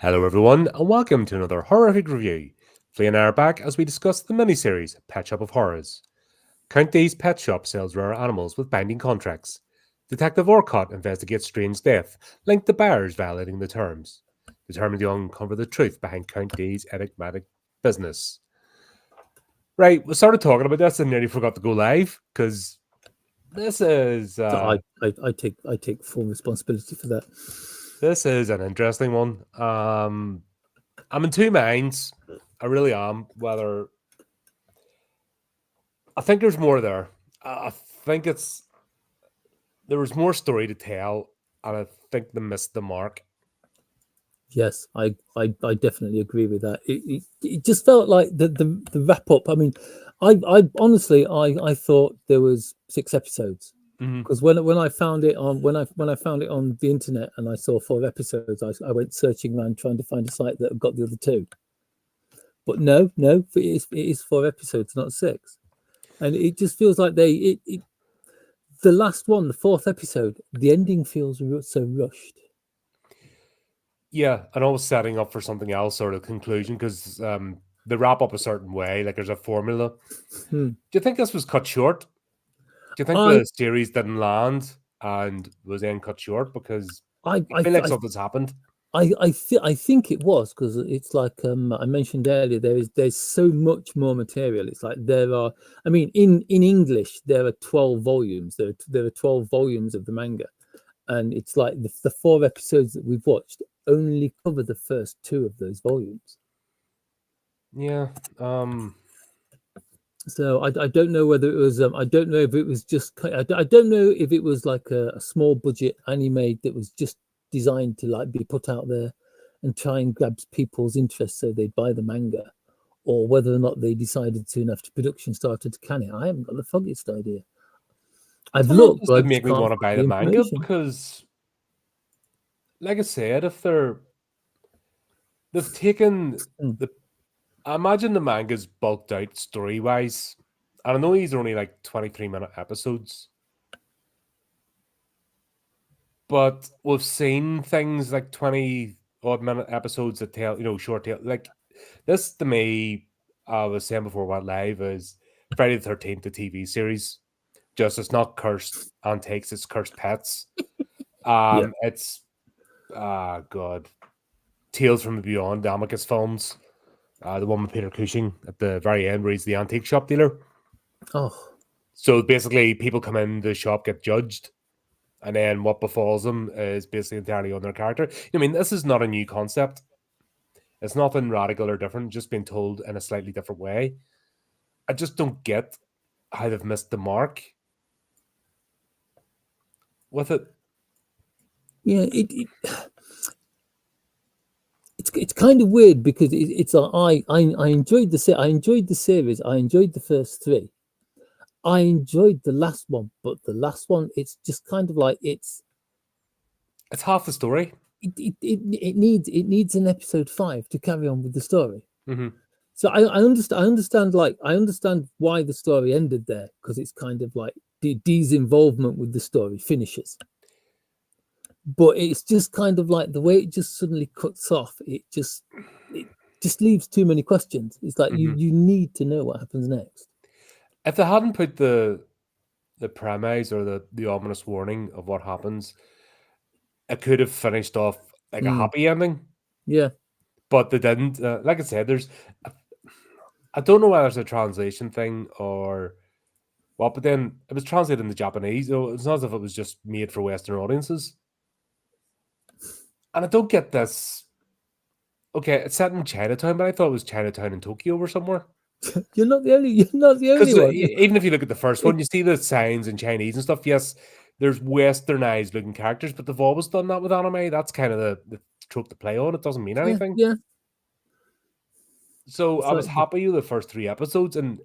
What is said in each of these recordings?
Hello, everyone, and welcome to another horrific review. Flea and I are back as we discuss the miniseries Pet Shop of Horrors. Count D's pet shop sells rare animals with binding contracts. Detective Orcot investigates strange death linked to buyers violating the terms, determined to uncover the truth behind Count D's enigmatic business. Right, we started talking about this and nearly forgot to go live because this is So I take full responsibility for that. this is an interesting one. I'm in two minds. I really am. Whether I think there's more there. I think there was more story to tell, and I think they missed the mark. Yes, I definitely agree with that. It just felt like the wrap up. I mean, I honestly I thought there was 6 episodes because when I found it on when I found it on the internet and I saw 4 episodes, I went searching around trying to find a site that got the other 2. But no, it is 4 episodes, not 6, and it just feels like the last one, the 4th episode, the ending feels so rushed. Yeah, and always setting up for something else or the conclusion because they wrap up a certain way, like there's a formula. Do you think this was cut short? Do you think the series didn't land and was then cut short because I feel like something's happened? I think it was because it's like I mentioned earlier. There's so much more material. It's like there are. I mean, in English there are 12 volumes. There are 12 volumes of the manga, and it's like the 4 episodes that we've watched only cover the first 2 of those volumes. Yeah. So I don't know whether it was. I don't know if it was just. I don't know if it was like a small budget anime that was just designed to like be put out there and try and grab people's interest so they'd buy the manga, or whether or not they decided soon after production started to can it. I haven't got the foggiest idea. I've looked, but it make me want to buy the manga because, like I said, if they've taken the. I imagine the manga's bulked out story-wise. And I know these are only like 23-minute episodes. But we've seen things like 20-odd-minute episodes that tell, short tale. Like, this to me, I was saying before we went live, is Friday the 13th, the TV series. Just, it's not cursed antiques, it's cursed pets. It's, God, Tales from the Beyond, the Amicus films. The one with Peter Cushing at the very end where he's the antique shop dealer. Oh. So basically people come in the shop, get judged, and then what befalls them is basically entirely on their character. I mean, this is not a new concept. It's nothing radical or different, just being told in a slightly different way. I just don't get how they've missed the mark with it. Yeah, it's kind of weird because it's like I enjoyed the series. I enjoyed the first 3. I enjoyed the last one, but the last one, it's just kind of like it's half the story. It needs an episode 5 to carry on with the story. Mm-hmm. So I understand why the story ended there, because it's kind of like Dee's involvement with the story finishes. But it's just kind of like the way it just suddenly cuts off. It just leaves too many questions. It's like you need to know what happens next. If they hadn't put the premise or the ominous warning of what happens, it could have finished off like a happy ending. Yeah. But they didn't. Like I said, I don't know whether it's a translation thing or what, but then it was translated into Japanese. So it's not as if it was just made for Western audiences. And I don't get this. Okay, it's set in Chinatown, but I thought it was Chinatown in Tokyo or somewhere. You're not the only one. Even if you look at the first one, you see the signs in Chinese and stuff. Yes, there's westernized looking characters, but they've always done that with anime. That's kind of the trope to play on. It doesn't mean anything. Yeah. So I was happy with the first 3 episodes, and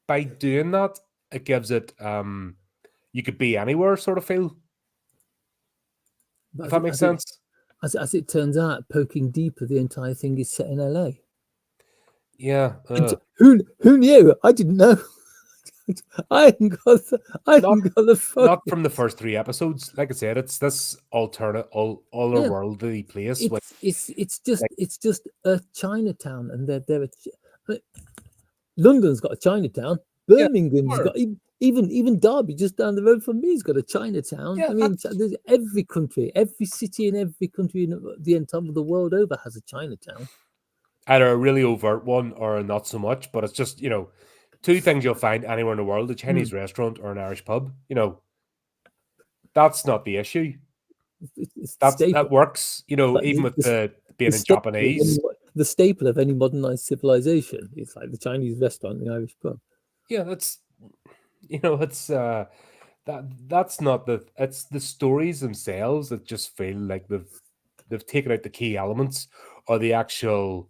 by doing that, it gives it you could be anywhere sort of feel. If that makes sense. As it turns out, poking deeper, the entire thing is set in LA. Yeah. Who knew? I didn't know. I haven't got I Not haven't got the not from the funniest. first three episodes. Like I said, it's this alternate, Yeah, otherworldly place with like it's just a Chinatown, and they're I mean, London's got a Chinatown. yeah, Birmingham's sure. got even Derby just down the road from me's got a Chinatown. Yeah, I mean, that's there's every country, every city in every country in the entire of the world over has a Chinatown. either a really overt one or not so much, but it's just, two things you'll find anywhere in the world: a Mm. Chinese restaurant or an Irish pub. That's not the issue. It's the That staple. works, It's like even with the the being in staple of Japanese. the staple of any modernized civilization. It's like the Chinese restaurant, and the Irish pub. Yeah, that's it's that's not it's the stories themselves that just feel like they've taken out the key elements or the actual,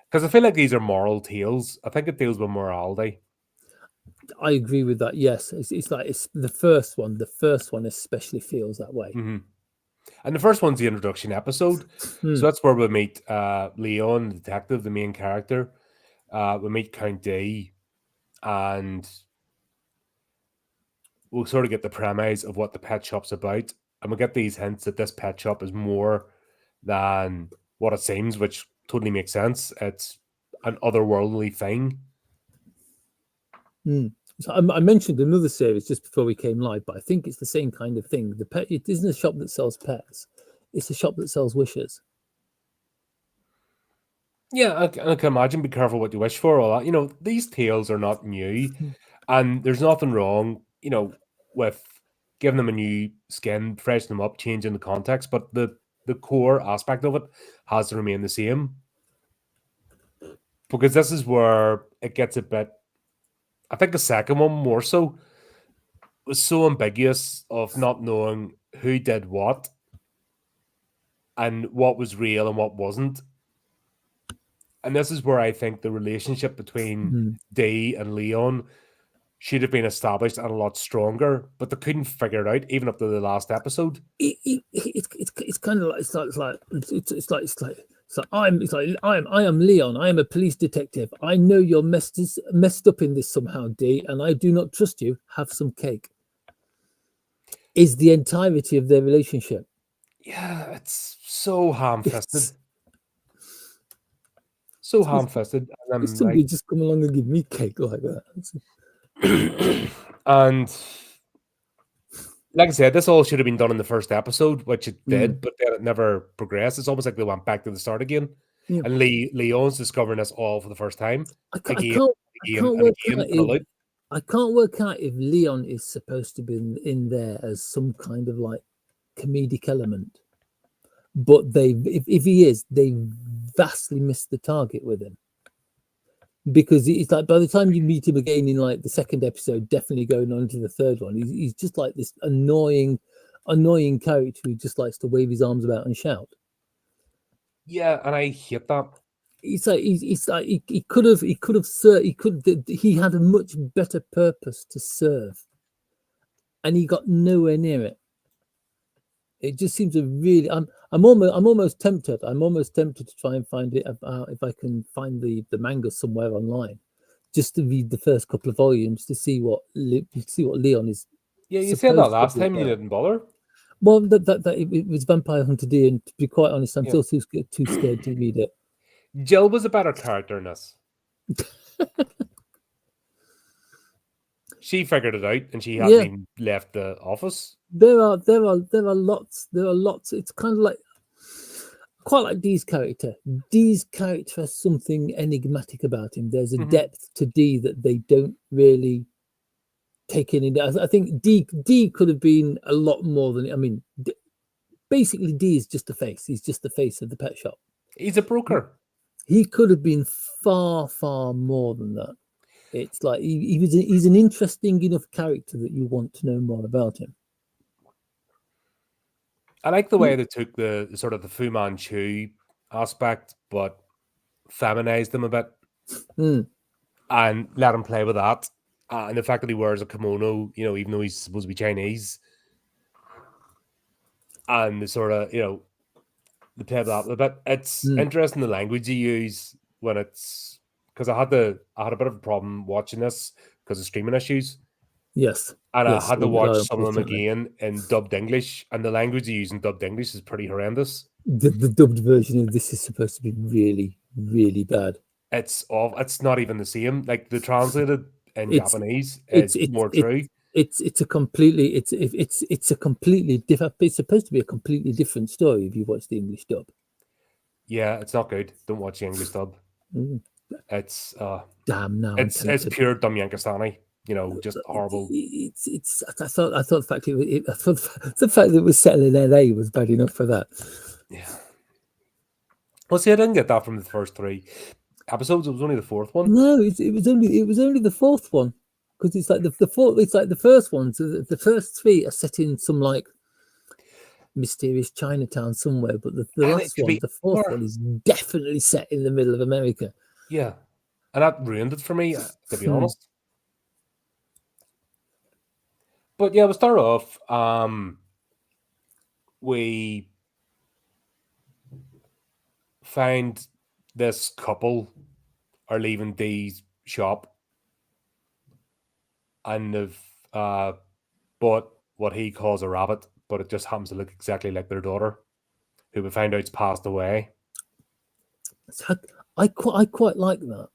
because I feel like these are moral tales. I think it deals with morality. I agree with that. Yes, it's like it's the first one. The first one especially feels that way. Hmm. And the first one's the introduction episode. Hmm. So that's where we meet Leon, the detective, the main character. We meet Count D, and we'll sort of get the premise of what the pet shop's about. And we get these hints that this pet shop is more than what it seems, which totally makes sense. It's an otherworldly thing. Hmm. So I mentioned another series just before we came live, but I think it's the same kind of thing. The pet it isn't a shop that sells pets; it's a shop that sells wishes. Yeah, I can imagine. Be careful what you wish for. All that. These tales are not new, Hmm. and there's nothing wrong, with giving them a new skin, freshen them up, changing the context. But the core aspect of it has to remain the same, because this is where it gets a bit. I think the second one more so was so ambiguous of not knowing who did what and what was real and what wasn't. And this is where I think the relationship between Hmm. Dee and Leon should have been established and a lot stronger, but they couldn't figure it out even up to the last episode. It's kind of like I am Leon. I am a police detective. I know you're messed up in this somehow, D, and I do not trust you. Have some cake. Is the entirety of their relationship. Yeah, it's so ham-fisted. It's, So it's, ham-fisted. And it's I'm like, somebody just come along and give me cake like that. and like I said, this all should have been done in the first episode, which it Mm. did, but then it never progressed. It's almost like they went back to the start again. Yeah. And Leon's discovering this all for the first time, I again, can't I again, can't and work again, out and a if loop. I can't work out if Leon is supposed to be in there as some kind of like comedic element. But if he is, they vastly missed the target with him. Because it's like by the time you meet him again in like the second episode, definitely going on to the third one, he's just like this annoying character who just likes to wave his arms about and shout. Yeah, and I hate that. It's like he could have he had a much better purpose to serve, and he got nowhere near it. It just seems a really. I'm almost tempted. I'm almost tempted to try and find it if I can find the manga somewhere online, just to read the first couple of volumes to see what Leon is Yeah, you said that supposed to last be time and you about. didn't bother. Well, it was Vampire Hunter D, and to be quite honest, I'm Yeah. still too scared to read it. Jill was a better character in this. She figured it out and she hadn't Yeah, even left the office. there are lots. It's kind of like quite like Dee's character. Dee's character has something enigmatic about him. There's a Hmm. depth to Dee that they don't really take in. I think D could have been a lot more than. I mean, basically, D is just the face. He's just the face of the pet shop. He's a broker. He could have been far more than that. It's like he's an interesting enough character that you want to know more about him. I like the way they took the sort of the Fu Manchu aspect, but feminized him a bit Mm, and let him play with that. And the fact that he wears a kimono, even though he's supposed to be Chinese, and the sort of, the play with that a bit. It's mm, interesting the language you use when it's, because I had a bit of a problem watching this because of streaming issues. Yes. And I Yes. had to All watch are, some of them unfortunately. again in dubbed English, and the language they use in dubbed English is pretty horrendous. The dubbed version of this is supposed to be really, really bad. It's off. It's not even the same. Like the translated in It's Japanese it's is it's more it's true. it's a completely it's a completely different. It's supposed to be a completely different story if you watch the English dub. Yeah, it's not good. Don't watch the English dub. Mm. It's Damn! Now I'm it's tempted. pure dumb Yankastani. You know, just horrible. It's. I thought the fact I thought the fact that it was set in LA was bad enough for that. Yeah. Well, see, I didn't get that from the first three episodes. It was only the fourth one. No, it was only the fourth one, because it's like the fourth. It's like the first one. So the first three are set in some like mysterious Chinatown somewhere, but the And last it could one, be the fourth more. one, is definitely set in the middle of America. Yeah. And that ruined it for me, to be Hmm. honest. But yeah, we start off. We find this couple are leaving Dee's shop, and they've bought what he calls a rabbit, but it just happens to look exactly like their daughter, who we find out's passed away. So I quite like that.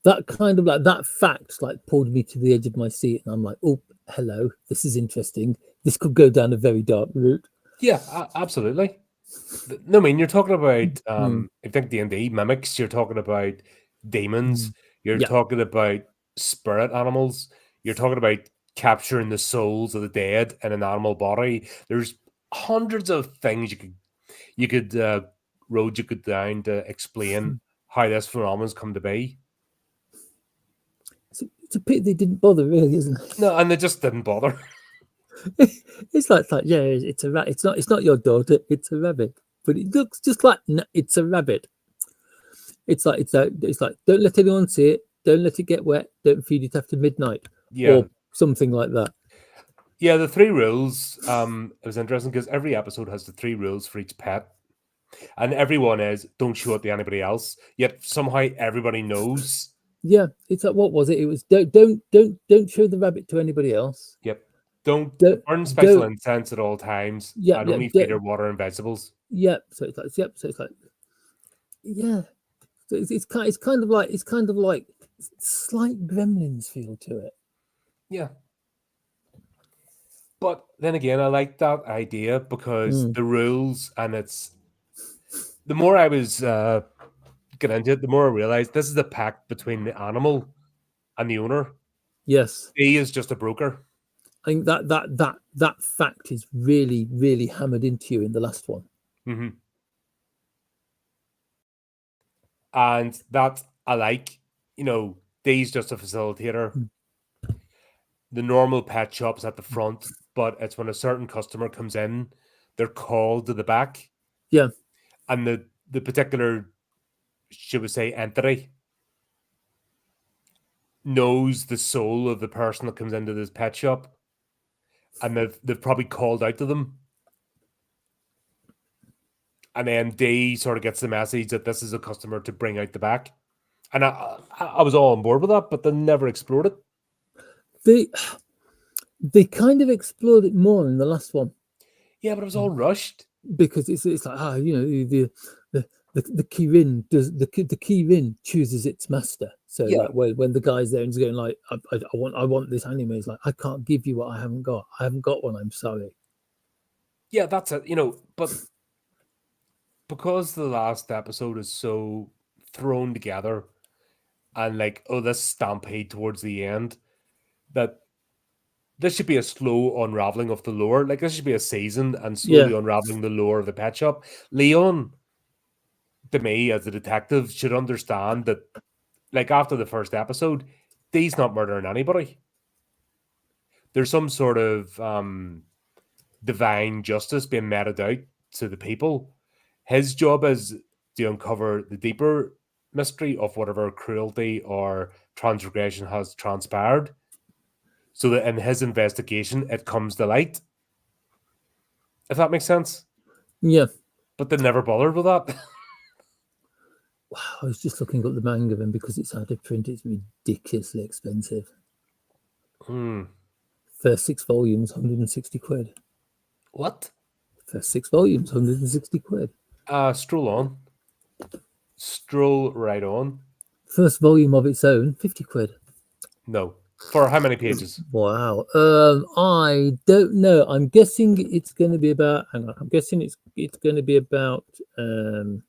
That kind of like that fact like pulled me to the edge of my seat, and I'm like, oh, hello, this is interesting. This could go down a very dark route. Yeah, absolutely. No, I mean you're talking about Hmm. if you think D&D mimics, you're talking about demons, Hmm. you're Yeah. talking about spirit animals, you're talking about capturing the souls of the dead in an animal body. There's hundreds of things you could road you could down to explain how this phenomenon's come to be. It's a pity they didn't bother, really, isn't it? No, and they just didn't bother. It's like yeah, it's a rat. It's not your daughter. It's a rabbit, but it looks just like it's a rabbit. It's like don't let anyone see it. Don't let it get wet. Don't feed it after midnight, Yeah. or something like that. Yeah, the three rules, it was interesting because every episode has the three rules for each pet. And everyone is don't show it to anybody else. Yet somehow everybody knows. Yeah, it's like what was it? It was don't show the rabbit to anybody else. Yep. Don't Don't burn special don't incense at all times. yeah And yeah only feed her don't, water and vegetables. yeah. So it's like yep. So it's like yeah. So it's kind of like slight Gremlins feel to it. Yeah. But then again, I like that idea because Mm, the rules and it's the more I was getting into it, the more I realized this is a pact between the animal and the owner. yes. He is just a broker. I think that fact is really, really hammered into you in the last one. Mm-hmm. And that I like, Dee's just a facilitator. Mm. The normal pet shop's at the front, but it's when a certain customer comes in, they're called to the back. Yeah. And the particular, should we say, entity knows the soul of the person that comes into this pet shop. And they've probably called out to them. And then Dee sort of gets the message that this is a customer to bring out the back. And I was all on board with that, but they never explored it. They kind of explored it more in the last one. Yeah, but it was all rushed. Because it's like the Kirin does the Kirin chooses its master. So Yeah. like when the guy's there and he's going like I want this anime, he's like I can't give you what I haven't got. I haven't got one. I'm sorry. Yeah, that's it. But because the last episode is so thrown together and like, oh, this stampede towards the end, that this should be a slow unraveling of the lore. Like this should be a season and slowly unraveling the lore of the pet shop. Leon, to me, as a detective, should understand that, like after the first episode, he's not murdering anybody. There's some sort of divine justice being meted out to the people. His job is to uncover the deeper mystery of whatever cruelty or transgression has transpired, so that in his investigation it comes to light. If that makes sense. Yeah. But they never bothered with that. Wow, I was just looking up the manga, and because it's out of print, it's ridiculously expensive. Hmm. First 6 volumes, 160 quid. What? First 6 volumes, 160 quid. Stroll on. Stroll right on. First volume of its own, 50 quid. No. For how many pages? Wow. I don't know. I'm guessing it's going to be about. Hang on. I'm guessing it's going to be about. That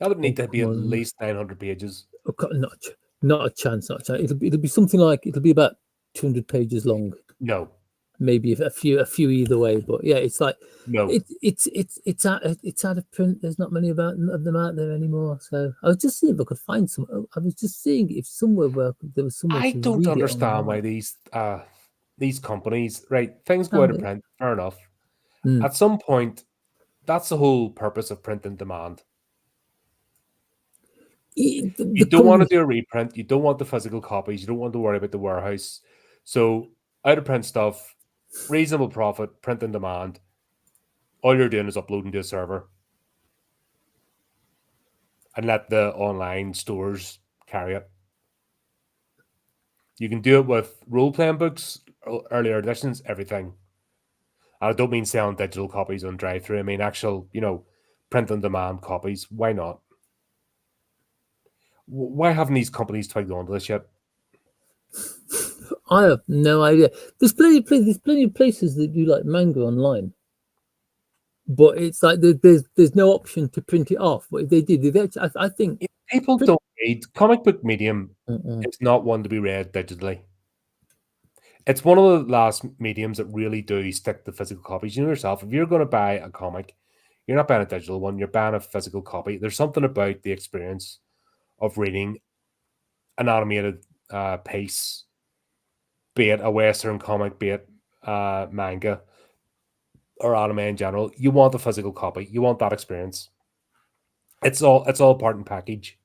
would Oh, need to be come at on. least 900 pages. Oh, not a chance. Not a chance. It'll be something like it'll be about 200 pages long. No. Maybe a few either way. But yeah, it's like No. it's out of print. There's not many of them out there anymore. So I was just seeing if I could find some. I was just seeing if somewhere where there was somewhere I to don't read it understand why online. these companies, right, things go Tell out of me. print, fair enough. Mm. At some point, that's the whole purpose of print and demand. The You don't want to company. do a reprint, you don't want the physical copies, you don't want to worry about the warehouse. So out of print stuff, reasonable profit, print and demand. All you're doing is uploading to a server and let the online stores carry it. You can do it with role playing books, earlier editions, everything. I don't mean selling digital copies on drive through. I mean actual, print on demand copies. Why not? Why haven't these companies twigged onto this yet? I have no idea. There's plenty of places that do like manga online, but it's like there's no option to print it off. But if they did, I think. If people Print, don't read, comic book medium mm-mm. is not one to be read digitally. It's one of the last mediums that really do stick to physical copies. You know yourself, if you're going to buy a comic, you're not buying a digital one, you're buying a physical copy. There's something about the experience of reading an animated piece, be it a Western comic, be it manga or anime in general. You want the physical copy. You want that experience. It's all part and package.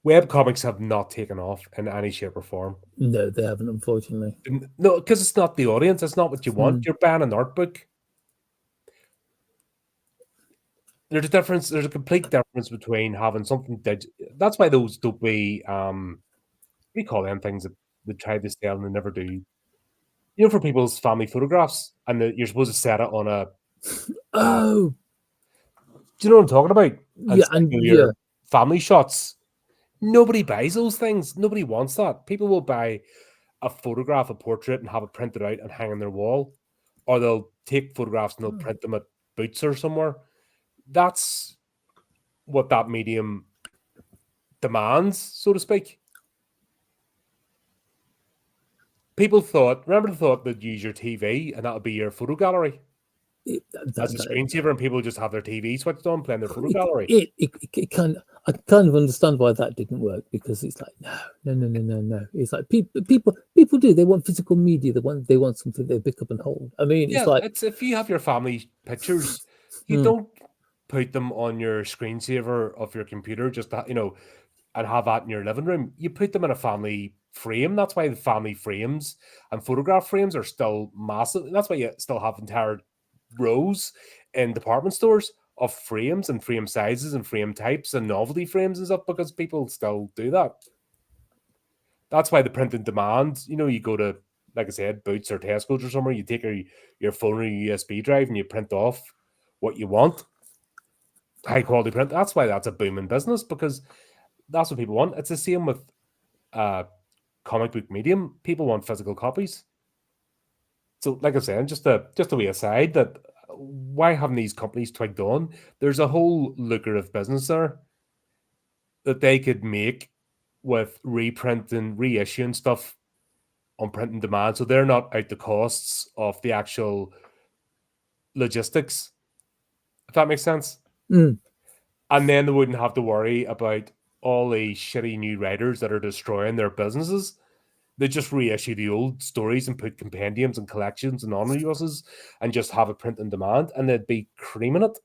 Web comics have not taken off in any shape or form. No, they haven't, unfortunately. No, because it's not the audience. It's not what you want. Mm. You're buying an art book. There's a difference. There's a complete difference between having something That's why those don't be what do you call them things that they try to sell and they never do. For people's family photographs, and you're supposed to set it on a. Oh, Do you know what I'm talking about? And yeah, stick and with yeah. your family shots. Nobody buys those things. Nobody wants that. People will buy a photograph, a portrait, and have it printed out and hang on their wall, or they'll take photographs and they'll print them at Boots or somewhere. That's what that medium demands, so to speak. Remember the thought they'd use your TV and that would be your photo gallery It, as that, a that, screensaver, and people just have their TV switched on, playing their photo it, gallery. it kind of, I kind of understand why that didn't work, because it's like no. It's like people do, they want physical media, they want something they pick up and hold. I mean, it's Yeah, like it's if you have your family pictures, you mm, don't put them on your screensaver of your computer and have that in your living room. You put them in a family frame. That's why the family frames and photograph frames are still massive. That's why you still have entire rows in department stores of frames and frame sizes and frame types and novelty frames and stuff, because people still do that. That's why the print and demand, you go to, like I said, Boots or Tesco's or somewhere, you take your phone or your USB drive and you print off what you want. High quality print. That's why that's a booming business, because that's what people want. It's the same with uh comic book medium. People want physical copies. So, like I said, just a way aside that why haven't these companies twigged on? There's a whole lucrative business there that they could make with reprinting, reissuing stuff on print and demand. So they're not out the costs of the actual logistics, if that makes sense. mm, And then they wouldn't have to worry about all the shitty new writers that are destroying their businesses. They just reissue the old stories and put compendiums and collections and omnibuses and just have a print on demand, and they'd be creaming it.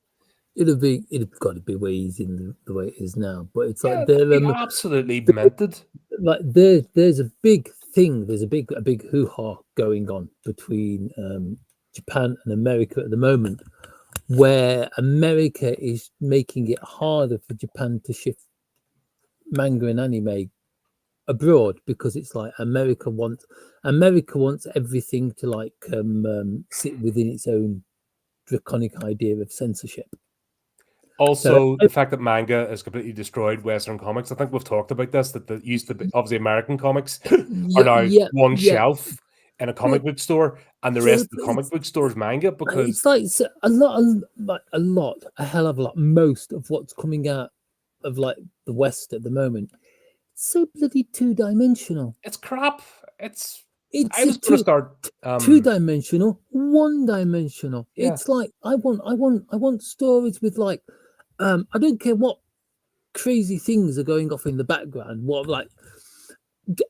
it'd got to be way easier than the way it is now. But it's like Yeah, they'd be absolutely minted. like there's a big thing. There's a big hoo ha going on between Japan and America at the moment, where America is making it harder for Japan to shift manga and anime abroad, because it's like America wants everything to like sit within its own draconic idea of censorship. So Also, the fact that manga has completely destroyed Western comics. I think we've talked about this, that the used to be, obviously, American comics are yeah, now yeah, one yeah, shelf in a but comic book store, and the yeah, rest of the but comic book store is manga because it's like a hell of a lot. Most of what's coming out of like the West at the moment, so bloody two-dimensional. it's crap. It's. It's I a was going to start. two-dimensional, one-dimensional. Yeah, It's like I want stories with like I don't care what crazy things are going off in the background. What like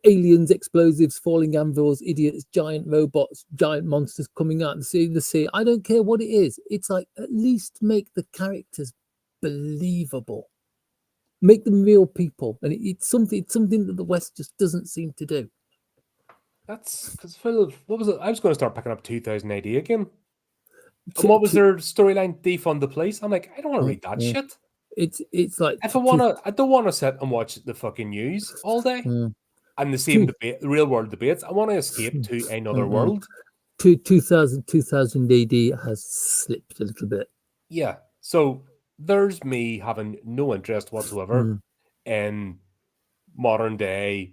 aliens, explosives, falling anvils, idiots, giant robots, giant monsters coming out and seeing the sea. I don't care what it is. It's like at least make the characters believable, make them real people, and it's something that the West just doesn't seem to do. that's because Phil. What was it? I was going to start picking up 2000 AD again. And To, what was to, their storyline? Defund the police. I'm like, I don't want to uh, read that uh, shit. it's like If I wanna, I don't want to sit and watch the fucking news all day uh, and the same two, debate, the real world debates. I want to escape to another uh, uh, world. 2000 AD has slipped a little bit. Yeah. So there's me having no interest whatsoever Mm. in modern day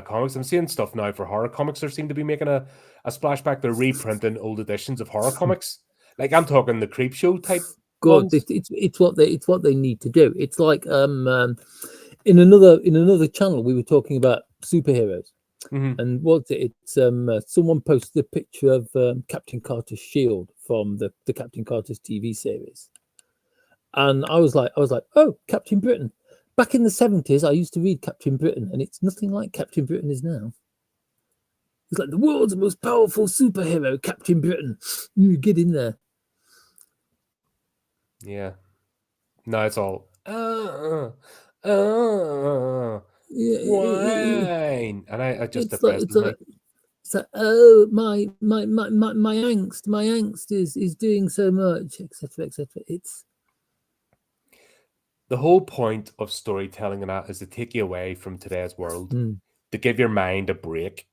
comics. I'm seeing stuff now for horror comics. They seem to be making a splashback. They're reprinting old editions of horror comics. Like I'm talking the Creep Show type Good. ones. It's what they need to do. It's like in another channel we were talking about superheroes, Mm-hmm. and what's it? It's someone posted a picture of Captain Carter's shield from the Captain Carter's TV series, and I was like, oh, Captain Britain. Back in the 70s, I used to read Captain Britain, and it's nothing like Captain Britain is now. It's like the world's most powerful superhero, Captain Britain. You get in there. Yeah. No, it's all uh, Yeah, wine, and I just it's like depresses me. it's like, oh, my angst is doing so much, etc., etc. It's The whole point of storytelling and that is to take you away from today's world, mm, to give your mind a break,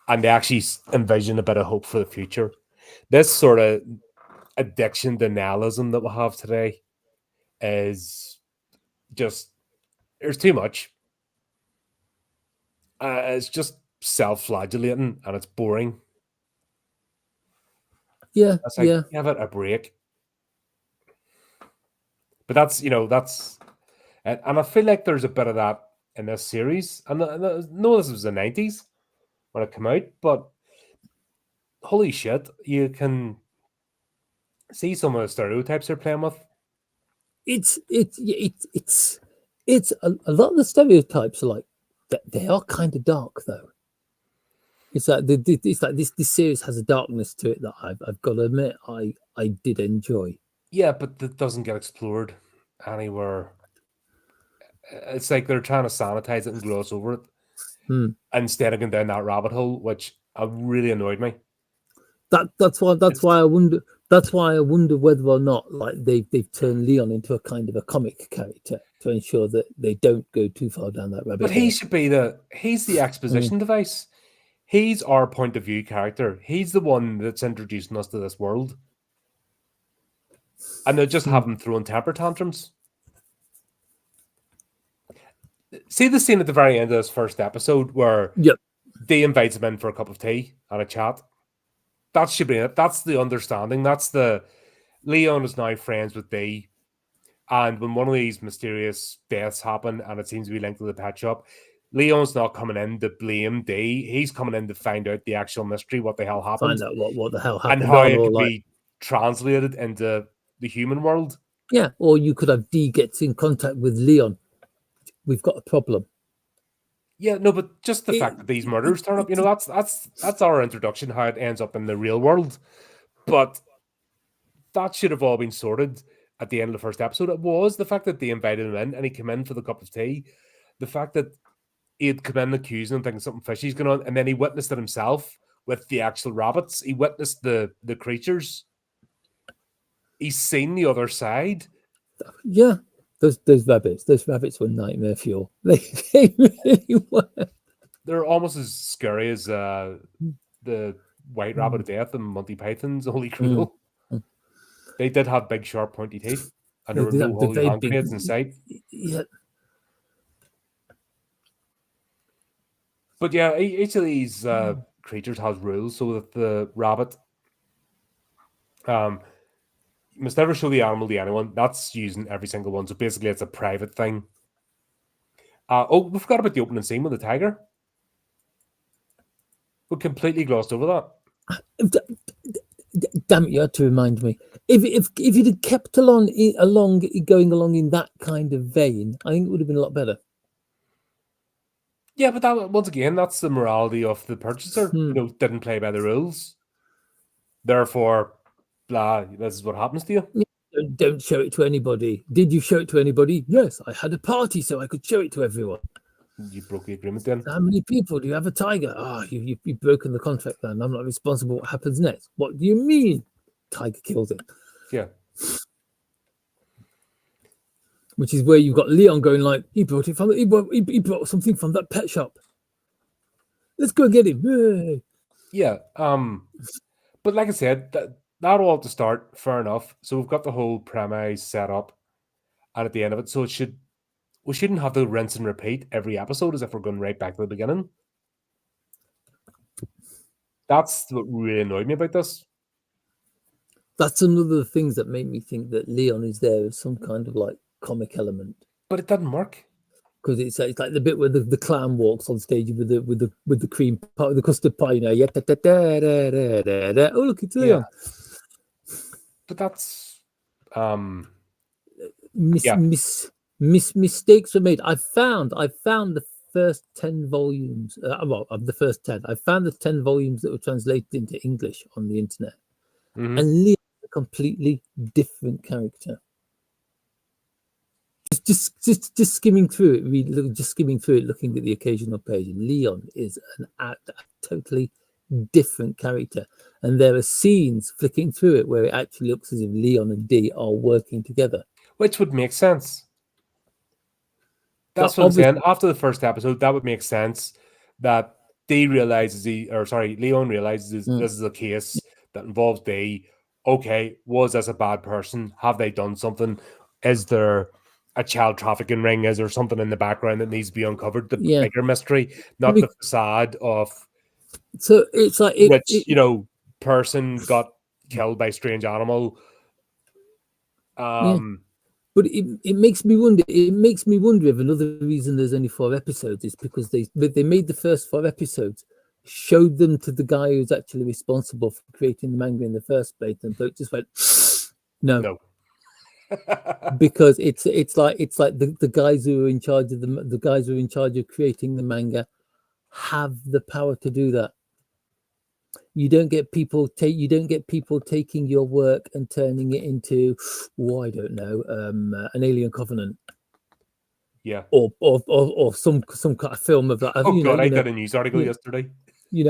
and to actually envision a bit of hope for the future. This sort of addiction to nihilism that we have today is just there's too much. It's just self-flagellating and it's boring. yeah, It's like yeah. give it a break. But that's and I feel like there's a bit of that in this series. And I know this was the 90s when it came out, but holy shit, you can see some of the stereotypes they're playing with. It's a lot of the stereotypes are like they are kind of dark though. It's like it's like this series has a darkness to it that I've got to admit I did enjoy. Yeah, but that doesn't get explored anywhere. It's like they're trying to sanitize it and gloss over it Hmm. instead of going down that rabbit hole, which really annoyed me. That's It's why I wonder whether or not like they've turned Leon into a kind of a comic character to ensure that they don't go too far down that but rabbit he hole. should be he's the Mm, exposition device. He's our point of view character. He's the one that's introducing us to this world. And they'll just have mm. him throwing temper tantrums. See the scene at the very end of this first episode where Yep, Dee invites him in for a cup of tea and a chat. That should be it. That's the understanding. That's the Leon is now friends with Dee. And when one of these mysterious deaths happen and it seems to be linked to the pet shop, Leon's not coming in to blame Dee. He's coming in to find out the actual mystery, what the hell happened, find out what the hell and happened how on, it or could like be translated into the human world. yeah, or you could have D gets in contact with Leon. We've got a problem. Yeah, no, but just the It, fact that these it, murders turn up, it, that's our introduction, how it ends up in the real world. But that should have all been sorted at the end of the first episode. It was the fact that they invited him in and he came in for the cup of tea. The fact that he'd come in accusing him, thinking something fishy's going on, and then he witnessed it himself with the actual rabbits. He witnessed the creatures. He's seen the other side. yeah, Those rabbits were nightmare fuel. They really were. They're almost as scary as the White Rabbit of Death and Monty Python's Holy Mm. Grail. They did have big, sharp, pointy teeth, and there They were did no have the holy very hand big. grenades in sight. Yeah. But yeah, each of these creatures has rules. So that the rabbit, you must never show the animal to anyone. That's using every single one. So basically, it's a private thing. We forgot about the opening scene with the tiger. We completely glossed over that. Damn it! You had to remind me. If you'd have kept going along in that kind of vein, I think it would have been a lot better. Yeah, but that once again, that's the morality of the purchaser. Didn't play by the rules. Therefore, blah. This is what happens to you. Don't show it to anybody. Did you show it to anybody? Yes, I had a party so I could show it to everyone. You broke the agreement then. How many people do you have a tiger? You've broken the contract then. I'm not responsible. What happens next? What do you mean? Tiger kills it. Yeah. Which is where you've got Leon going like, he brought something from that pet shop. Let's go get him. Yay. Yeah. But like I said, that all at the start, fair enough. So we've got the whole premise set up, and at the end of it, so we shouldn't have to rinse and repeat every episode as if we're going right back to the beginning. That's what really annoyed me about this. That's another of the things that made me think that Leon is there as some kind of like comic element. But it didn't work. Because it's like the bit where the clown walks on stage with the cream pie, the custard pie, yeah. Oh, look, it's Leon. Yeah. But that's mistakes were made. I found the first 10 volumes. Of the first 10. I found the 10 volumes that were translated into English on the internet, and Leon is a completely different character. Just skimming through it, looking at the occasional page, Leon is a totally different character, and there are scenes flicking through it where it actually looks as if Leon and Dee are working together, which would make sense. That's what I'm saying. After the first episode, that would make sense. That Leon realizes this is a case that involves Dee. Okay, was this a bad person? Have they done something? Is there a child trafficking ring? Is there something in the background that needs to be uncovered? The bigger mystery, not the facade of. So it's like person got killed by strange animal. But it makes me wonder. It makes me wonder if another reason there's only 4 episodes is because they made the first 4 episodes, showed them to the guy who's actually responsible for creating the manga in the first place, and Bloke just went, no. Because it's like the guys who are in charge of the guys who are in charge of creating the manga have the power to do that. You don't get people taking your work and turning it into, I don't know, an alien covenant. Yeah. Or some kind of film of that. I got a news article yesterday.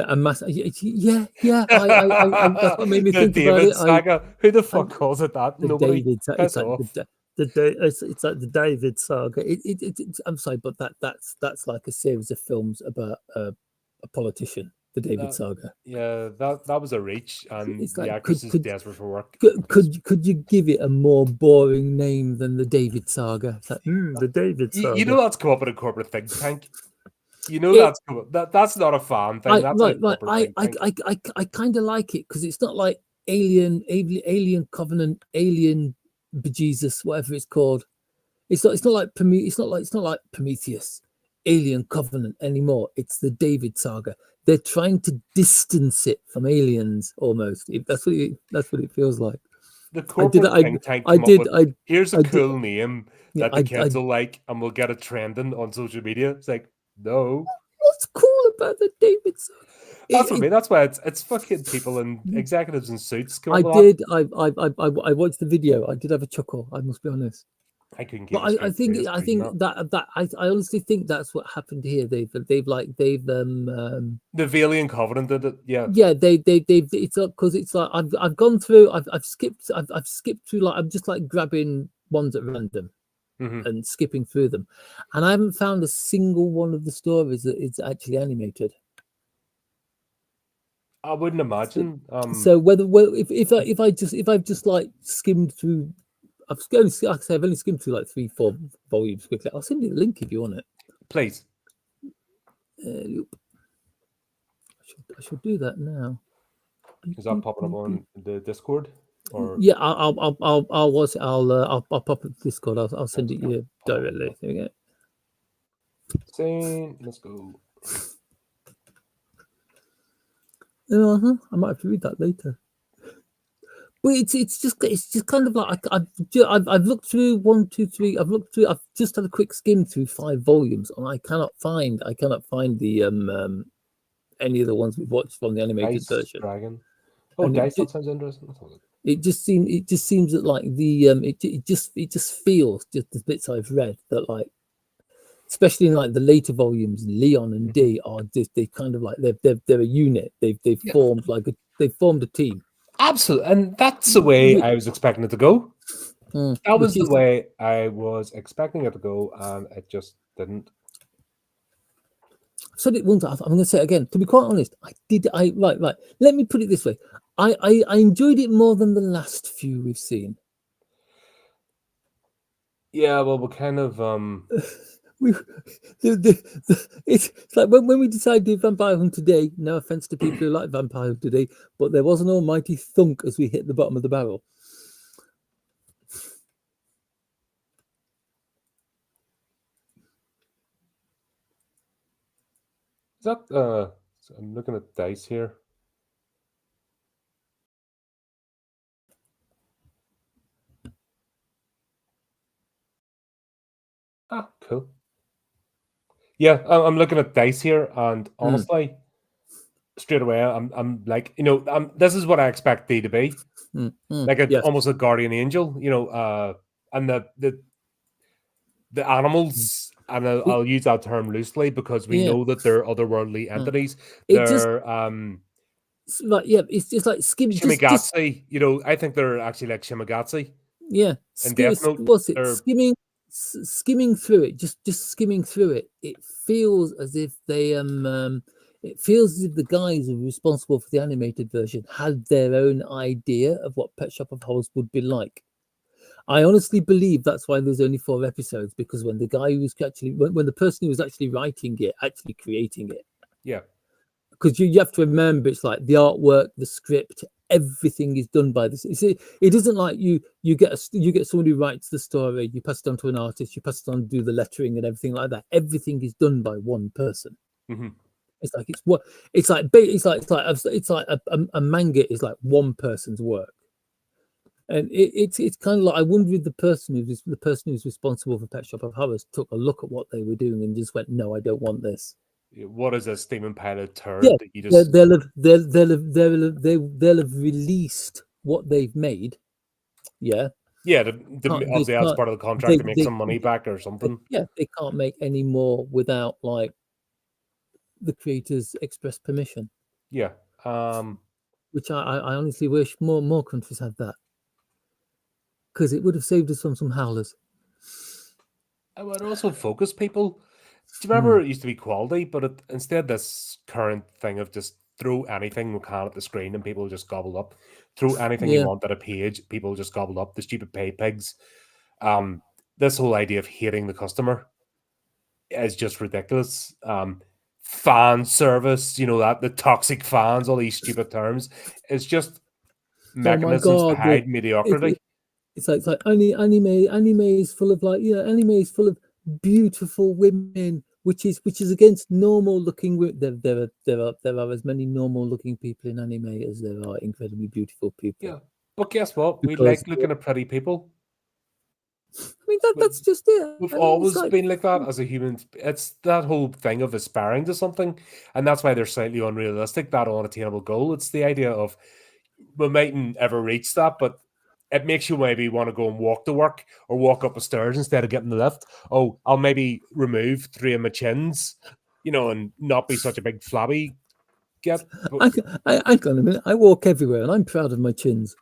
A mass. Yeah. That's what made me think about it. Saga. Who the fuck calls it that? Nobody. It's like the David saga. I'm sorry, but that's like a series of films about a politician. The David saga. Yeah, that was a reach, and the actress is desperate for work. Could you give it a more boring name than the David saga? It's like, the David saga. You know that's come up in a corporate think tank. You know that's not a fan thing. I kind of like it because it's not like Alien Covenant, Alien bejesus, whatever it's called. It's not like Prometheus, Alien Covenant anymore. It's the David saga. They're trying to distance it from Aliens almost. That's what it feels like. The corporate think tank. Here's a cool name that the kids will like, and we'll get it trending on social media. It's like, no. What's cool about the David saga? That's what I mean. That's why it's fucking people and executives in suits. I watched the video. I did have a chuckle. I must be honest. I couldn't. But I think that I honestly think that's what happened here. They've the Alien Covenant did it. Yeah. Yeah. They've it's up because it's like I've gone through. I've skipped through. Like I'm just like grabbing ones at random. Hmm. and skipping through them, and I haven't found a single one of the stories that is actually animated. I wouldn't So, imagine. so whether well, if I've just like skimmed through, like I say, I've only skimmed through like 3-4 volumes quickly. I'll send you the link if you want it. Please, Loop. I should do that now. is that popping up on the Discord or Yeah, I'll pop it to Discord. I'll send it you pop up? directly. There we go. Same. Let's go. I might have to read that later. But it's just kind of like I've looked through 1, 2, 3. I've just had a quick skim through 5 volumes, and I cannot find the any of the ones we've watched from the animated Dice version. Dragon. Oh, And Dice. That sounds interesting. Let's have a look. it just seems that like the it just feels, just the bits I've read, that like, especially in like the later volumes, Leon and D are just, they kind of like they're a unit. They've Yeah. formed like they formed a team. Absolutely, and that's the way I was expecting it to go. That was Which the is, way I was expecting it to go, and it just didn't. I've said it once. I'm going to say it again. To be quite honest, right. Let me put it this way. I enjoyed it more than the last few we've seen. Yeah, well, we kind of We, it's like when we decided to do Vampire Hunt today. No offense to people who like Vampire Hunt today, but there was an almighty thunk as we hit the bottom of the barrel. is that so I'm looking at dice here. Ah, cool. Yeah, I'm looking at dice here, and honestly, straight away, I'm like, this is what I expect D to be, like Yes. almost a guardian angel, and the animals, and I'll use that term loosely because we Yeah. know that they're otherworldly entities. It just They're like, yeah. It's just like skim. Just Shimigatsu. I think they're actually like Shimigatsu yeah. in Death Note. What's it? They're Skimming through it. Just skimming through it. It feels as if they It feels as if the guys who were responsible for the animated version had their own idea of what Pet Shop of Horrors would be like. I honestly believe that's why there's only 4 episodes, because when the guy who was actually, when the person who was actually writing it, actually creating it, yeah. because you have to remember, it's like the artwork, the script, everything is done by this. You see, it isn't like you get someone who writes the story, you pass it on to an artist, you pass it on to do the lettering and everything like that. Everything is done by one person. Mm-hmm. It's like a manga is like one person's work. And it's kind of like, I wonder if the person who's responsible for Pet Shop of Horrors took a look at what they were doing and just went, "No, I don't want this." What is a steaming pile of turd Yeah, that you just? they'll have released what they've made. Yeah, Yeah, they obviously that's can't part of the contract to make they some money back or something. yeah, they can't make any more without like the creators' express permission. Yeah. Which I honestly wish more countries had that, because it would have saved us from some howlers. I would also focus people. Do you remember it used to be quality, but instead this current thing of just throw anything we can at the screen and people just gobble up. Throw anything you Yeah. want at a page, people just gobble up. The stupid pay pigs. This whole idea of hating the customer is just ridiculous. Fan service, that the toxic fans, all these stupid terms. It's just Oh my mechanisms to god, hide it, mediocrity. it's like anime is full of like, anime is full of beautiful women, which is against normal looking women. There are as many normal looking people in anime as there are incredibly beautiful people. Yeah. But guess what? We Because like looking at pretty people. I mean that's just it. We've I mean, it's always like, been like that as a human. It's that whole thing of aspiring to something, and that's why they're slightly unrealistic, that unattainable goal. It's the idea of we mightn't ever reach that, but it makes you maybe want to go and walk to work or walk up the stairs instead of getting the lift. Oh, I'll maybe remove 3 of my chins, and not be such a big flabby get. But I got a minute. I walk everywhere, and I'm proud of my chins.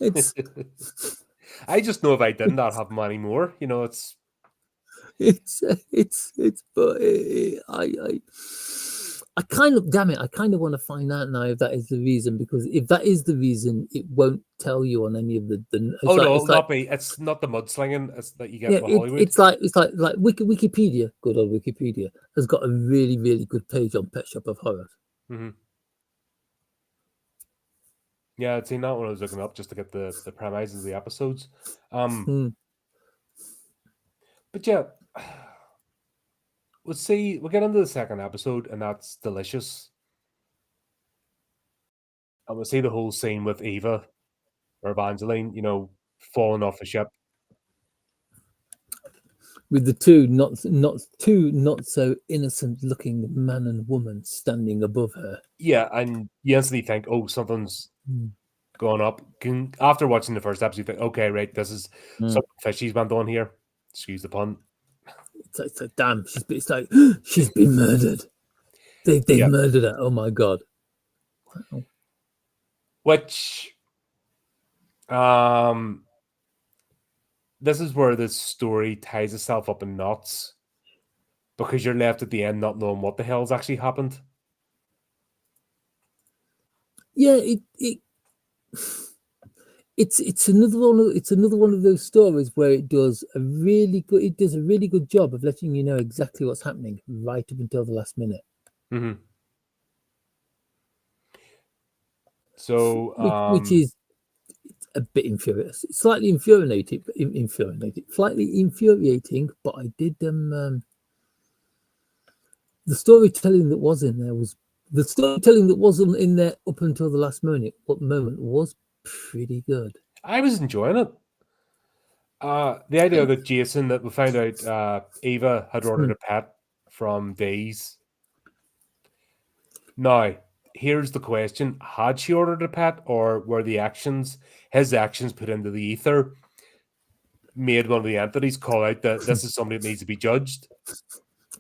It's I just know if I didn't, I'd have many more. It's but I kind of, damn it, I kind of want to find out now if that is the reason, because if that is the reason, it won't tell you on any of the Oh no, it's it'll like not be. It's not the mudslinging. It's that you get yeah, with Hollywood. it's like Wikipedia, good old Wikipedia, has got a really, really good page on Pet Shop of Horrors. Mm-hmm. Yeah, I'd seen that when I was looking up just to get the premises of the episodes. Hmm. But yeah, we'll get into the second episode, and that's Delicious. And we'll see the whole scene with Eva or Evangeline, falling off the ship. With the two not so innocent looking man and woman standing above her. Yeah, and you instantly think, oh, something's Hmm. going up. After watching the first episode, you think, okay, right, this is Hmm. something fishy's went on here. Excuse the pun. It's like damn, it's like she's been murdered. They've Yeah. murdered her. Oh my god. Which, this is where the story ties itself up in knots, because you're left at the end not knowing what the hell's actually happened. Yeah, it's another one. It's another one of those stories where it does a really good job of letting you know exactly what's happening right up until the last minute. Mm-hmm. So, which is a bit infuriating, slightly infuriating, slightly infuriating. But I did the storytelling that was in there was the storytelling that wasn't in there up until the last moment. What moment was pretty good. I was enjoying it. The idea that Jason, that we found out Eva had ordered a pet from Days. Now, here's the question. Had she ordered a pet, or were his actions put into the ether, made one of the entities call out that this is somebody that needs to be judged?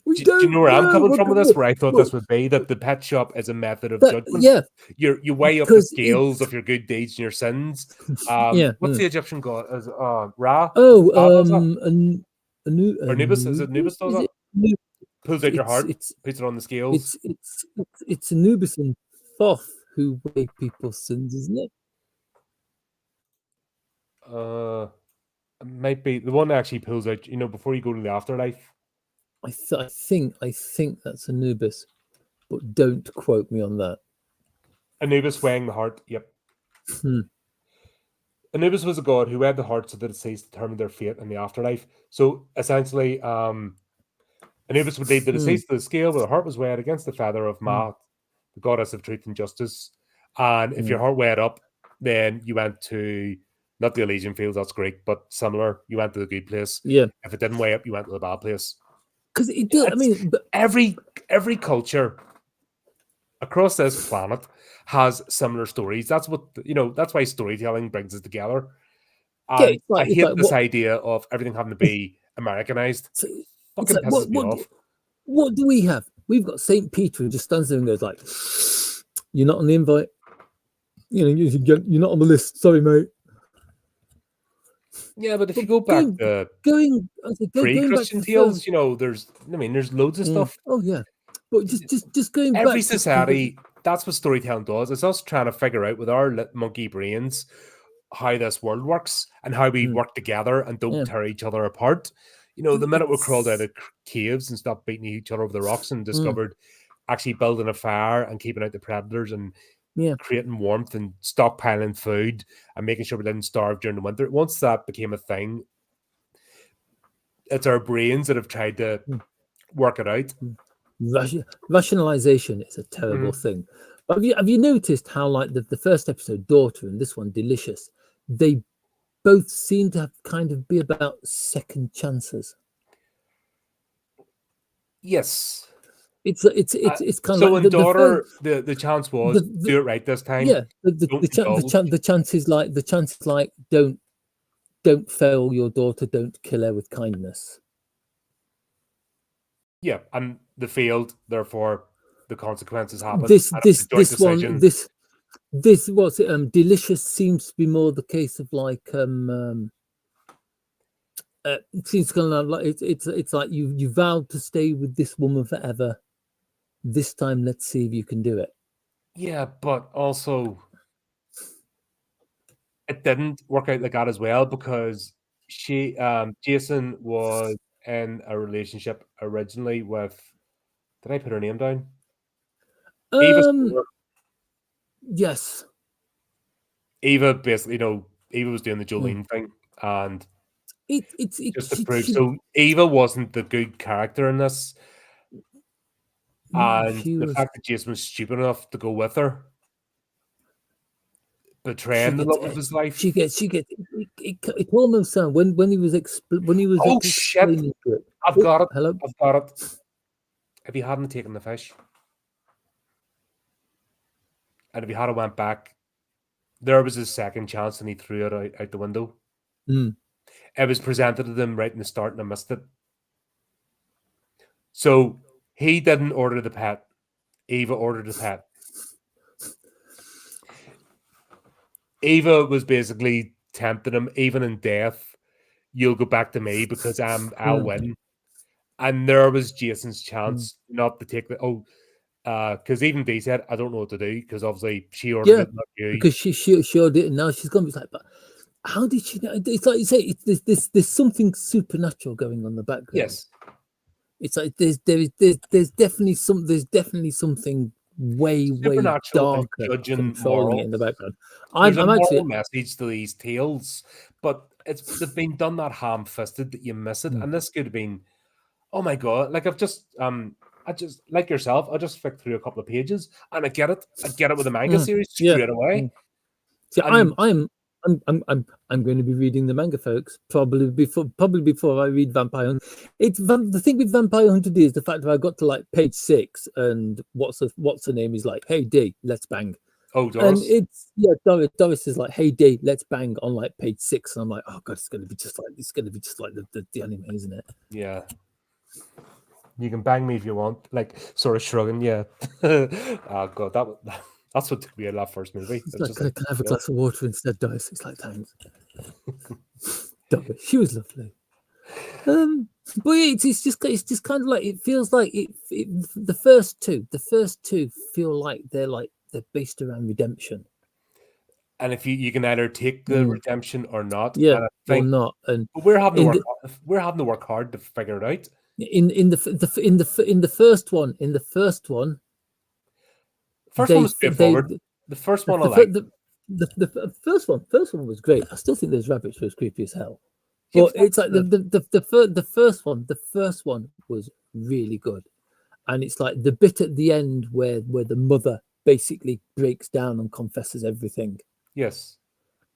Do you know where I'm coming from with this? Where I thought this would be that the pet shop is a method of judgment. Yeah. You weigh up the scales of your good deeds and your sins. What's the Egyptian god? Is Ra? Anubis? Is it Anubis does that? Pulls out your heart, puts it on the scales. It's Anubis and Thoth who weigh people's sins, isn't it? It might be the one that actually pulls out, before you go to the afterlife. I think that's Anubis, but don't quote me on that. Anubis weighing the heart. Yep. Anubis was a god who weighed the hearts of the deceased to determine their fate in the afterlife. So essentially, Anubis would lead the deceased to the scale where the heart was weighed against the feather of Maat, the goddess of truth and justice. And if your heart weighed up, then you went to, not the Elysian Fields, that's Greek, but similar, you went to the good place. Yeah. If it didn't weigh up, you went to the bad place. Because it does. I mean, but every culture across this planet has similar stories. That's what that's why storytelling brings us together. And I hate this idea of everything having to be Americanized. Fucking pisses me off. What do we have? We've got St. Peter who just stands there and goes like, "You're not on the invite. You're not on the list. Sorry, mate." Yeah, but if you go back to pre-Christian tales, there's loads of stuff. Oh yeah, but just going every back society, that's what storytelling does. It's us trying to figure out with our monkey brains how this world works and how we work together and don't tear each other apart. The minute we crawled out of caves and stopped beating each other over the rocks and discovered actually building a fire and keeping out the predators and creating warmth and stockpiling food and making sure we didn't starve during the winter. Once that became a thing, it's our brains that have tried to work it out. Rationalization is a terrible thing. But have you noticed how, like the first episode, Daughter, and this one, Delicious, they both seem to have kind of be about second chances? Yes. It's kind of so in Daughter, the chance was do it right this time. Yeah, the chances like don't fail your daughter, don't kill her with kindness. Yeah, and they failed, therefore the consequences happen. This was Delicious seems to be more the case of like It seems kind of like it's like you vowed to stay with this woman forever. This time, let's see if you can do it. Yeah, but also it didn't work out like that as well because Jason was in a relationship originally with. Did I put her name down? Eva Um, Stewart. yes. Eva basically, Eva was doing the Mm. Jolene thing, and It just to prove, she so Eva wasn't the good character in this, no, and she the was. fact that Jason was stupid enough to go with her, She betraying the gets love of his life. she gets it almost sound when he was when he was Oh shit! explaining to it. I've Oh, got it. hello. I've got it. If he hadn't taken the fish, and if he had went back, there was his second chance, and he threw it out the window. Mm. It was presented to them right in the start, and I missed it. So he didn't order the pet. Eva ordered the pet. Eva was basically tempting him, even in death. You'll go back to me because I'll Mm. win. And there was Jason's Mm. chance not to take because even Dee said, I don't know what to do because obviously she ordered Yeah, it, not you. because she did, and now she's gone. It's like, but how did she know? It's like you say, there's something supernatural going on in the background. Yes, It's like there's definitely something way supernatural and darker judging controlling it morals. in the background. There's a I'm moral actually. message to these tales, but they've been done that ham-fisted that you miss it. Mm. And this could have been, oh my god! Like I just like yourself. I just flicked through a couple of pages and I get it. I get it with the manga Mm. series Yeah. straight away. Mm. See, And I'm going to be reading the manga, folks. Probably before I read Vampire Hunter. The thing with Vampire Hunter D is the fact that I got to like page 6, and what's her name is like, "Hey D, let's bang," oh, and Doris, it's Doris is like, "Hey D, let's bang" on like page 6, and I'm like, "Oh god, it's going to be just like the anime, isn't it?" yeah, you can bang me if you want. Like sort of shrugging, yeah. Oh god, that's what took me out of that first movie. It's It's like, just like, can I have a yeah. glass of water instead, Doris? It's like, thanks, Doris. She was lovely. But yeah, it's just kind of like it feels like the first two feel like they're based around redemption. And if you can either take the Mm, redemption or not, yeah, and I or think not. And but we're having to in work. the We're having to work hard to figure it out. in the first one, First one was they straightforward. The first the one I the, fir- liked. first one was great. I still think those rabbits was creepy as hell. Yeah, But but it's that's like the first one was really good, and it's like the bit at the end where the mother basically breaks down and confesses everything. yes,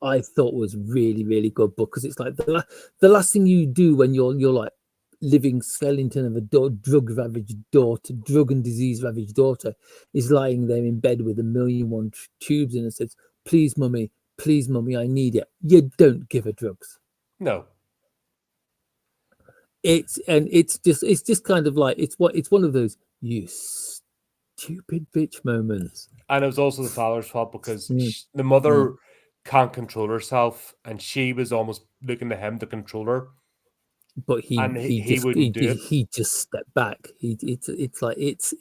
I thought was really good because it's like the last thing you do when you're like living skeleton of a drug ravaged daughter, drug and disease ravaged daughter, is lying there in bed with a million one tubes in and says, please mummy, I need it. You don't give her drugs. no, It's just kind of like it's one of those you stupid bitch moments. and it was also the father's fault because Mm, the mm. mother can't control herself, and she was almost looking to him to control her, But and he wouldn't do it. he just stepped back. It's like it's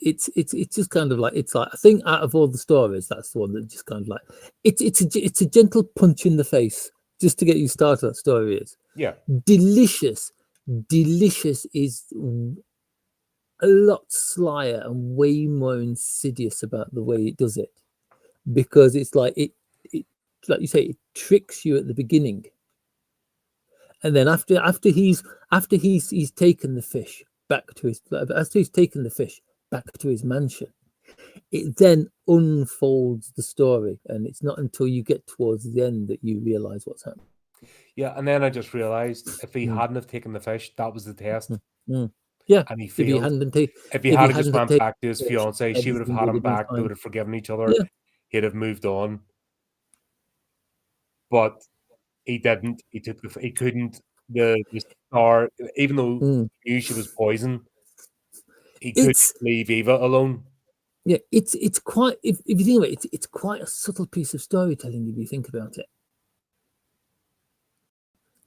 just kind of like it's like I think out of all the stories, that's the one that just kind of like it's a gentle punch in the face just to get you started. That story is Yeah, delicious. Delicious is a lot slyer and way more insidious about the way it does it because it's like it like you say, it tricks you at the beginning, and then after he's taken the fish back to his after he's taken the fish back to his mansion, it then unfolds the story, and it's not until you get towards the end that you realize what's happening. yeah. And then I just realized if he Mm, hadn't have taken the fish, that was the test, mm, mm. Yeah, and he if he failed. hadn't ta- If he if he had just hadn't have went taken back to his the fish, fiance, she would have everything had would him have been back. They would fine. have forgiven each other. Yeah. He'd have moved on, but he didn't. He couldn't. The star, even though Mm. he knew she was poison, he couldn't It's leave Eva alone. yeah, it's quite if you think about it, it's quite a subtle piece of storytelling if you think about it.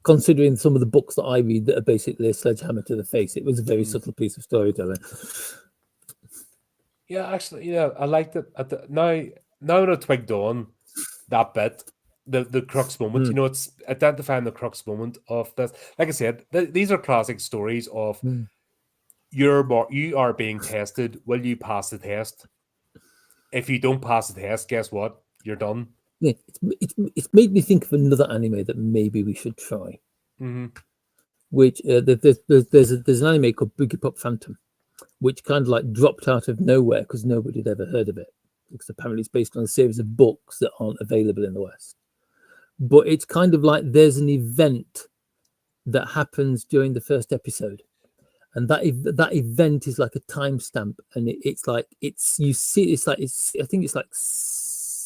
considering some of the books that I read that are basically a sledgehammer to the face, it was a very Mm. subtle piece of storytelling. Yeah, actually, yeah, I liked it. Now that I twigged on that bit, the crux moment. Mm, It's identifying the crux moment of this. Like I said, these are classic stories of mm. you are being tested. Will you pass the test? If you don't pass the test, guess what? You're done. Yeah, it's made me think of another anime that maybe we should try. Hmm. Which there's an anime called Boogie Pop Phantom, which kind of like dropped out of nowhere because nobody had ever heard of it. Because apparently it's based on a series of books that aren't available in the West. But it's kind of like there's an event that happens during the first episode, and that event is like a timestamp, and it's like you see it's I think it's like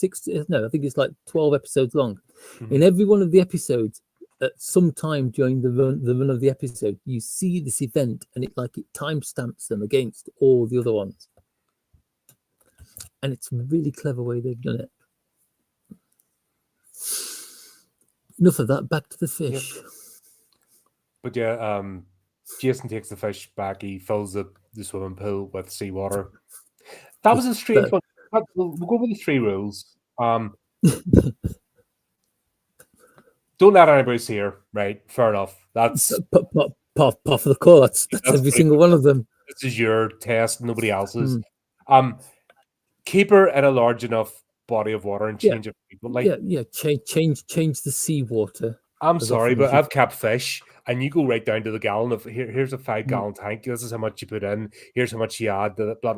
I think it's like 12 episodes long. Hmm. In every one of the episodes, at some time during the run of the episode, you see this event, and it timestamps them against all the other ones, and it's a really clever way they've done it. Enough of that. Back to the Yep. fish. But yeah, Jason takes the fish back. He fills the swimming pool with seawater. That was a strange one. We'll go with the three rules. Don't let anybody see her. Right? Fair enough. That's Part of the call. That's every single one of them. This is your test, nobody else's. Mm. Keep her in a large enough body of water and change it frequently. Yeah. Change the seawater. I'm sorry, but I've kept fish, and you go right down to the gallon of here's a 5 gallon tank. This is how much you put in. Here's how much you add. Blah,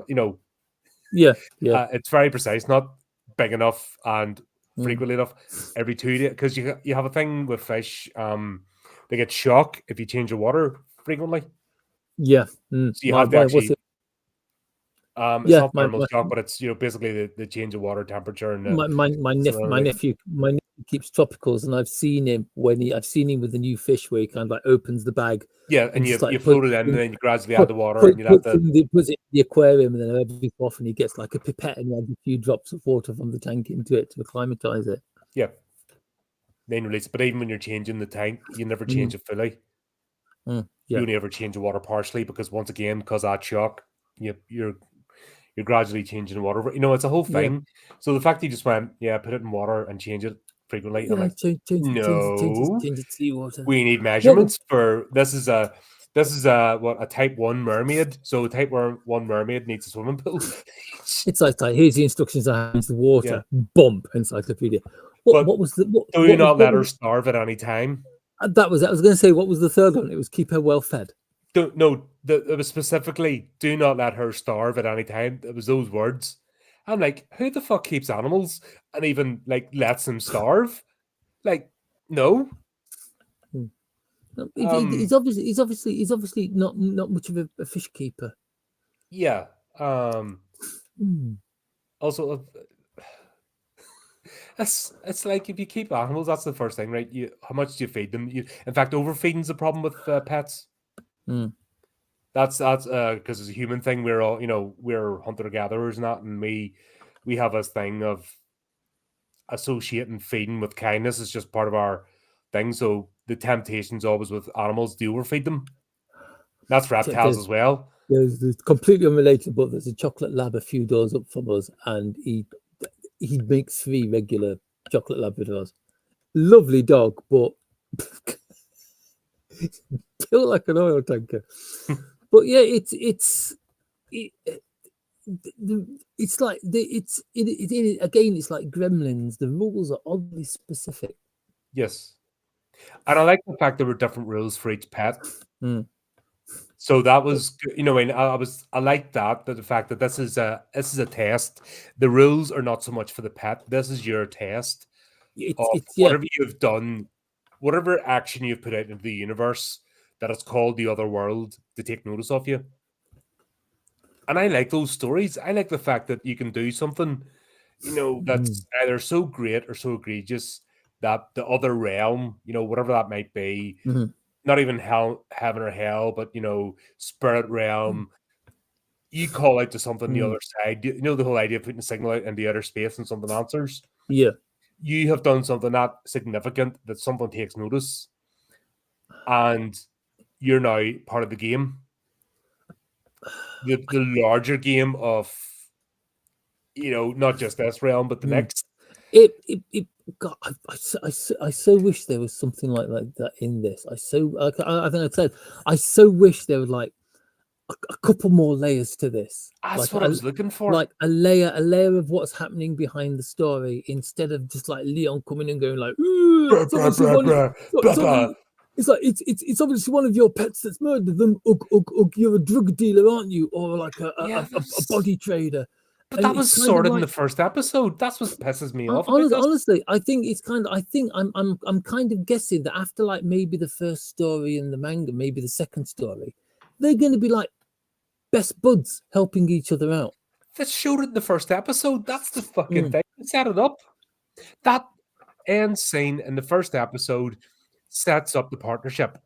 Yeah. It's very precise, not big enough and Mm. frequently enough every 2 days. Because you have a thing with fish. They get shock if you change the water frequently. Yeah. So you have to actually. It's not thermal shock, but it's basically the change of water temperature and my nephew keeps tropicals, and I've seen him with the new fish where he kind of like opens the bag. Yeah, and you float it in, and then you gradually add the water, and you puts it in the aquarium, and then every so often he gets like a pipette and he adds a few drops of water from the tank into it to acclimatize it. Yeah. Then release it. But even when you're changing the tank, you never change it fully. Yeah. You only ever change the water partially because once again, because that shock, you're gradually changing the water. It's a whole thing. Yeah. So the fact that you just went, put it in water and change it frequently. I'm like, change it to water. We need measurements for this is a type 1 mermaid. So a type 1 mermaid needs a swimming pool. It's like here's the instructions on the water. Yeah. Bump encyclopedia. What was the? Do not let her starve at any time. That was. I was going to say, what was the third one? It was keep her well fed. It was specifically do not let her starve at any time. It was those words. I'm like, who the fuck keeps animals and even like lets them starve? Like, no. He's obviously not much of a fish keeper. Yeah. Also, it's like if you keep animals, that's the first thing, right? How much do you feed them? In fact, overfeeding's a problem with pets. That's because it's a human thing. We're all we're hunter gatherers and that, and we have this thing of associating feeding with kindness. It's just part of our thing. So the temptation's always with animals to overfeed them. That's reptiles as well. There's completely unrelated, but there's a chocolate lab a few doors up from us, and he makes 3 regular chocolate Labradors. Lovely dog, but built like an oil tanker. But yeah, it's like again. It's like Gremlins. The rules are oddly specific. Yes, and I like the fact there were different rules for each pet. So that was, I like that the fact that this is a test. The rules are not so much for the pet. This is your test of whatever you've done, whatever action you've put out into the universe that it's called the other world to take notice of you. And I like those stories. I like the fact that you can do something, that's either so great or so egregious that the other realm, whatever that might be, not even heaven or hell, but spirit realm. You call out to something the other side. The whole idea of putting a signal out into outer space and something answers. Yeah, you have done something that significant that someone takes notice, and you're now part of the game. The larger game of, not just this realm, but the next. God, I so wish there was something like that in this. I think I said, I so wish there was like a couple more layers to this. That's what I was looking for. Like a layer of what's happening behind the story, instead of just like Leon coming and going like, it's obviously one of your pets that's murdered them. You're a drug dealer, aren't you? Or like a body trader. But that was sorted in the first episode. That's what pisses me off. Honestly, I think it's kind of. I think I'm kind of guessing that after like maybe the first story in the manga, maybe the second story, they're going to be like best buds helping each other out. That showed it in the first episode. That's the fucking thing. Set it up. That end scene in the first episode sets up the partnership.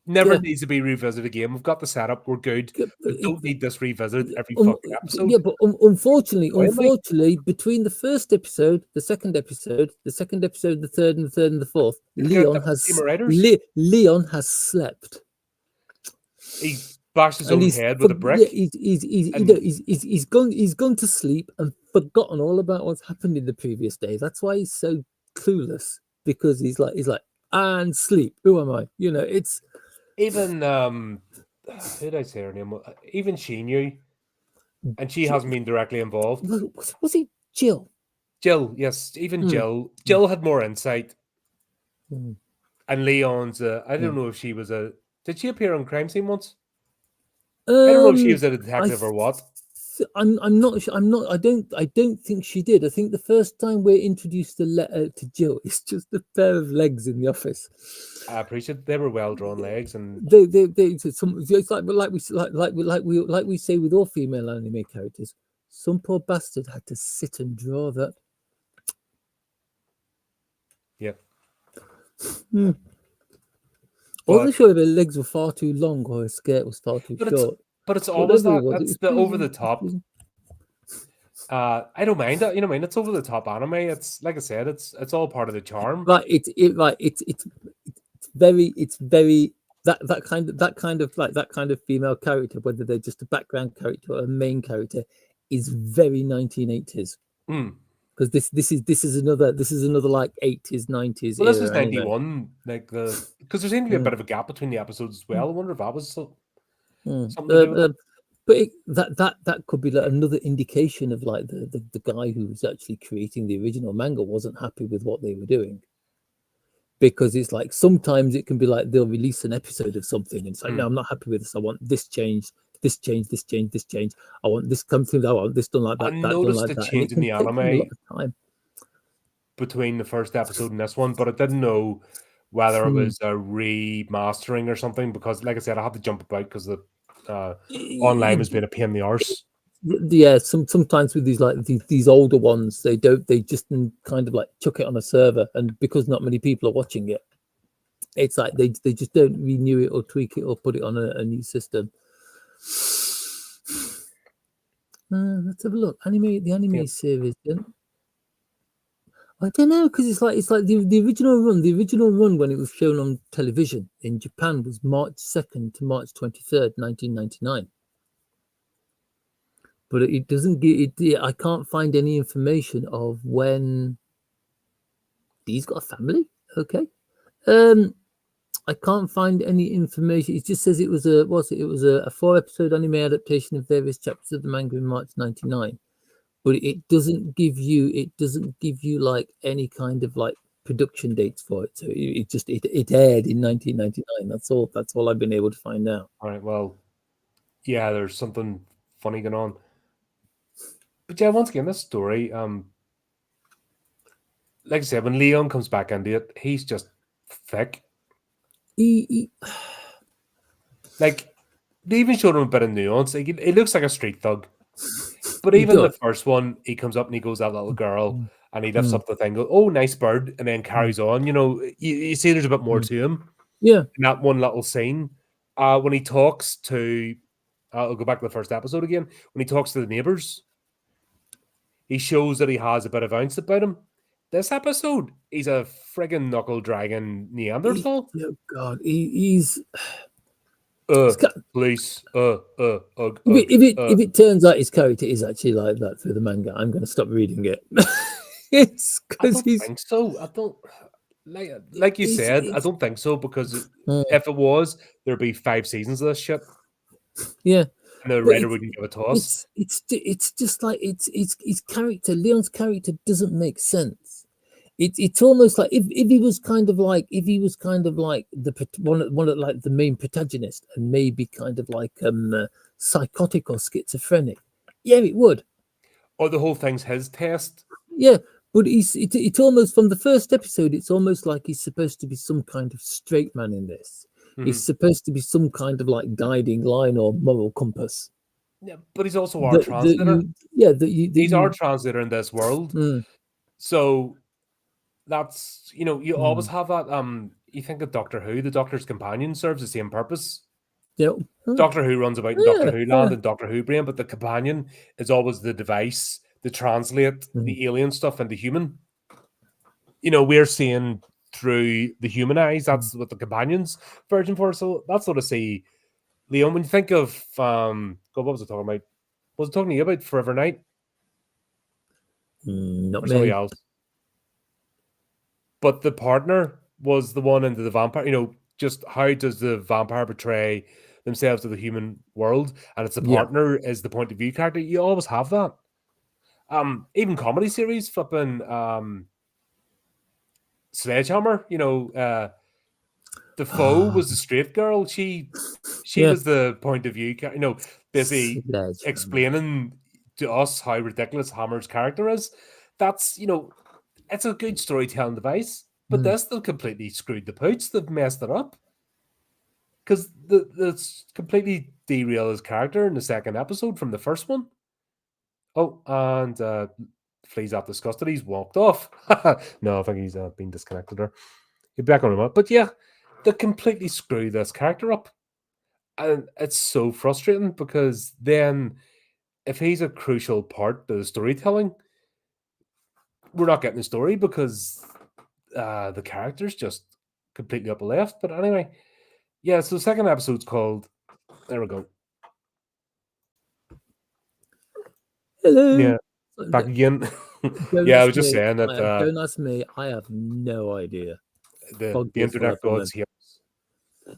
Never needs to be revisited again. We've got the setup. We're good. We don't need this revisited every fucking episode. Yeah, but unfortunately, between the first episode, the second episode, the third, and the fourth, Leon has slept. He bashed his own head with a brick. He's gone to sleep and forgotten all about what's happened in the previous day. That's why he's so clueless, because he's like and sleep. Who am I? It's even who did I say her name? Even she knew, and she hasn't been directly involved. Was it Jill? Jill, yes, even Jill. Jill had more insight. And Leon's. I don't know if she was a. Did she appear on Crime Scene once? I don't know if she was a detective or what. I'm not sure. I don't think she did. I think the first time we're introduced to Jill, it's just a pair of legs in the office. I appreciate they were well drawn legs, and it's like we say with all female anime characters. Some poor bastard had to sit and draw that. Yeah. I wasn't sure if her legs were far too long or her skirt was far too short. But it's always that's the over the top. I don't mind that. It's over the top anime. It's like I said, it's all part of the charm. It's very that kind of female character, whether they're just a background character or a main character, is very 1980s. Because this is another like 80s 90s. Well, this is 91. Because there seemed to be a bit of a gap between the episodes as well. I wonder if that was something to do with it. But that could be like another indication of like the guy who was actually creating the original manga wasn't happy with what they were doing. Because it's like sometimes it can be like they'll release an episode of something and it's like, no, I'm not happy with this. I want this change, this change, this change, this change. I want this come through. I want this done like that. I noticed the change in the anime between the first episode and this one, but I didn't know whether it was a remastering or something, because like I said, I had to jump about because the online has been a pain in the arse. Yeah, sometimes with these older ones, they just kind of like chuck it on a server, and because not many people are watching it, it's like they just don't renew it or tweak it or put it on a new system. Let's have a look. The anime series. I don't know, because it's like the original run when it was shown on television in Japan was March 2nd to March 23rd, 1999. But it doesn't get it. I can't find any information of when he's got a family. Okay, I can't find any information. It just says it was a 4-episode anime adaptation of various chapters of the manga in March '99. But it doesn't give you like any kind of like production dates for it. So it aired in 1999. That's all I've been able to find out. All right. Well, yeah, there's something funny going on. But yeah, once again, this story, like I said, when Leon comes back into it, he's just thick. Like, they even showed him a bit of nuance. Like, he looks like a street thug. But even the first one, he comes up and he goes, that little girl, and he lifts up the thing, goes, oh, nice bird, and then carries on. You see there's a bit more to him. Yeah. In that one little scene. When he talks to, I'll go back to the first episode again, when he talks to the neighbours, he shows that he has a bit of ounce about him. This episode, he's a friggin' knuckle dragging Neanderthal. Oh God, he's Uh, it's ca- police. Ugh, ugh. if it turns out his character is actually like that through the manga, I'm going to stop reading it. It's I because don't think so. I don't like you he's said. I it's don't think so because mm, if it was, there'd be 5 seasons of this shit, yeah, and the but writer wouldn't give it to us. it's just like it's his character. Leon's character doesn't make sense. It's almost like if he was kind of like one of like the main protagonist and maybe kind of like psychotic or schizophrenic. Yeah, it would. Or the whole thing's his test. Yeah, but it's almost from the first episode. It's almost like he's supposed to be some kind of straight man in this. Mhm. He's supposed to be some kind of like guiding line or moral compass. Yeah, but he's also our That translator. you yeah that you that He's our you translator in this world. mm, So that's you always mm, have that. You think of Doctor Who, the Doctor's companion serves the same purpose. yeah, oh, Doctor Who runs about in Doctor yeah, Who land yeah, and Doctor Who brain, but the companion is always the device to translate mm, the alien stuff into human. We're seeing through the human eyes. mm, That's what the companions version for. So that's what I see. Leon, when you think of God, what was I talking about? Was I talking to you about Forever Night not or somebody me. else? But the partner was the one into the vampire. Just how does the vampire portray themselves to the human world? And it's the Yeah, partner is the point of view character. You always have that. Even comedy series, flipping Sledgehammer. Defoe ah, was the straight girl. She yeah, was the point of view. Busy sledgehammer. explaining to us how ridiculous Hammer's character is. That's it's a good storytelling device. But Mm, this they've completely screwed the pooch. They've messed it up because it's completely derailed his character in the second episode from the first one. Oh, and flees out of custody. He's walked off. No, I think he's been disconnected there. He's back on him up. But yeah, they completely screw this character up. And it's so frustrating because then if he's a crucial part of the storytelling, we're not getting the story because the character's just completely up left. But anyway, yeah, so the second episode's called there we go. hello. Yeah, back again. Don't Yeah, I ask was just me. saying that Don't ask me. I have no idea. the Foggiest internet life of gods man. here.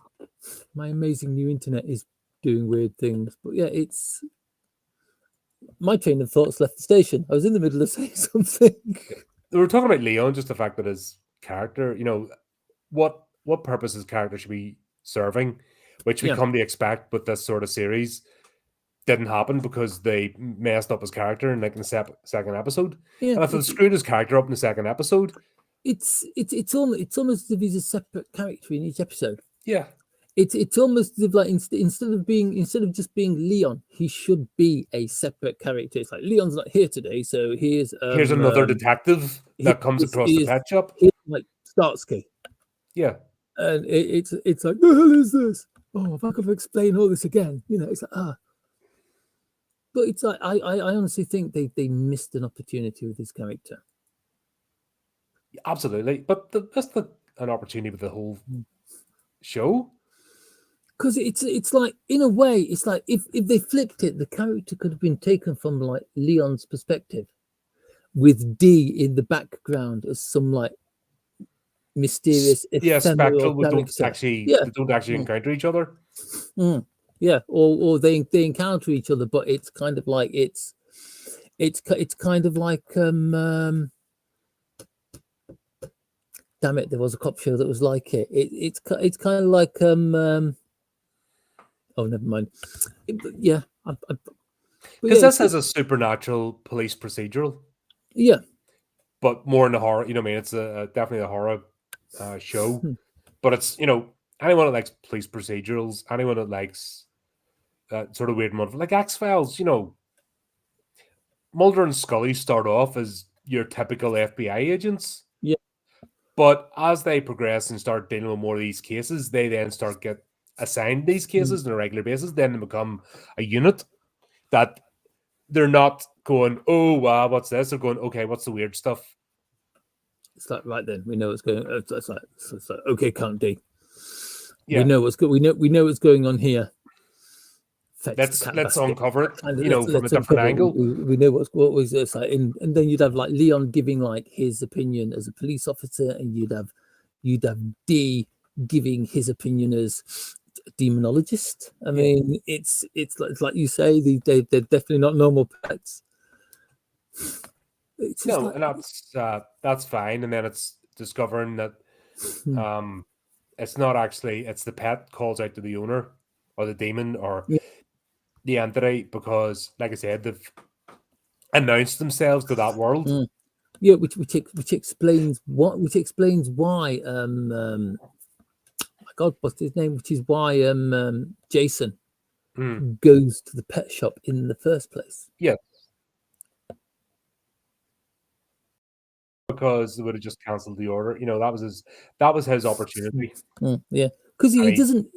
My amazing new internet is doing weird things, but yeah, it's my train of thoughts left the station. I was in the middle of saying something. We were talking about Leon, just the fact that his character, what purpose his character should be serving, which we Yeah, come to expect with this sort of series, didn't happen because they messed up his character in like in the second episode. yeah. And if they screwed his character up in the second episode, It's almost as if he's a separate character in each episode. yeah, It's almost as if like instead of just being Leon, he should be a separate character. It's like Leon's not here today, so here's another detective that comes across the here's pet shop. like Starsky. Yeah, And it's like, the hell is this? Oh, if I could explain all this again, it's like But it's like I honestly think they missed an opportunity with his character. absolutely. But that's an opportunity with the whole show. Because it's like in a way, it's like if they flipped it, the character could have been taken from like Leon's perspective, with D in the background as some like mysterious Yeah, ephemeral spectral. character. Yeah. They don't actually Mm, encounter each other. mm. Yeah, or they encounter each other, but it's kind of like it's kind of like damn it, there was a cop show that was like it's kind of like oh, never mind. Yeah, but Because yeah, this has a supernatural police procedural, yeah, but more in the horror. I mean, it's definitely a horror show, hmm, but it's anyone that likes police procedurals, anyone that likes that sort of weird mud like X Files. Mulder and Scully start off as your typical FBI agents, yeah, but as they progress and start dealing with more of these cases, they then start get assigned these mm, cases on a regular basis. Then they become a unit that they're not going, oh wow, what's this? They're going, okay, what's the weird stuff? It's like, right then, we know what's going. It's like okay, Count D. Yeah. We know what's good. We know what's going on here. Fetch the cat Let's basket. uncover it, And from a let's different uncover it. angle. We know what was it's like, and then you'd have like Leon giving like his opinion as a police officer, and you'd have D giving his opinion as a demonologist. I mean, it's like you say, they're definitely not normal pets. It's just No, like, and that's fine. And then it's discovering that it's not actually, it's the pet calls out to the owner or the demon or yeah, the entity because, like I said, they've announced themselves to that world. yeah, which explains why my God, what's his name? Which is why Jason goes to the pet shop in the first place. Yeah. Because they would have just cancelled the order. That was his opportunity. Yeah, because he And doesn't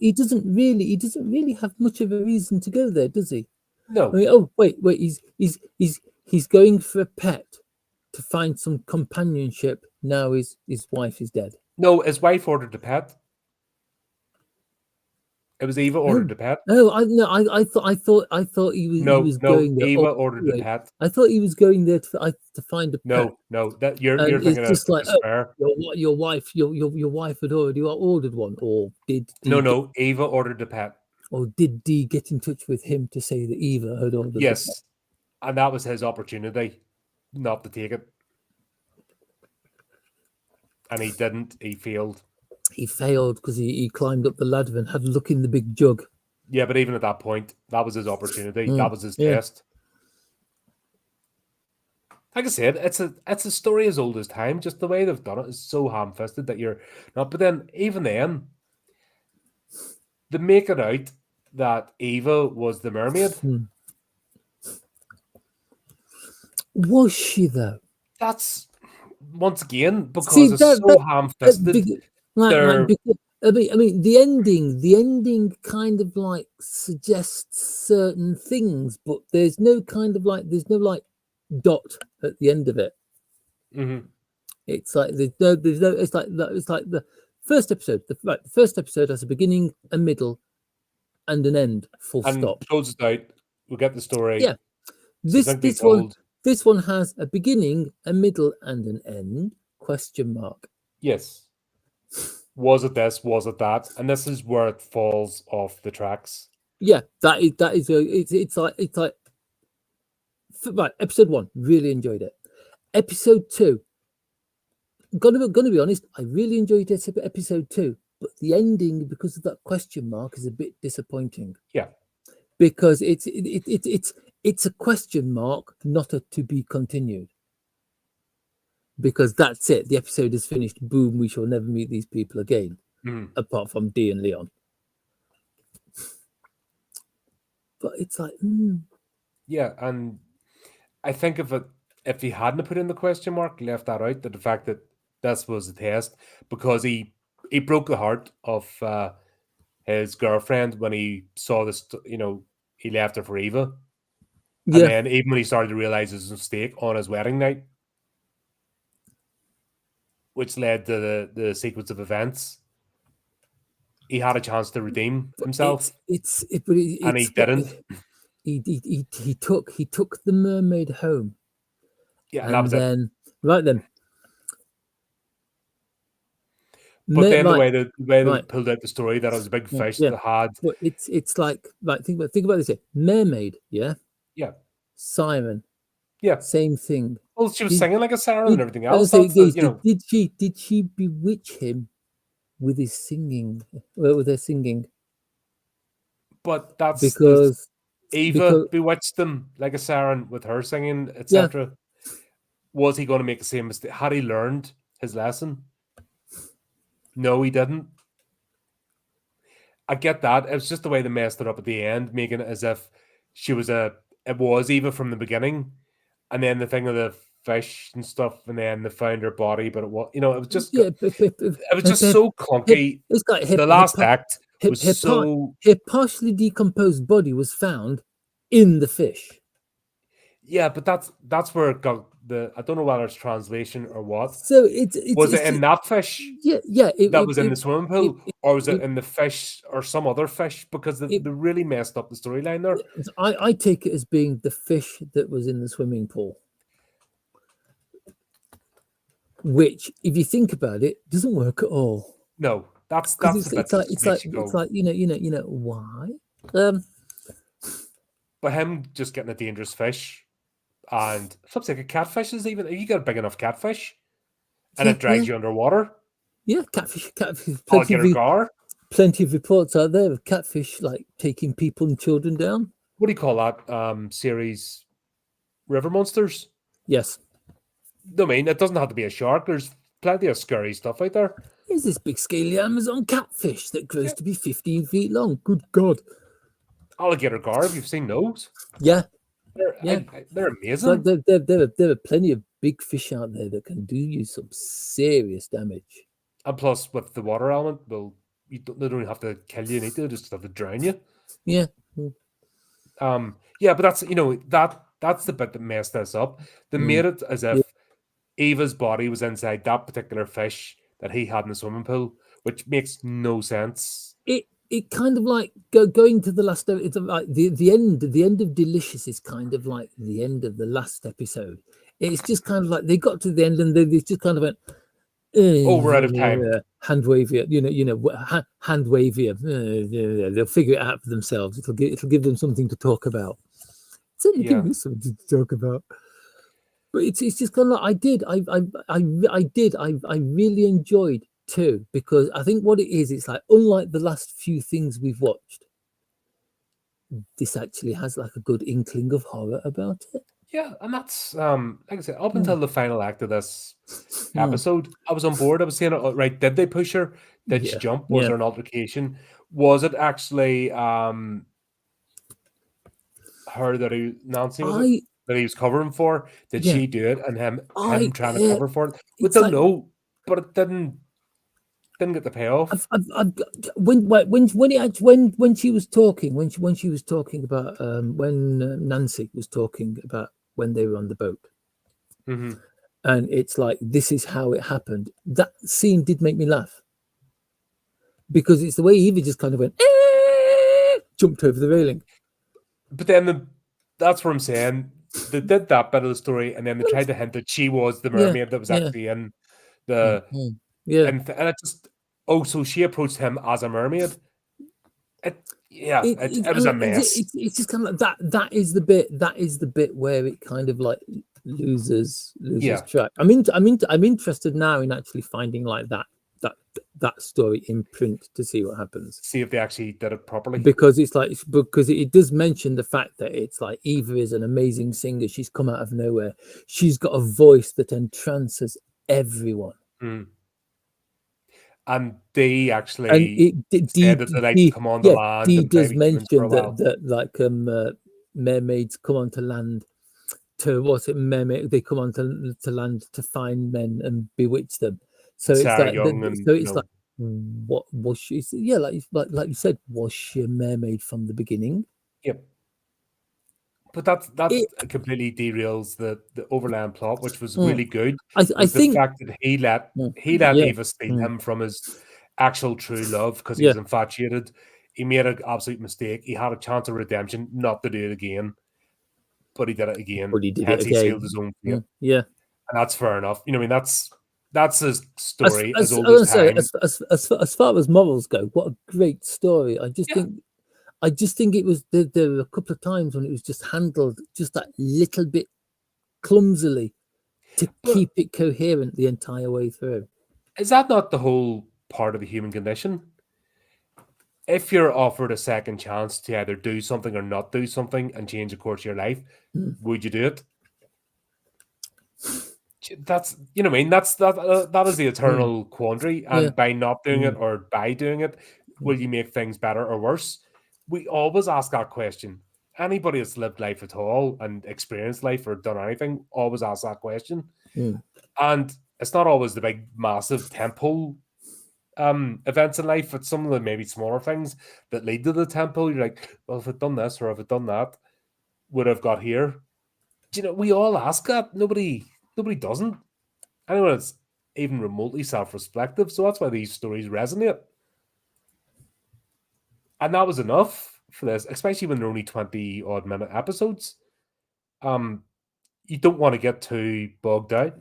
really have much of a reason to go there, does he? no, I mean, oh wait, he's going for a pet to find some companionship. Now his wife is dead. no, his wife ordered the pet. It was Eva ordered the pet. Oh, I thought he was No, going there. Eva Oh, ordered the wait, pet. I thought he was going there to find a pet. No, that you're And thinking it's of just like, oh, despair. your wife had already ordered one, or did No, Eva ordered the pet. or did D get in touch with him to say that Eva had ordered the pet? Yes, and that was his opportunity, not to take it, and he didn't. He failed. He failed because he climbed up the ladder and had a look in the big jug. Yeah, but even at that point, that was his opportunity. That was his test. Like I said, it's a story as old as time. Just the way they've done it is so ham-fisted that you're not. But then, even then, they make it out that Eva was the mermaid. Was she though? That's once again because it's so ham-fisted. I mean, the ending kind of like suggests certain things, but there's no dot at the end of it. It's like it's like the first episode. The first episode has a beginning, a middle, and an end. Full stop. Closes out. We'll get the story. Yeah, this one has a beginning, a middle, and an end? Question mark. Yes. Was it this? Was it that? And this is where it falls off the tracks. Yeah, it's like right. Episode 1, really enjoyed it. Episode 2, gonna be honest, I really enjoyed episode 2, but the ending, because of that question mark, is a bit disappointing. Yeah, because it's a question mark, not a to be continued. Because that's it. The episode is finished. Boom. We shall never meet these people again, apart from D and Leon. But it's like, yeah, and I think if he hadn't put in the question mark, left that out, that the fact that this was a test, because he broke the heart of his girlfriend when he saw this. He left her for Eva, and then even when he started to realize his mistake on his wedding night, which led to the sequence of events, he had a chance to redeem himself. And he didn't. He took the mermaid home. Yeah, and that was it. Right then. But then the way they pulled out the story, that it was a big fish that had. But it's like, right. Think about this here. Mermaid, yeah. Yeah. Siren. Yeah. Same thing. Well, she was singing like a siren and everything else. Did she bewitch him with his singing? With her singing? But that's because Eva bewitched them like a siren with her singing, etc. Yeah. Was he going to make the same mistake? Had he learned his lesson? No, he didn't. I get that. It was just the way they messed it up at the end, making it as if it was Eva from the beginning, and then the thing of the fish and stuff, and then they found her body, but it was, it was just, it was just so clunky. The last act was so. Her partially decomposed body was found in the fish. Yeah, but that's where it got the. I don't know whether it's translation or what. So it's Was it's it in just, that fish yeah, yeah. that was in the swimming It, pool, it, or was it it, in the fish or some other fish? Because it they really messed up the storyline there. I take it as being the fish that was in the swimming pool, which, if you think about it, doesn't work at all. No, Because that's the bit that just makes you it's go. like why? But him just getting a dangerous fish, and flip like a catfish is even. You get a big enough catfish, and Yeah, it drags you underwater. yeah. Catfish. Alligator gar. Plenty of reports out there of catfish like taking people and children down. What do you call that series? River monsters. Yes. I mean, it doesn't have to be a shark. There's plenty of scary stuff out there. There's this big scaly Amazon catfish that grows Yeah. to be 15 feet long. Good God. Alligator gar. Have you seen those? Yeah, yeah. They're So amazing. there are plenty of big fish out there that can do you some serious damage. And plus, with the water element, well, they don't have to kill you, need to just have to drown you. Yeah. Yeah, but that's that's the bit that messed this up. They made it as Yeah. if Eva's body was inside that particular fish that he had in the swimming pool, which makes no sense. It kind of like going to the last. It's like the end of Delicious is kind of like the end of the last episode. It's just kind of like they got to the end and they just kind of went, Oh, we're out of time. hand wave you, hand wave you. They'll figure it out for themselves. It'll give them something to talk about. It's only Yeah. giving me something to talk about. But it's just kind of like I really enjoyed too, because I think what it is, it's like unlike the last few things we've watched, this actually has like a good inkling of horror about it. Yeah, and that's like I said, up Mm, until the final act of this mm. episode, I was on board. I was saying, right, did they push her? Did she Yeah, jump? Was yeah. there an altercation? Was it actually her that Nancy was it I that he was covering for? Did yeah, she do it? And I him trying to cover for it? We it's don't like know, but it didn't get the payoff. I've when she was talking when she was talking about when Nancy was talking about when they were on the boat, Hmm. and it's like this is how it happened. That scene did make me laugh because it's the way Eva just kind of went jumped over the railing. But then that's what I'm saying. They did that bit of the story, and then they tried to hint that she was the Yeah, mermaid that was yeah, actually in the yeah. and it just so she approached him as a mermaid. It was a mess. It's just kind of like that. That is the bit. That is the bit where it kind of like loses Yeah, track. I'm interested now in actually finding like that story in print to see what happens, see if they actually did it properly. because it's like because it does mention the fact that it's like Eva is an amazing singer. She's come out of nowhere. She's got a voice that entrances everyone. Mm. And they And actually said that they like to come on the land Dee and play does with humans for a mention while. that like mermaids come onto land to what's it mermaid they come onto to land to find men and bewitch them. So it's Sarah like Young and so it's like what was she? Yeah, like you said, was she a mermaid from the beginning? yep. But that It, completely derails the overland plot, which was mm, really good. I Was the think fact that he let yeah, Eva steal mm, him from his actual true love because he yeah, was infatuated. He made an absolute mistake. He had a chance of redemption not to do it again, but he did it again. but he did it Hence, he sealed again. his own fate, Yeah. and that's fair enough. You know, I mean, that's his As story as as old I as was say, time. as far as morals go, what a great story! Yeah, I just think it was there were a couple of times when it was just handled just that little bit clumsily to but keep it coherent the entire way through. is that not the whole part of the human condition? If you're offered a second chance to either do something or not do something and change the course of your life, Mm, would you do it? That's you know what I mean. That is the mm, eternal quandary. yeah, And by not doing it mm, or by doing it, mm, will you make things better or worse? We always ask that question. Anybody that's lived life at all and experienced life or done anything always asks that question. mm, And it's not always the big, massive temple events in life. It's some of the maybe smaller things that lead to the temple. You're like, well, if I'd done this or if I'd done that, would have got here. you know, we all ask that. Nobody doesn't. Anyone that's even remotely self-reflective. So that's why these stories resonate. And that was enough for this, especially when they're only 20 odd minute episodes. You don't want to get too bogged down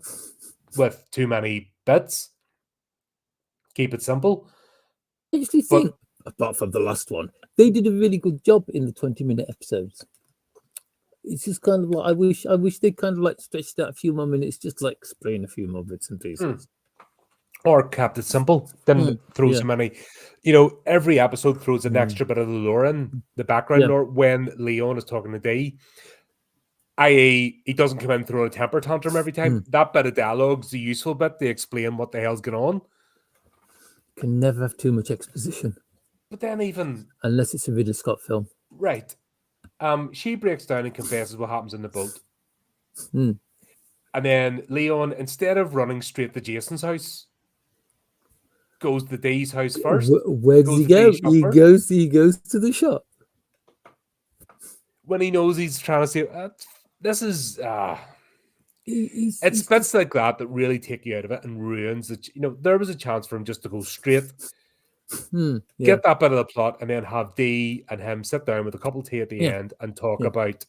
with too many bits. Keep it simple. I actually But think, apart from the last one, they did a really good job in the 20-minute episodes. It's just kind of like I wish they kind of like stretched out a few more minutes, just to, like explain a few more bits and pieces. or kept it simple. Didn't throw so many. You know, every episode throws an extra bit of the lore in, the background lore, when Leon is talking to Dee. I.e., he doesn't come in and throw a temper tantrum every time. That bit of dialogue's the useful bit to explain what the hell's going on. Can never have too much exposition. But then even... Unless it's a Ridley Scott film. Right. She breaks down and confesses what happens in the boat. And then Leon, instead of running straight to Jason's house, goes to Dee's house first. Where does he go? He goes to the shop. When he knows he's trying to say, this is... it's bits like that really take you out of it and ruins it. You know, there was a chance for him just to go straight, get that bit of the plot, and then have Dee and him sit down with a cup of tea at the end and talk about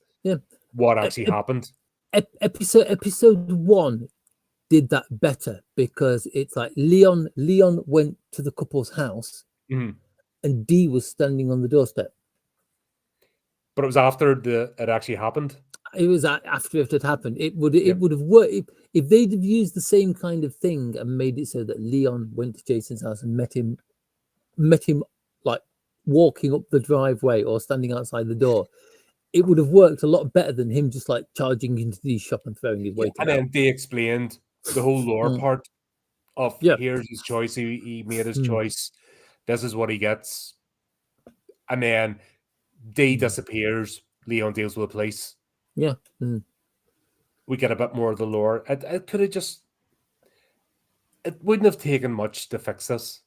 what actually happened. Episode 1 did that better because it's like Leon went to the couple's house and Dee was standing on the doorstep. But it was after it actually happened. It was after it had happened. It would have worked if they'd have used the same kind of thing and made it so that Leon went to Jason's house and met him like walking up the driveway or standing outside the door. It would have worked a lot better than him just like charging into the shop and throwing his weight. And then they explained the whole lore part of here's his choice. He made his choice. This is what he gets. And then Dee disappears. Leon deals with the police. Yeah. We get a bit more of the lore. It could have just... It wouldn't have taken much to fix this.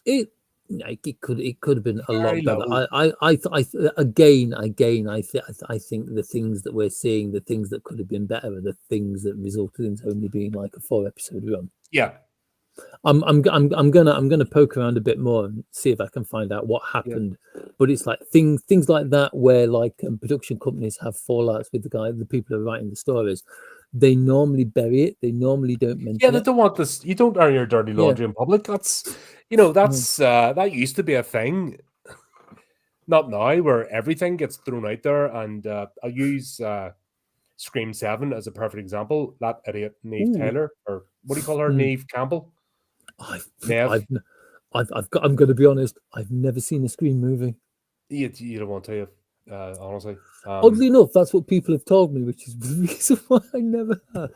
It could have been a lot better. I think the things that we're seeing, the things that could have been better, are the things that resulted in only being like a 4-episode run. Yeah. I'm gonna poke around a bit more and see if I can find out what happened. But it's like things like that where like production companies have fallouts with the people who are writing the stories. They normally bury it. They normally don't mention it. Yeah, they don't want this. You don't air your dirty laundry in public. That's, you know, that's that used to be a thing. Not now, where everything gets thrown out there. And I'll use Scream 7 as a perfect example. That idiot Neve Taylor, or what do you call her, Neve Campbell? I'm going to be honest. I've never seen a Scream movie. You don't want to, honestly. Oddly enough, that's what people have told me, which is the reason why I never have.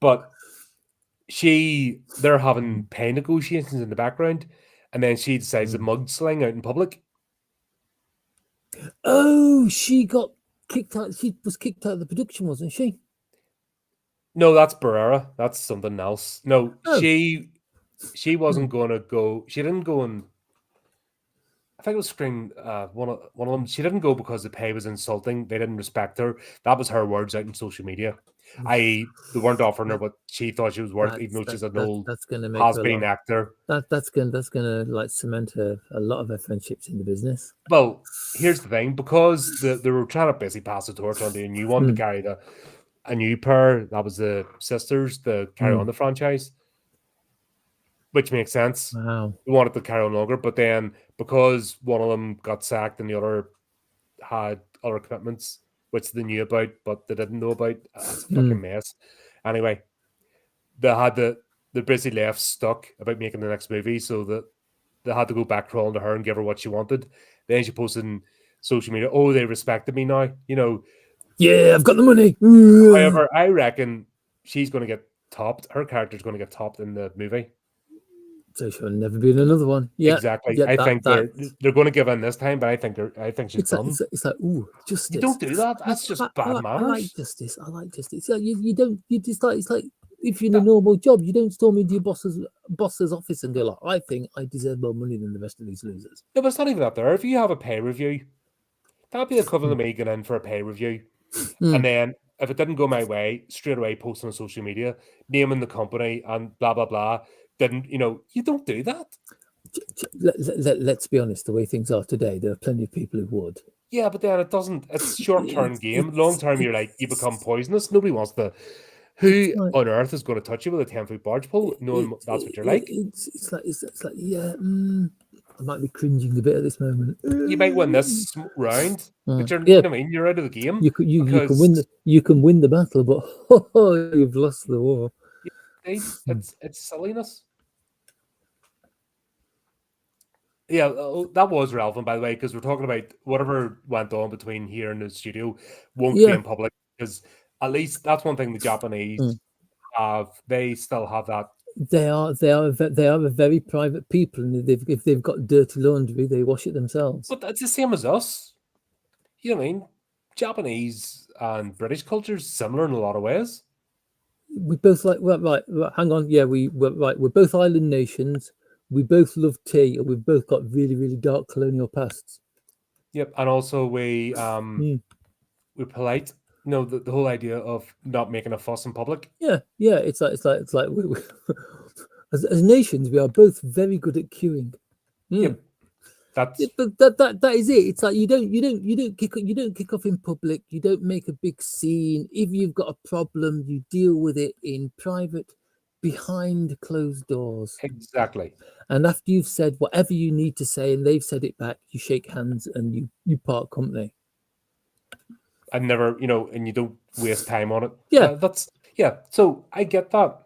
But they're having pay negotiations in the background, and then she decides to mudsling out in public. Oh, she got kicked out. She was kicked out of the production, wasn't she? No, that's Barrera. That's something else. No, she wasn't going to go. She didn't go and... I think it was Scream, one of them. She didn't go because the pay was insulting. They didn't respect her. That was her words out in social media. They weren't offering her what she thought she was worth, even though she's an old has-been actor. That's gonna like cement a lot of her friendships in the business. Well, here's the thing: because they were trying to basically pass the torch on to a new one to carry a new pair. That was the sisters to carry on the franchise, which makes sense. Wow. We wanted to carry on longer, but then because one of them got sacked and the other had other commitments, which they knew about but they didn't know about, it's a fucking mess. Anyway, they basically left stuck about making the next movie, so that they had to go back crawling to her and give her what she wanted. Then she posted in social media, "Oh, they respected me now," you know. Yeah, I've got the money. However, I reckon she's going to get topped. Her character's going to get topped in the movie. So she'll never be in another one. Yeah, exactly. I think they're going to give in this time, but I think she's done. It's like, ooh, justice. You don't do that. That's just bad manners. I like justice. It's like, you don't. You just like, it's like if you're in a normal job, you don't storm into your boss's office and go like, "I think I deserve more money than the rest of these losers." No, but it's not even that there. If you have a pay review, that'd be equivalent to me going in for a pay review And then if it didn't go my way, straight away posting on social media, naming the company and blah blah blah. Didn't you don't do that. Let's be honest, the way things are today, there are plenty of people who would. Yeah, but then it doesn't. It's short term game. Long It's term, you're like you become poisonous. Nobody wants to. Who like on earth is going to touch you with a 10-foot barge pole, knowing that's what you're like? it's like yeah. I might be cringing a bit at this moment. You might win this round, but you're Yeah, what I mean, you're out of the game you can because win the battle, but you've lost the war. it's silliness. Yeah, that was relevant, by the way, because we're talking about whatever went on between here and the studio won't be Yeah, in public, because at least that's one thing the Japanese have. They still have that. they are a very private people, and if they've got dirty laundry, they wash it themselves. But it's the same as us. You know what I mean? Japanese and British culture's similar in a lot of ways. We both like right, hang on, yeah, we're both island nations. We both love tea, and we've both got really dark colonial pasts. Yep, and also Mm. we're polite. The whole idea of not making a fuss in public. Yeah, it's like as nations, we are both very good at queuing. Yep, that's Yeah, but that is it. It's like you don't kick off in public. You don't make a big scene. If you've got a problem, you deal with it in private, behind closed doors. exactly. And after you've said whatever you need to say, and they've said it back, you shake hands and you part company. I never, and you don't waste time on it. Yeah. Yeah. So I get that.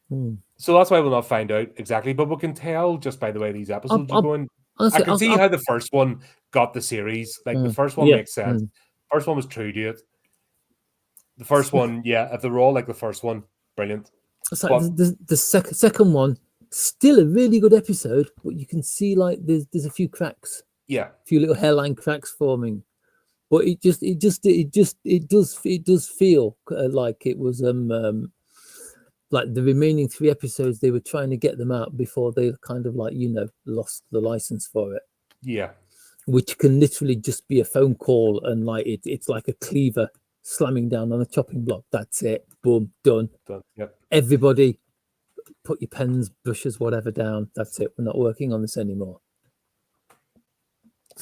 Mm. So that's why we'll not find out exactly, but we can tell just by the way these episodes are going. Honestly, I can see how the first one got the series. Like the first one yeah. makes sense. First one was true to it. The first one, yeah, if they were all like the first one, brilliant. It's like the second one, still a really good episode, but you can see like there's a few cracks. Yeah. A few little hairline cracks forming. But it does feel like it was like the remaining 3 episodes, they were trying to get them out before they kind of like lost the license for it. Yeah, which can literally just be a phone call and like it's like a cleaver slamming down on a chopping block. That's it. Boom, done. Yep. Everybody, put your pens, brushes, whatever down. That's it. We're not working on this anymore.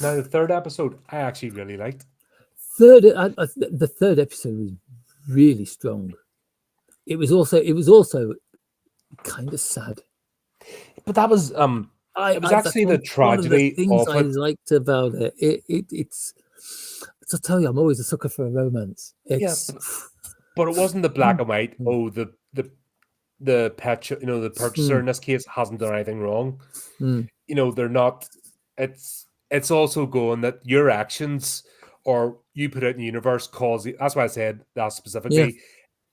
Now the third episode, I actually really liked. The third episode was really strong. It was also kind of sad. But that was it was actually the tragedy of the things I it. liked about it. It's I tell you, I'm always a sucker for a romance. It's but it wasn't the black and white. Oh, the pet, the purchaser in this case hasn't done anything wrong. They're not. It's also going that your actions or you put it in the universe cause. That's why I said that specifically. Yeah.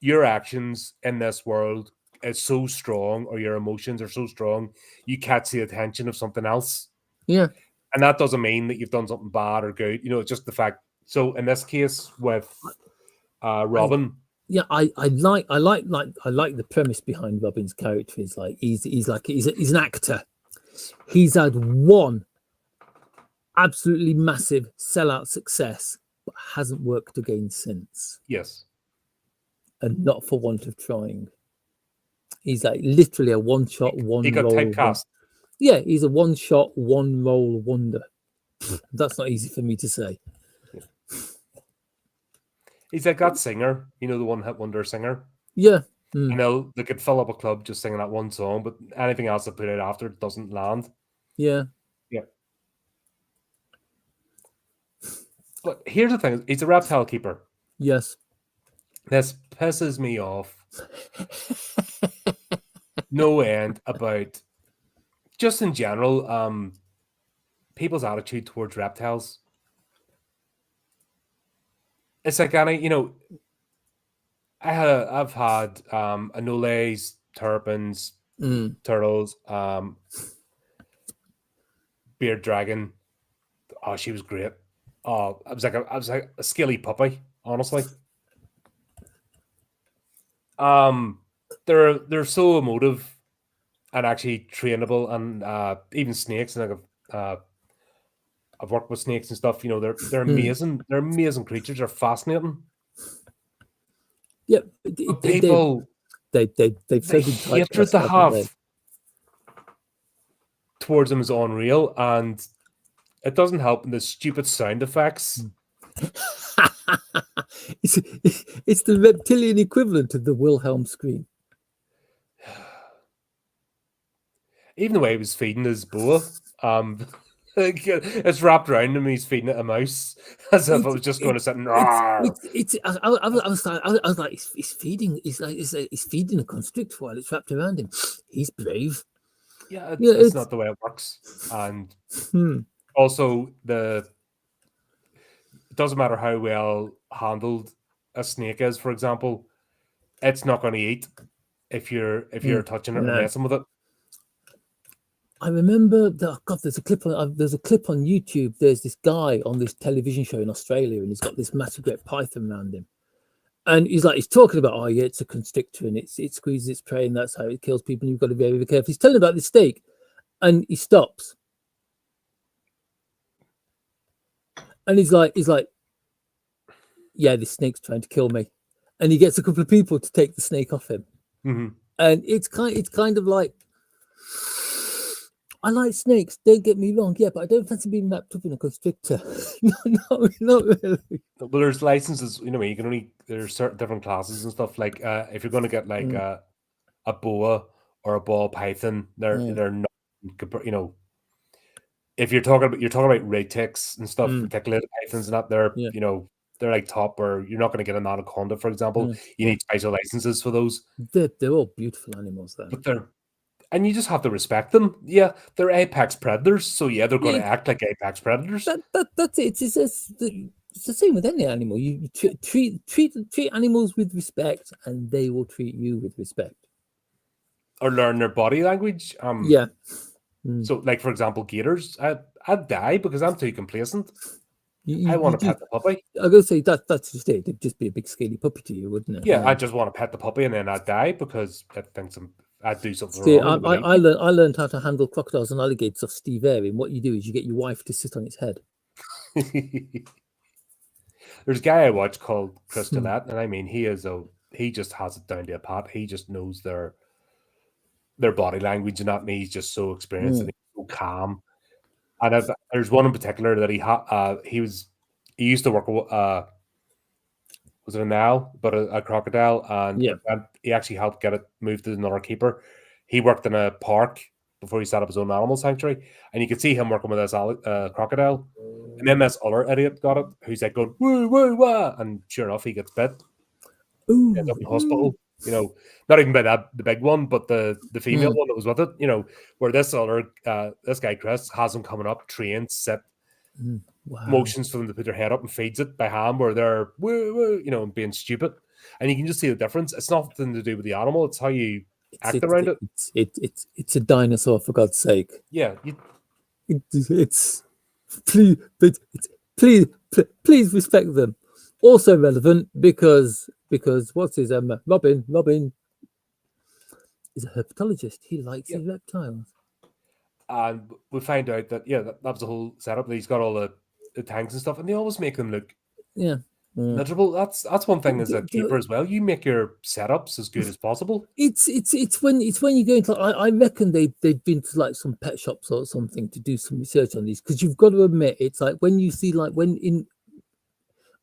Your actions in this world is so strong, or your emotions are so strong, you catch the attention of something else. Yeah. And that doesn't mean that you've done something bad or good. It's just the fact. So in this case with Robin. I like the premise behind Robin's character. Is like he's an actor. He's had one absolutely massive sellout success, but hasn't worked again since. Yes. And not for want of trying. He's like literally a one-shot, one-roll. He got typecast. Yeah, he's a one-shot, one-roll wonder. That's not easy for me to say. Yeah. He's like that singer, the one-hit wonder singer. Yeah. They could fill up a club just singing that one song, but anything else they put out after doesn't land. Yeah. Yeah. But here's the thing: he's a reptile keeper. Yes. This pisses me off. No end about just in general, people's attitude towards reptiles. It's like I've had anoles, terrapins, turtles, beard dragon. Oh, she was great. Oh, I was like a scaly puppy, honestly. They're so emotive and actually trainable, and even snakes and I've worked with snakes and stuff. You know, they're Mm. amazing. They're amazing creatures. They're fascinating. Yep. But people, They've the so been hatred typecast, they haven't they? have towards them is unreal, and it doesn't help in the stupid sound effects. it's, it's the reptilian equivalent of the Wilhelm scream. Even the way he was feeding his boa, it's wrapped around him. He's feeding it a mouse, as if it was just going to sit and. I was like, he's feeding. He's feeding a constrictor while it's wrapped around him. He's brave. Yeah, Yeah, it's not the way it works. And also, it doesn't matter how well handled a snake is. For example, it's not going to eat if you're touching it or messing with it. I remember that. God, there's a clip on YouTube. There's this guy on this television show in Australia, and he's got this massive great python around him. And he's talking about, oh yeah, it's a constrictor and it squeezes its prey and that's how it kills people. And you've got to be very careful. He's telling about this snake, and he stops, and he's like, yeah, this snake's trying to kill me, and he gets a couple of people to take the snake off him, and it's kind of like, I like snakes, don't get me wrong, yeah, but I don't fancy being wrapped up in a constrictor. No, not really. Well, there's licenses, you know, you can only, there's certain different classes and stuff. Like if you're going to get like a boa or a ball python, they're not, you know, if you're talking about red ticks and stuff, reticulated pythons and that, they're you know, they're like top, or you're not going to get an anaconda, for example. You need special licenses for those. They're all beautiful animals, though. But and you just have to respect them. Yeah, they're apex predators, so yeah, they're going to act like apex predators. That's it. It's the same with any animal. You treat animals with respect, and they will treat you with respect. Or learn their body language. Yeah. So, like for example, gators, I'd die because I'm too complacent. I want to pet the puppy. I'm gonna say that's just it. It'd just be a big scaly puppy to you, wouldn't it? Yeah, I just want to pet the puppy and then I'd die because it thinks I'd do something See, wrong. I learned how to handle crocodiles and alligators off Steve Airy. What you do is you get your wife to sit on its head. There's a guy I watch called Chris Gillette, and I mean he just has it down to a pat. He just knows their body language and that, and he's just so experienced and he's so calm. And there's one in particular that he used to work with was it an owl, but a crocodile, and he actually helped get it moved to another keeper. He worked in a park before he set up his own animal sanctuary, and you could see him working with this crocodile. And then this other idiot got it, who's like going woo woo wah, and sure enough, he gets bit. Ends up in hospital. You know, not even by the big one, but the female one that was with it. You know, where this guy Chris has them coming up, trained, sit, motions for them to put their head up and feeds it by hand, where they're woo woo, you know, and being stupid, and you can just see the difference. It's nothing to do with the animal; it's how you act around it. It's a dinosaur, for God's sake. Yeah, please respect them. Also relevant because what's his Robin is a herpetologist. He likes his reptiles. And we find out that that was the whole setup. That he's got all the tanks and stuff, and they always make them look miserable. That's one thing as a keeper as well. You make your setups as good as possible. It's when you go into. I reckon they've been to like some pet shops or something to do some research on these, because you've got to admit, it's like when you see like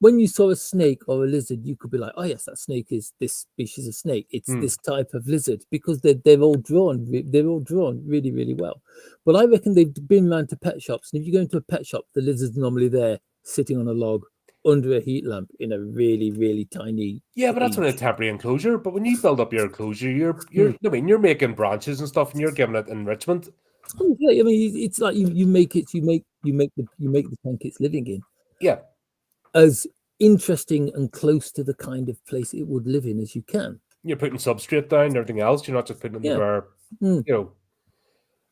when you saw a snake or a lizard, you could be like, oh yes, that snake is this species of snake. It's this type of lizard, because they're all drawn really, really well. But I reckon they've been around to pet shops, and if you go into a pet shop, the lizard's normally there sitting on a log under a heat lamp in a really, really tiny but that's in a temporary enclosure. But when you build up your enclosure, you're making branches and stuff, and you're giving it enrichment. Oh, yeah, I mean, it's like you make the tank it's living in. Yeah. As interesting and close to the kind of place it would live in as you can. You're putting substrate down and everything else. You're not just putting it where, you know,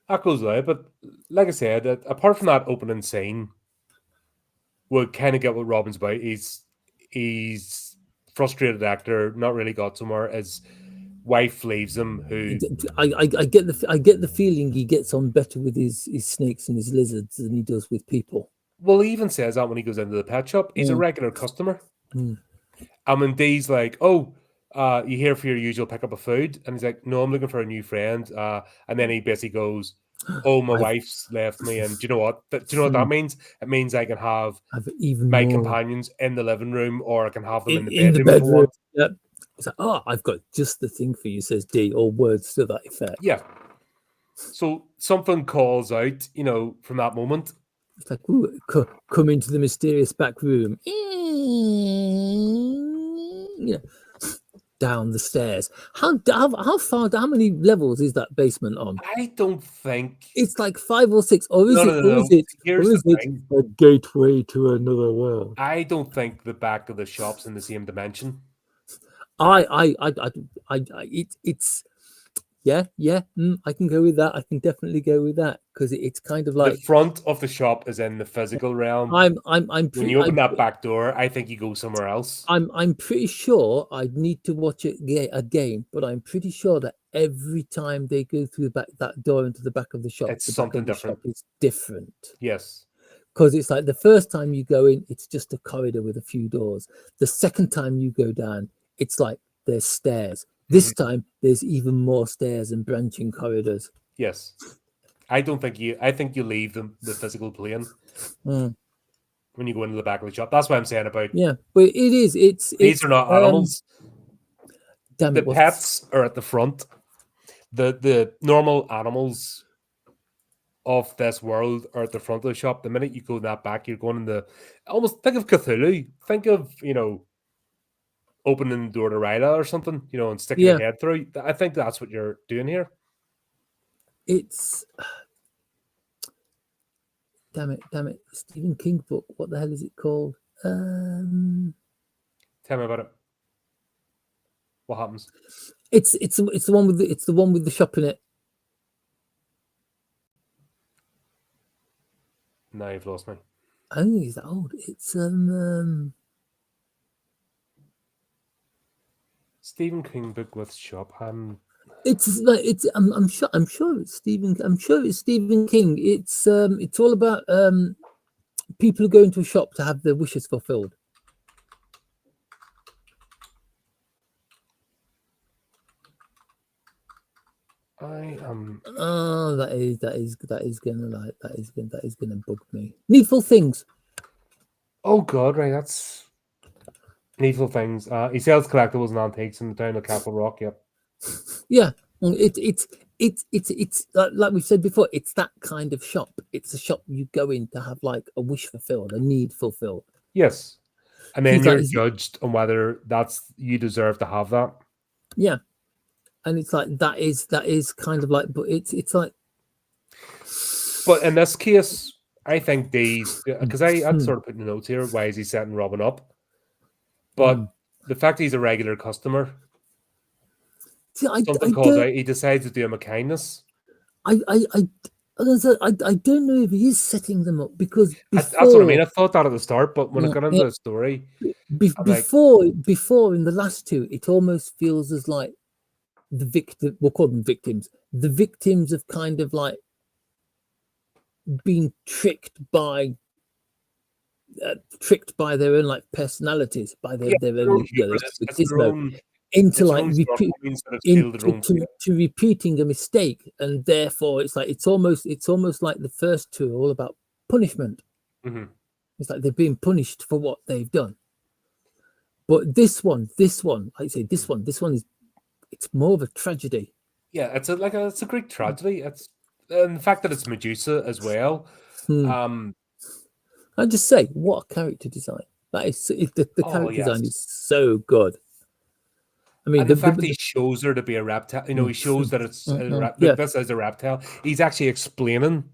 that goes away. But like I said, apart from that opening scene, we'll kind of get what Robin's about. He's frustrated actor, not really got somewhere. His wife leaves him. Who I get the feeling he gets on better with his snakes and his lizards than he does with people. Well, he even says that when he goes into the pet shop. He's a regular customer. Mm. And when Dee's like, "Oh, you here for your usual pickup of food?" And he's like, "No, I'm looking for a new friend." And then he basically goes, "Oh, my I've, wife's left me." And do you know what? Do you know what that means? It means I can have I've even my more companions in the living room, or I can have them in the in the bedroom if I bedroom. want. Yep. It's like, oh, I've got just the thing for you, says D, or words to that effect. Yeah. So something calls out, from that moment. It's like, ooh, come into the mysterious back room. Down the stairs. How far? How many levels is that basement on? I don't think. It's like 5 or 6, or is No, it? no, no, Or no. is it? Here's Or the is it thing. a gateway to another world? I don't think the back of the shop's in the same dimension. It's yeah. I can go with that. I can definitely go with that because it's kind of The like front of the shop is in the physical realm. I'm When pretty you open that back door, I think you go somewhere else. I'm pretty sure I'd need to watch it again, but I'm pretty sure that every time they go through that door into the back of the shop, It's the back something of the shop different. is different. Yes. Because it's like the first time you go in, it's just a corridor with a few doors. The second time you go down, it's like there's stairs. This time there's even more stairs and branching corridors. Yes. I don't think I think you leave the physical plane when you go into the back of the shop. That's what I'm saying about Yeah, but it is. these are not animals. Damn The it! What's pets are at the front. The normal animals of this world are at the front of the shop. The minute you go in that back, you're going in the almost think of Cthulhu. Think of, opening the door to Ryla or something, and sticking your yeah? head through. I think that's what you're doing here. It's damn it! Stephen King book. What the hell is it called? Tell me about it. What happens? It's the one with the one with the shop in it. Now you've lost me. I don't think it's that old. It's Stephen King book with shop. it's like I'm sure it's Stephen King. It's all about people who go into a shop to have their wishes fulfilled. I am. Oh, that is gonna bug me. Needful Things. Oh God! Right, that's Needful Things. He sells collectibles and antiques in the town of Castle Rock. Yep. Yeah, it's like we said before. It's that kind of shop. It's a shop you go in to have like a wish fulfilled, a need fulfilled. Yes, and then He's you're like, judged on whether you deserve to have that. yeah, and it's like that is kind of like, but it's like. But in this case, I think these because I'd sort of put in the notes here. Why is he setting Robin up? But the fact he's a regular customer, See, something calls out. He decides to do him a kindness. I don't know if he is setting them up because That's what I mean. before I thought that at the start, but when I got into the story, I'm like, before in the last two, it almost feels as like the victim. We'll call them victims. The victims have kind of like been tricked by their own like personalities, by their own it's their own, into it's their like own shortcomings that have sealed their own fate. to repeating a mistake, and therefore it's like it's almost like the first two are all about punishment. It's like they're being punished for what they've done. But this one, I say this one is it's more of a tragedy. Yeah, it's a Greek tragedy. It's and the fact that it's Medusa as well. I just say, what a character design! That is the character design is so good. I mean, and the fact he shows her to be a reptile, he shows that it's this is a reptile. He's actually explaining.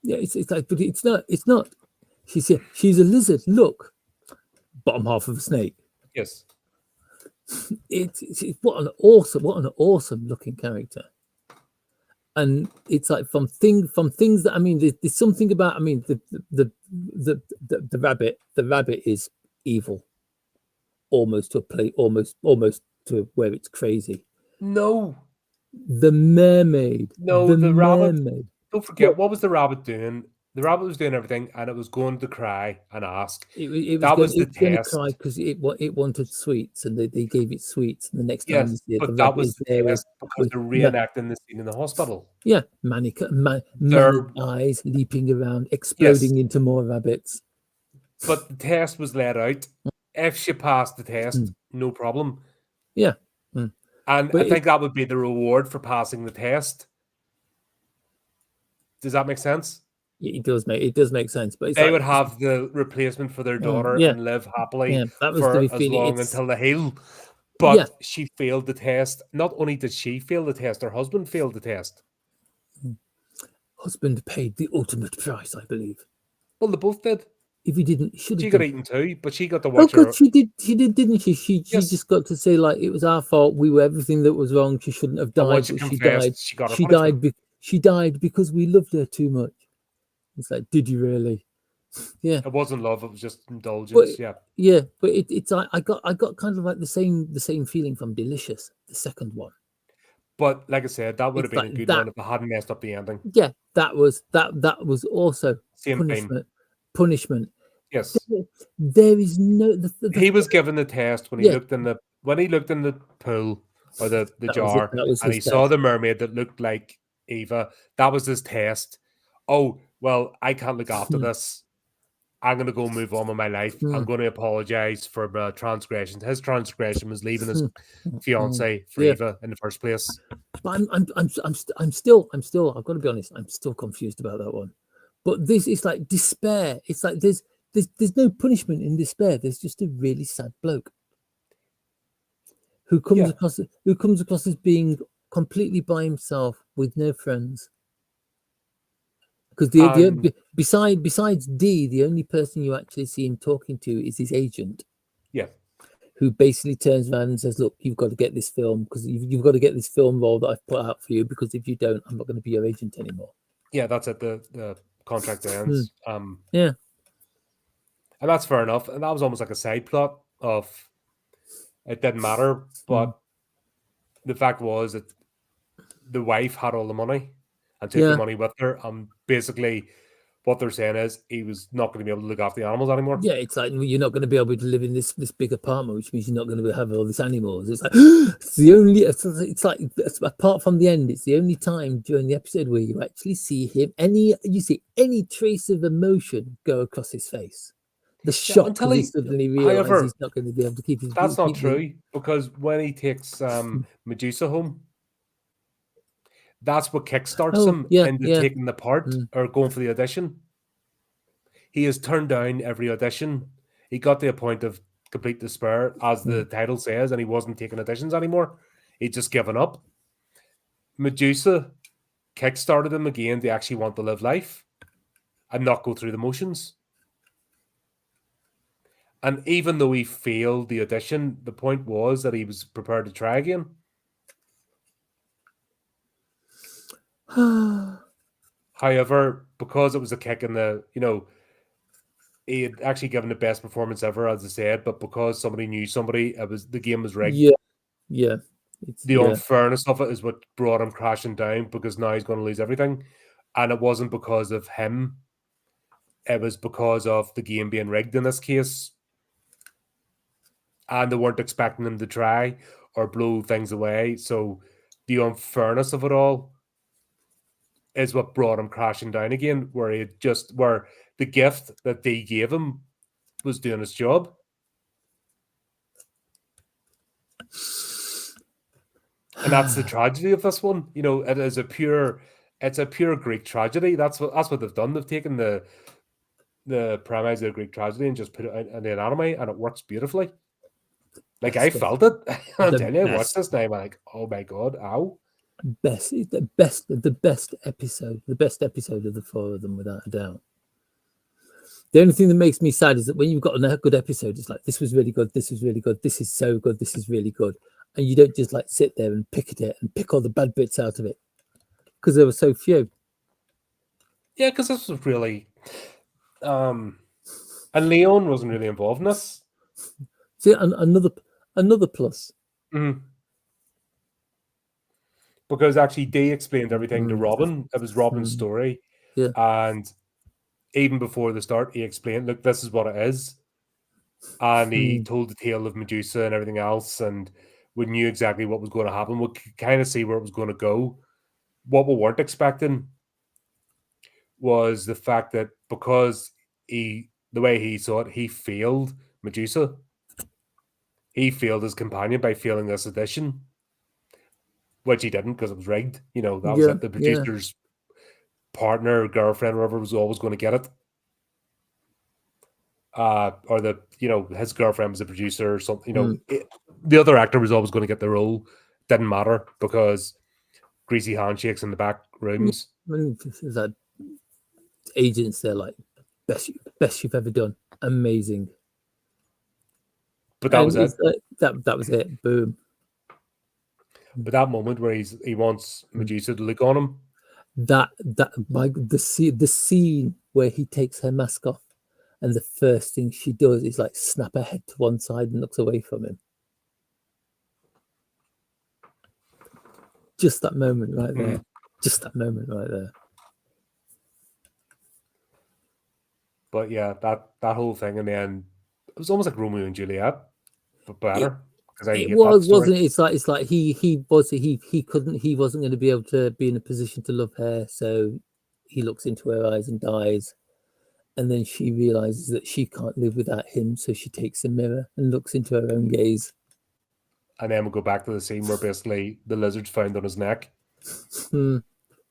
It's like, but it's not. She's a lizard. Look, bottom half of a snake. Yes. It's what an awesome looking character. And it's like from things that I mean, there's something about the rabbit. The rabbit is evil, almost to a play, almost to where it's crazy. No, The mermaid. No, The the rabbit. mermaid. Don't forget, What? what was the rabbit doing? The rabbit was doing everything, and it was going to cry and ask. It was That going. was It the was going to cry test. because it wanted sweets, and they gave it sweets. And the next time you Yes, see it, the but that rabbit was is the there test because they're yeah, reenacting the scene in the hospital. yeah, manic They're eyes leaping around, yes, exploding into more rabbits. but the test was let out. If she passed the test, Mm, no problem. yeah, mm. And But I think that would be the reward for passing the test. Does that make sense? it does make sense. But it's They like, would have the replacement for their daughter yeah, and live yeah, happily that was the for as feeling. long It's until they heal. yeah, But she failed the test. Not only did she fail the test, her husband failed the test. husband paid the ultimate price, I believe. Well, they both did. If he didn't, he should have She got done. eaten too, but she got to Oh watch God, her. she did. She did, didn't she? She Yes. just got to say like it was our fault. We were everything that was wrong. She shouldn't have And once died, she but she died. confessed, she got her She punishment. died. She died because we loved her too much. It's like, did you really? Yeah, It wasn't love, it was just but indulgence. Yeah. yeah, but it's I got kind of like the same feeling from Delicious, the second one. But like I said, that would have It's been like a good that. one if they hadn't messed up the ending. Yeah, that was also Same thing. punishment. Punishment. Yes. There is no He was given the test yeah. when he looked in the pool or the That was it. jar That was and his he saw test. the mermaid that looked like Eva. That was his test. Oh, well, I can't look after Hmm, this. I'm gonna go move on with my life. I'm hmm, gonna apologize for my transgressions. His transgression was leaving his hmm, hmm. fiance for Yeah, Eva in the first place. but I'm still. I've got to be honest. I'm still confused about that one. But this is like despair. It's like there's no punishment in despair. There's just a really sad bloke Yeah. who comes across as being completely by himself with no friends. Because And besides D, the only person you actually see him talking to is his agent, yeah. who basically turns around and says, "Look, you've got to get this film because you've got to get this film role that I've put out for you. Because if you don't, I'm not going to be your agent anymore." Yeah, that's it. The contract Hmm. ends. Yeah. And that's fair enough. And that was almost like a side plot of it didn't matter. Hmm. But the fact was that the wife had all the money and took the Yeah. money with her. And basically, what they're saying is he was not going to be able to look after the animals anymore. Yeah, it's like you're not going to be able to live in this big apartment, which means you're not going to have all these animals. It's like it's the only. It's like apart from the end, it's the only time during the episode where you actually see him you see any trace of emotion go across his face. The Yeah, shock until because he he. suddenly realizes However, he's not going to be able to that's not keep the. true because when he takes Medusa home, that's what kickstarts Oh him yeah, into yeah. taking the part Mm, or going for the audition. He has turned down every audition. He got to a point of complete despair, as the mm. title says, and he wasn't taking auditions anymore. He'd just given up. Medusa kickstarted him again to actually want to live life and not go through the motions. And even though he failed the audition, the point was that he was prepared to try again. However, because it was a kick in he had actually given the best performance ever, as I said, but because somebody knew somebody, the game was rigged. Yeah, yeah. It's The yeah. unfairness of it is what brought him crashing down because now he's going to lose everything. And it wasn't because of him, it was because of the game being rigged in this case. And they weren't expecting him to try or blow things away. So the unfairness of it all is what brought him crashing down again, where the gift that they gave him was doing its job. And that's the tragedy of this one. It's a pure Greek tragedy. That's what they've done. They've taken the premise of the Greek tragedy and just put it in an anime, and it works beautifully. Like I That's felt it. I'm the telling you, I watched best. this now. I'm like, oh my god, ow. The best episode of the four of them, without a doubt. The only thing that makes me sad is that when you've got a good episode, it's like this was really good, this was really good, this is so good, this is really good, and you don't just like sit there and pick at it and pick all the bad bits out of it because there were so few. Yeah, because this was really, and Leon wasn't really involved in this. See, another plus. Mhm. because actually Dee explained everything to Robin. It was Robin's Mm. story, Yeah. and even before the start, he explained, "Look, this is what it is," and he told the tale of Medusa and everything else, and we knew exactly what was going to happen. We could kind of see where it was going to go. What we weren't expecting was the fact that because the way he saw it, he failed Medusa. He failed his companion by failing this audition, which he didn't because it was rigged. That was Yeah. it. The Yeah. producer's partner, girlfriend, whatever, was always going to get it. Or his girlfriend was a producer or something. The other actor was always going to get the role. Didn't matter because greasy handshakes in the back rooms. There's that agents. They're like best you've ever done. Amazing. But that And was it. it's that was it. Boom. But that moment where he wants Medusa to look on him. That like the scene where he takes her mask off, and the first thing she does is like snap her head to one side and looks away from him. Just that moment right there. Just that moment right there. But yeah, that whole thing, and then it was almost like Romeo and Juliet, but better because I It hate that story. wasn't. It's like he wasn't going to be able to be in a position to love her, so he looks into her eyes and dies, and then she realizes that she can't live without him, so she takes a mirror and looks into her own gaze. And then we'll go back to the scene where basically the lizard's found on his neck. Hmm.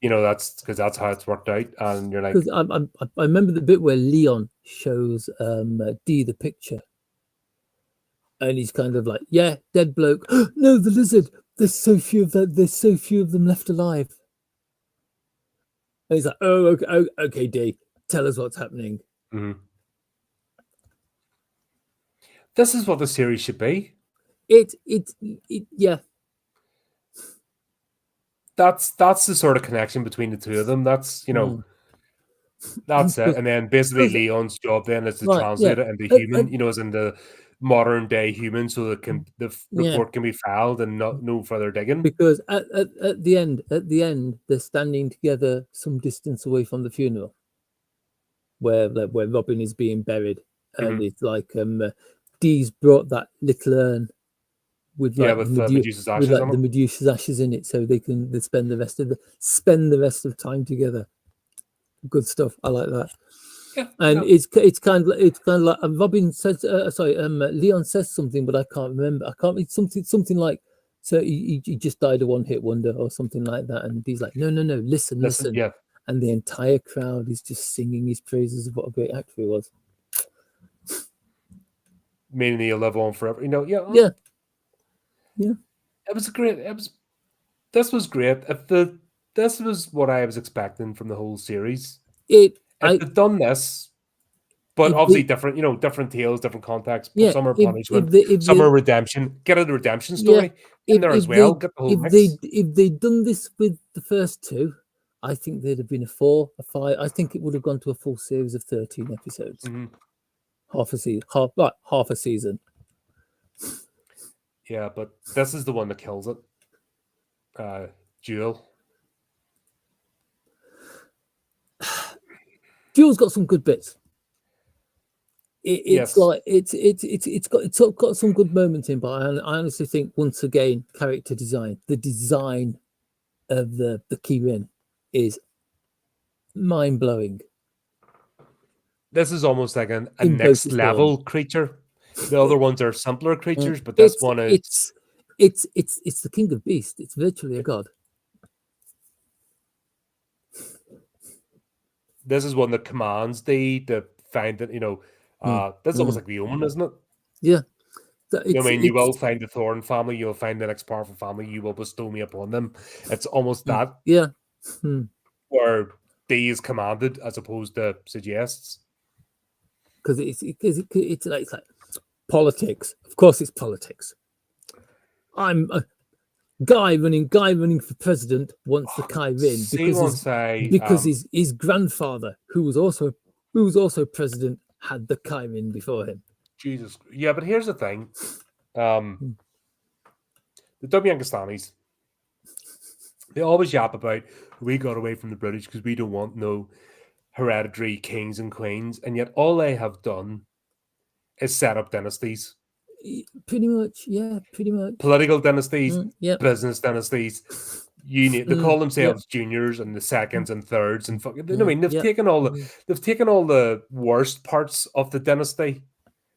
That's because that's how it's worked out. And you're like, Because I remember the bit where Leon shows Dee the picture, and he's kind of like, "Yeah, dead bloke." No, the lizard. There's so few of that. There's so few of them left alive. And he's like, "Oh, okay, okay, Dee, tell us what's happening." this is what the series should be. It yeah. That's the sort of connection between the two of them. That's that's it. And then basically Leon's job then is to Right, yeah. translate it into human, as in the modern day human, so that the report can be filed and no further digging. Because at the end, they're standing together some distance away from the funeral, where Robin is being buried, and it's like Dee's brought that little urn with like with Medusa's ashes on the it. Medusa's ashes in it, so they spend the rest of time together. Good stuff. I like that. Yeah, and it's kind of like Robin says, Leon says something, but I can't remember. I can't. It's something like, so he just died a one-hit wonder or something like that, and he's like, no, listen. Yeah. And the entire crowd is just singing his praises of what a great actor he was. Meaning he'll live on forever. Yeah. It was great. This was great. This was what I was expecting from the whole series. If they've done this, but obviously different, different tales, different contexts. Yeah, Some are punishment, if some are redemption. Get a redemption story in there as well. Get the whole mix. If they'd done this with the first two, I think there'd have been a 4, a 5. I think it would have gone to a full series of 13 episodes. Half a season. Half a season. Yeah, but this is the one that kills it. Jewel. Jewel's got some good bits. It's like it's got some good moments in, but I honestly think once again, character design, the design of the keyring is mind blowing. This is almost like a next level creature. The other ones are simpler creatures, but this one is it's the king of beasts. It's virtually a god. This is one that commands to find that that's almost like the Omen, isn't it? Yeah. You will find the Thorn family, you'll find the next powerful family, you will bestow me upon them. It's almost that. Yeah. Where D is commanded as opposed to suggests. Because it's like politics. Of course, it's politics. I'm a guy running for president wants the keyring because his grandfather, who was also president, had the keyring before him. Jesus, yeah, but here's the thing: the Dubyangastanis, They always yap about we got away from the British because we don't want no hereditary kings and queens, and yet all they have done is set up dynasties, Pretty much, yeah, pretty much. political dynasties, Yep. business dynasties. You need, they call Yep. themselves juniors and the seconds and thirds and fucking. You know what I mean, Yep. they've taken all the worst parts of the dynasty,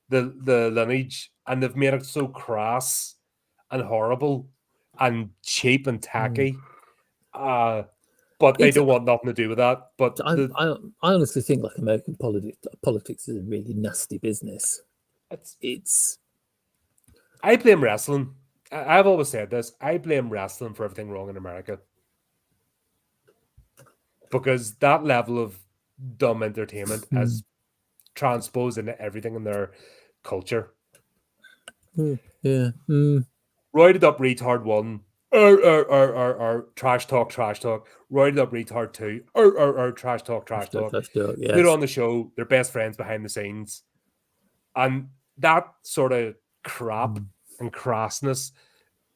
the lineage, and they've made it so crass and horrible and cheap and tacky. But they It's don't want nothing to do with that. But I honestly think like American politics is a really nasty business. it's It's I blame wrestling. I've always said this. I blame wrestling for everything wrong in America because that level of dumb entertainment has transposed into everything in their culture. yeah. Roided up retard one. Trash talk, trash talk. Roided up retard two. Trash talk, trash talk. Put Yes. on the show. They're best friends behind the scenes, and that sort of crap and crassness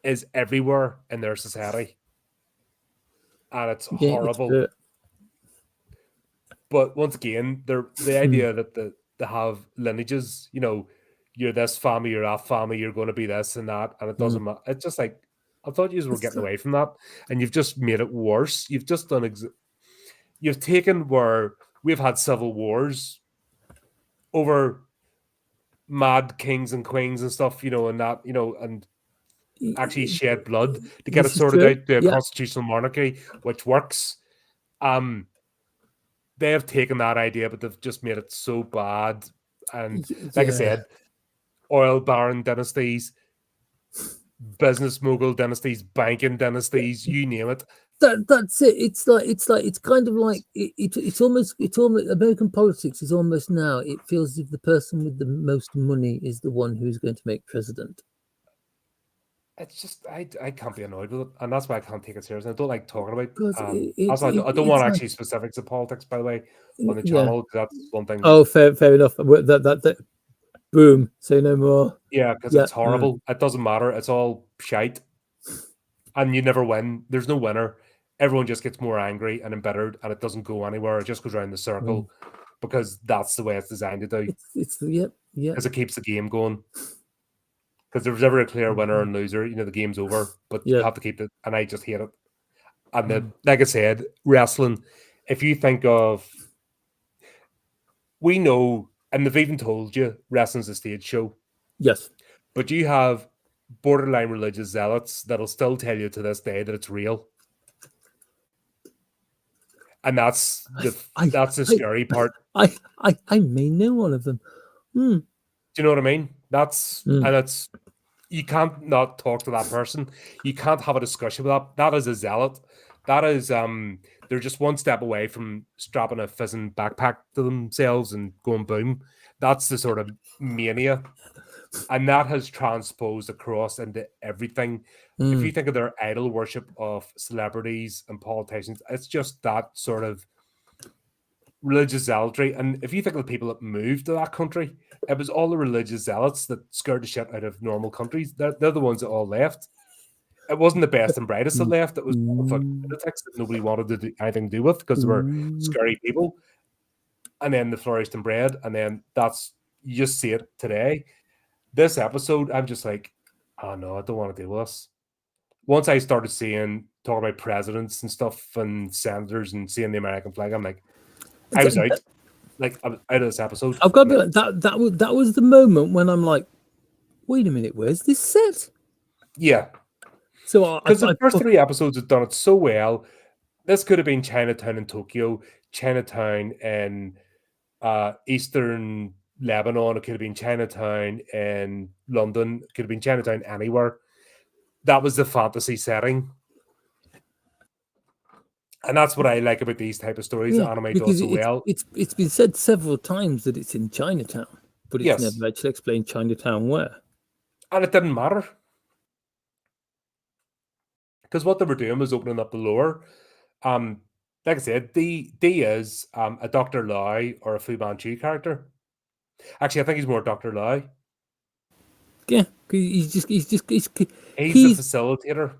is everywhere in their society, and it's Yeah, it's horrible. But once again, the idea that they have lineages, you're this family, you're that family, you're going to be this and that, and it doesn't matter. It's just like I thought you were it's getting away from that, and you've just made it worse. You've just done. You've taken where we've had civil wars over mad kings and queens and stuff, and that, and actually shed blood to get it this is sorted true. out to a Yeah. constitutional monarchy, which works. They have taken that idea, but they've just made it so bad. And like I said, oil baron dynasties, business mogul dynasties, banking dynasties, you name it. That's it. It's kind of like it's almost American politics is almost now. It feels as if the person with the most money is the one who's going to make president. It's just I can't be annoyed with it, and that's why I can't take it seriously. I don't like talking about. Because Also, I don't it's want like actually specifics of politics, by the way, on the yeah. channel because that's one thing. Oh, fair enough. That boom. Say no more. Yeah, because Yeah. it's horrible. It doesn't matter. It's all shite, and you never win. There's no winner. Everyone just gets more angry and embittered, and it doesn't go anywhere. It just goes around the circle because that's the way it's designed to do. It's yep. Because it keeps the game going. Because there's never a clear winner and loser. The game's over, but you Yeah. have to keep it. And I just hate it. And like I said, wrestling. If you think of, we know, and they've even told you, wrestling's a stage show. Yes. But you have borderline religious zealots that'll still tell you to this day that it's real. And that's the scary part. I may know one of them. Do you know what I mean? And it's you can't not talk to that person. You can't have a discussion with that. That is a zealot. That is they're just one step away from strapping a fizzing backpack to themselves and going boom. That's the sort of mania. And that has transposed across into everything. If you think of their idol worship of celebrities and politicians, it's just that sort of religious zealotry. And if you think of the people that moved to that country, it was all the religious zealots that scared the shit out of normal countries. They're the ones that all left. It wasn't the best and brightest that left. It was fucking politics that nobody wanted to do anything to do with because they were scary people. And then the flourished and bred. And then you just see it today. This episode, I'm just like, oh no, I don't want to deal with this. Once I started talking about presidents and stuff and senators and seeing the American flag, I'm like, I was out. Like, I was out of this episode. I've got to be like that was the moment when I'm like, wait a minute, where's this set? Yeah. So because the first 3 episodes have done it so well. This could have been Chinatown in Tokyo, Chinatown in Eastern Lebanon. It could have been Chinatown in London. It could have been Chinatown anywhere. That was the fantasy setting. And that's what I like about these type of stories that anime does so well. It's been said several times that it's in Chinatown, but it's never actually explained Chinatown where. And it didn't matter. Because what they were doing was opening up the lore. Like I said, D is a Dr. Lau or a Fu Manchu character. Actually, I think he's more Dr. Lau. Yeah, 'cause He's the he's facilitator.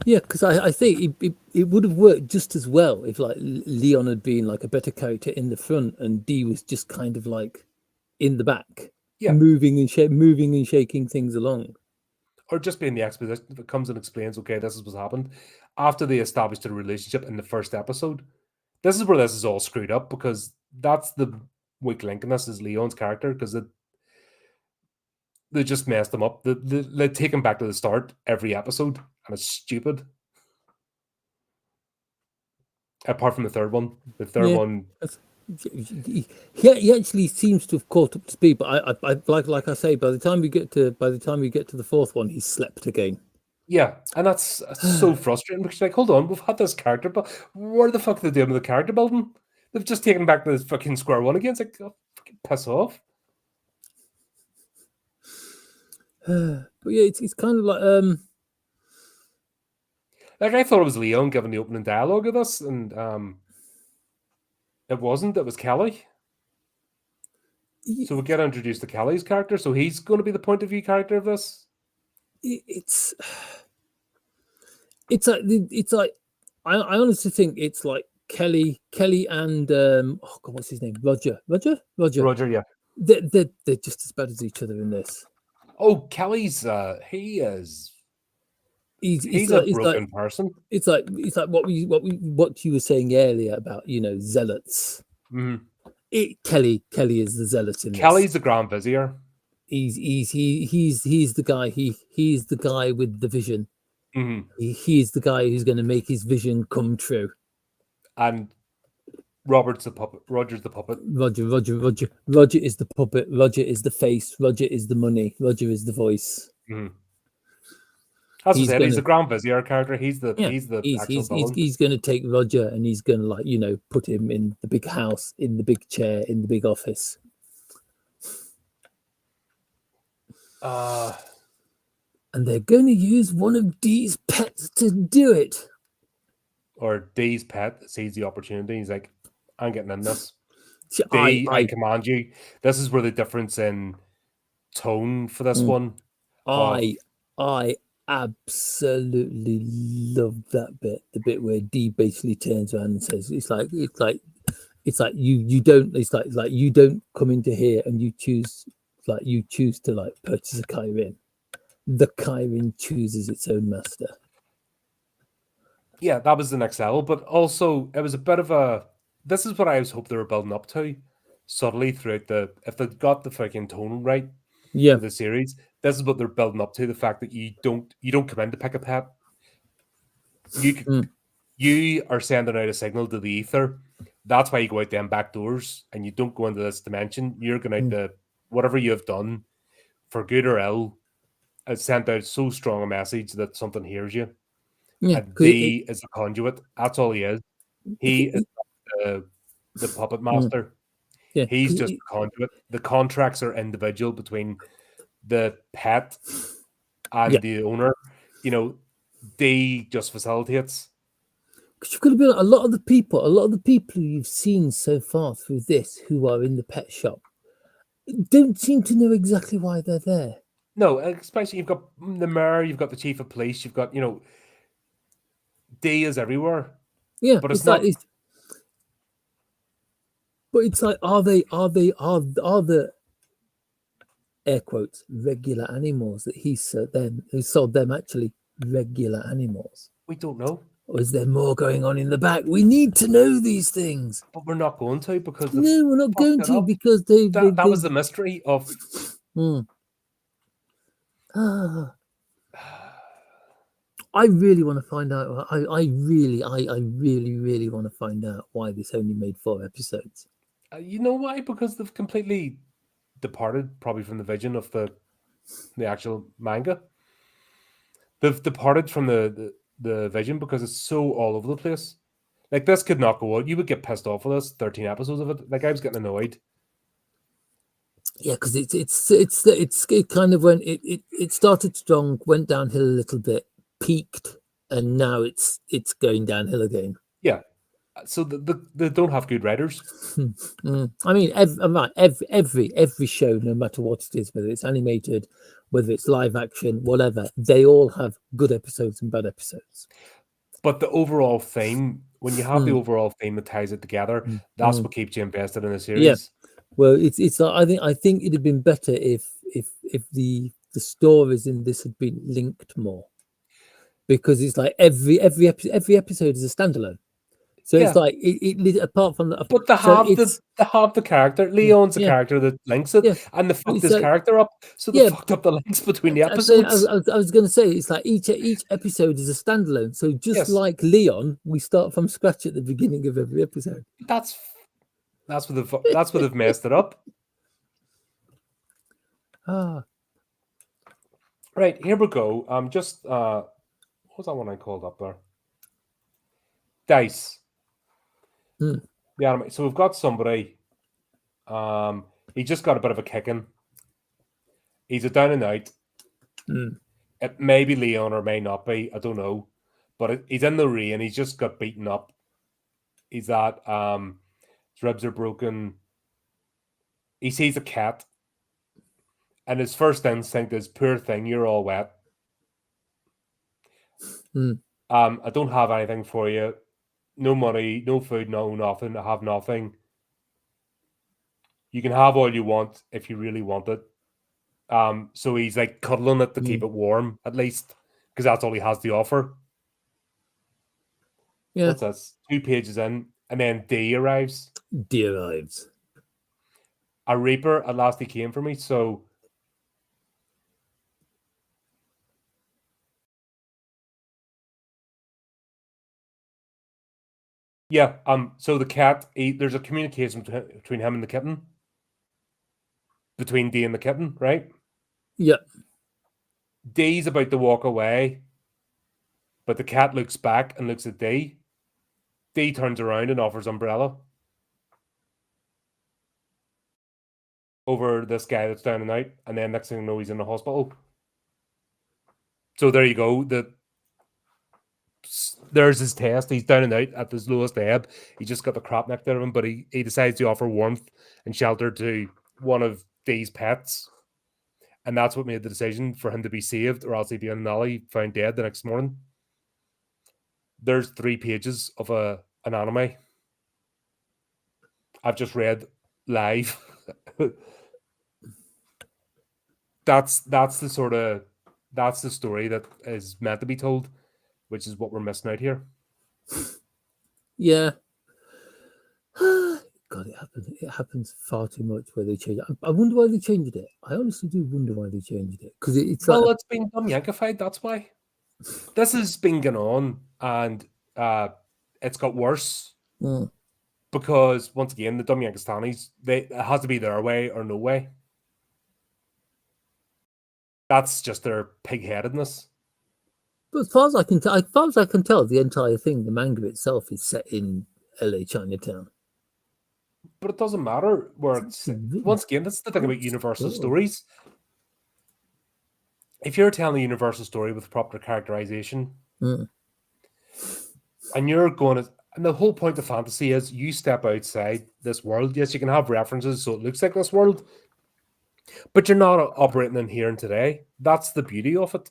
yeah. Because I think it would have worked just as well if like Leon had been like a better character in the front and Dee was just kind of like in the back, Yeah. moving and shaking things along. Or just being the exposition that comes and explains, okay, this is what's happened. After they established a relationship in the first episode, this is where this is all screwed up because that's the weak link in this is Leon's character because they just messed him up. They take him back to the start every episode, and it's stupid. Apart from the third one, Yeah, he actually seems to have caught up to speed. But I like I say, by the time we get to the fourth one, he's slept again. yeah, and that's so frustrating because you're like, hold on, we've had this character, but where the fuck are they doing with the character building? They've just taken back to the fucking square one again. It's like, oh, fucking piss off. But yeah, it's kind of like I thought it was Leon giving the opening dialogue of this, and it wasn't. It was Kelly. So we get introduced to Kelly's character. So he's going to be the point of view character of this. It's like I honestly think it's like Kelly and oh god, what's his name? Roger. Roger, yeah. They're just as bad as each other in this. Oh, Kelly's he's a broken person. It's like what you were saying earlier about zealots. Mm-hmm. Kelly is the zealot in Kelly's this. the Grand Vizier. He's the guy. He's the guy with the vision. Mm-hmm. He's the guy who's going to make his vision come true. And Robert's the puppet. Roger's the puppet. Roger is the puppet. Roger is the face. Roger is the money. Roger is the voice. Mm-hmm. As I said, he's the Grand Vizier character. He's the actual villain. He's going to take Roger and he's going to put him in the big house, in the big chair, in the big office. And they're going to use one of Dee's pets to do it. Or Dee's pet sees the opportunity. He's like, I'm getting in this. Dee, I command you. This is where the difference in tone for this one. I absolutely love that bit. The bit where Dee basically turns around and says, "It's like you don't. It's like you don't come into here and you choose to purchase a Kyrin. The Kyrin chooses its own master." Yeah, that was the next level, but also it was a bit of a. This is what I was hoping they were building up to subtly throughout if they got the freaking tone right. Yeah, the series. This is what they're building up to: the fact that you don't come in to pick a pet. You are sending out a signal to the ether. That's why you go out them back doors, and you don't go into this dimension. You're going out to whatever you have done, for good or ill. It's sent out so strong a message that something hears you. Yeah, and Dee is a conduit. That's all he is. He is the puppet master. Yeah, he's just a conduit. The contracts are individual between the pet and the owner. Dee just facilitates. Because you've got to be a lot of the people you've seen so far through this who are in the pet shop don't seem to know exactly why they're there. No, especially you've got the mayor, you've got the chief of police, you've got Dee is everywhere. Yeah, but it's not. But it's like, are the air quotes regular animals that he sold them actually regular animals? We don't know. Or is there more going on in the back? We need to know these things. But we're not going to because we're not going to because that was the mystery of. I really want to find out. I really want to find out why this only made 4 episodes. You know why? Because they've completely departed probably from the vision of the actual manga. They've departed from the vision because it's so all over the place. Like, this could not go out. You would get pissed off with this 13 episodes of it. Like, I was getting annoyed. Yeah, because it kind of went. It started strong, went downhill a little bit, peaked, and now it's going downhill again. Yeah. So they don't have good writers. I mean, every show, no matter what it is, whether it's animated whether it's live action, whatever, they all have good episodes and bad episodes. But the overall theme, when you have the overall theme that ties it together, that's what keeps you invested in a Yeah. series. Well, it's like I think it'd have been better if the stories in this had been linked more, because it's like every episode is a standalone. So it's Yeah. like apart from that. But So it's they have the character. Leon's the yeah, character that links it, yeah. and they fucked It's his like character up. So they yeah, fucked up the links between the I episodes. was going to say it's like each episode is a standalone. So just Yes, like Leon, we start from scratch at the beginning of every episode. that's that's what they've messed it up. Ah, Right, here we go. Just what was that one I called up there? Dice. The anime. So we've got somebody. He just got a bit of a kicking. He's a down and out. It may be Leon or may not be. I don't know. But he's in the rain. He's just got beaten up. He's at his ribs are broken. He sees a cat, and his first instinct is, "Poor thing, you're all wet. I don't have anything for you. No money, no food, no nothing. I have nothing. You can have all you want if you really want it." So he's like cuddling it to keep it warm, at least, because that's all he has to offer. yeah. What's this? 2 pages in, and then D arrives. D arrives. A Reaper, at last he came for me, so yeah, so the cat, there's a communication between him and the kitten. Between D and the kitten, right? Yeah. D's about to walk away, but the cat looks back and looks at D. D turns around and offers umbrella over this guy that's down and out, and then next thing you know, he's in the hospital. So there you go. There's his test. He's down and out at his lowest ebb. He just got the crap knocked out of him, but he decides to offer warmth and shelter to one of D's pets. And that's what made the decision for him to be saved, or else he'd be in an alley, found dead the next morning. There's 3 pages of an anime. I've just read live. That's the story that is meant to be told, which is what we're missing out here. Yeah. God, it happens far too much where they change it. I wonder why they changed it. I honestly do wonder why they changed it, because it's like, it's been dumb yankified. That's why this has been going on, and it's got worse because once again, the dumb Yankistanis, it has to be their way or no way. That's just their pig-headedness. But as far as I can tell, the entire thing, the manga itself, is set in LA Chinatown. But it doesn't matter where it's. Once again, that's the thing about universal stories. If you're telling a universal story with proper characterization, and you're going to, and the whole point of fantasy is you step outside this world. Yes, you can have references so it looks like this world, but you're not operating in here and today. That's the beauty of it.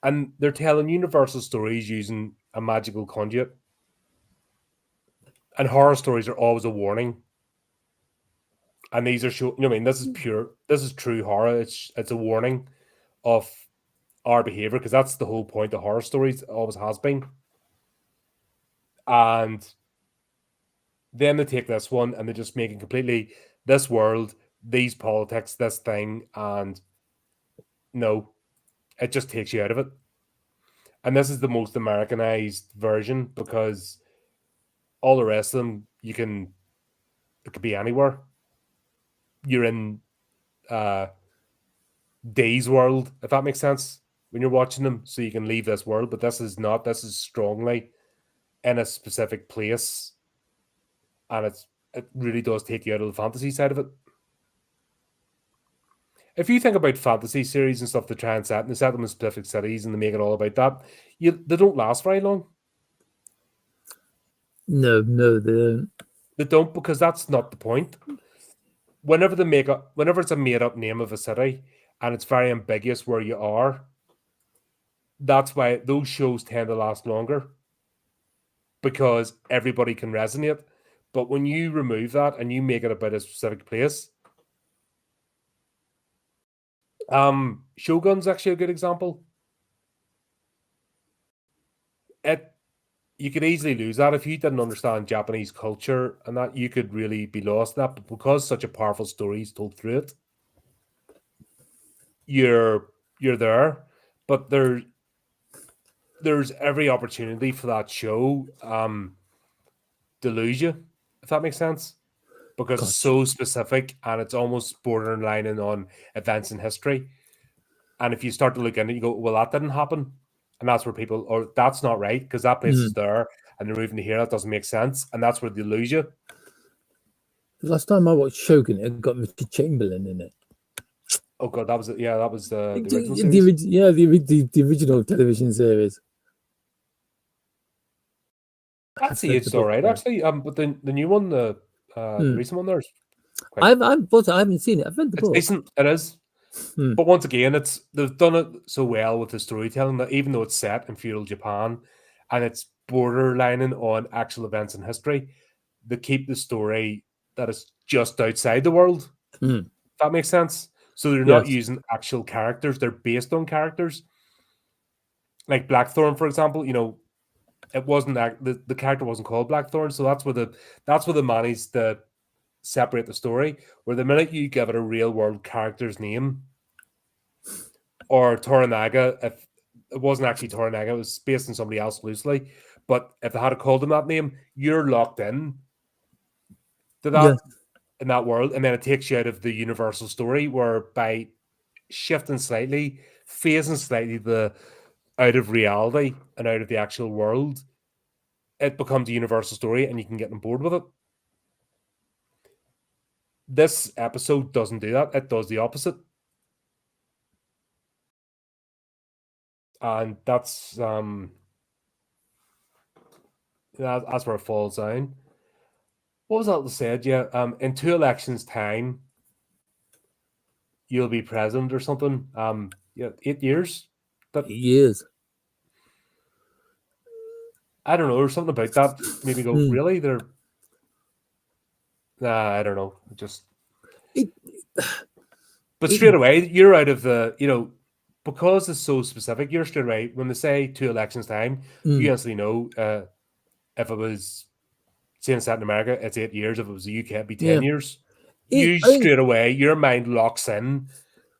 And they're telling universal stories using a magical conduit. And horror stories are always a warning. And these are this is true horror. It's a warning of our behavior, because that's the whole point of horror stories. It always has been. And then they take this one and they just make it completely this world, these politics, this thing, and no, it just takes you out of it. And this is the most Americanized version, because all the rest of them, it could be anywhere. You're in Day's world, if that makes sense, when you're watching them, so you can leave this world. But this is not. This is strongly in a specific place, and it really does take you out of the fantasy side of it. If you think about fantasy series and stuff, they try and set them in specific cities and they make it all about that, they don't last very long. No, they don't. They don't, because that's not the point. Whenever it's a made up name of a city, and it's very ambiguous where you are. That's why those shows tend to last longer, because everybody can resonate. But when you remove that and you make it about a specific place, Shogun's actually a good example. It You could easily lose that if you didn't understand Japanese culture, and that you could really be lost in that. But because such a powerful story is told through it, you're there. But there's every opportunity for that show to lose you, if that makes sense, because it's Gotcha. so specific and it's almost borderlining on events in history. And if you start to look into it, you go, well, that didn't happen. And that's where people, or that's not right, because that place is Mm. there and they're moving to here. That doesn't make sense. And that's where they lose you. The last time I watched Shogun, it got Richard Chamberlain in it. Oh, God, that was it. Yeah, that was the original The series. the original television series. That's I've read the aged all book. right, Though. actually. But the new one, the recent one, there's quite. I haven't seen it. I've read the It's book. decent. It is. Hmm. But once again, they've done it so well with the storytelling that even though it's set in feudal Japan and it's borderlining on actual events in history, they keep the story that is just outside the world. Hmm. If that makes sense. So they're not Yes. using actual characters; they're based on characters. Like Blackthorn, for example, it wasn't the character wasn't called Blackthorn, so that's where they managed to separate the story. Where the minute you give it a real world character's name, or Toranaga, if it wasn't actually Toranaga, it was based on somebody else loosely. But if they had called him that name, you're locked in to Yeah. that in that world, and then it takes you out of the universal story. Where by shifting slightly, phasing slightly the out of reality and out of the actual world, it becomes a universal story, and you can get on board with it. This episode doesn't do that; it does the opposite, and that's where it falls down. What was that said? Yeah, in 2 elections' time, you'll be president or something. Yeah, 8 years. But Years. I don't know, or something about that. Maybe go Hmm. really. They're nah. I don't know. Just It, but it, straight away you're out of the because it's so specific. You're straight away when they say 2 elections' time, hmm. you instantly know if it was say in South America, it's 8 years. If it was the UK, it'd be Yeah. 10 years. It. You I think. straight away, your mind locks in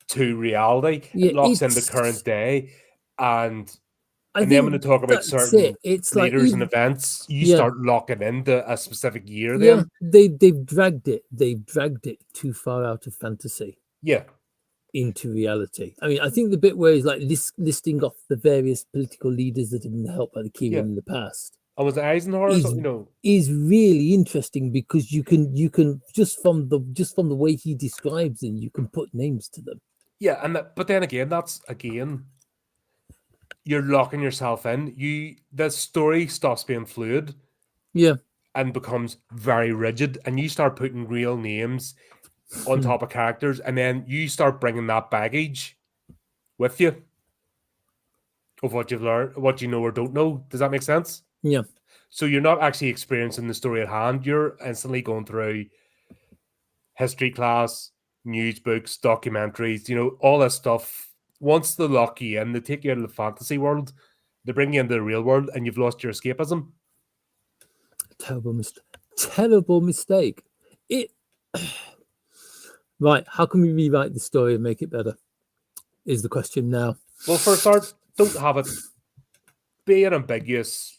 to reality. Yeah. It locks in the current It's. day, and I and then when they think talk about that's it. certain It's like leaders and even. events, you Yeah. start locking into a specific year. Yeah. Then, They've dragged it. They've dragged it too far out of fantasy yeah, into reality. I mean, I think the bit where he's like listing off the various political leaders that have been helped by the Keywan yeah. in the past I was it Eisenhower or is something. is really interesting because you can just from the way he describes them, you can put names to them. Yeah, but then again, that's again, you're locking yourself in. The story stops being fluid Yeah. and becomes very rigid, and you start putting real names on Hmm. top of characters, and then you start bringing that baggage with you of what you've learned, what you know or don't know. Does that make sense? Yeah. So you're not actually experiencing the story at hand. You're instantly going through history class, news books, documentaries, all this stuff. Once they lock you in, they take you out of the fantasy world, they bring you into the real world, and you've lost your escapism. Terrible mistake. It right. How can we rewrite the story and make it better? Is the question now. Well, for a start, don't have it be an ambiguous,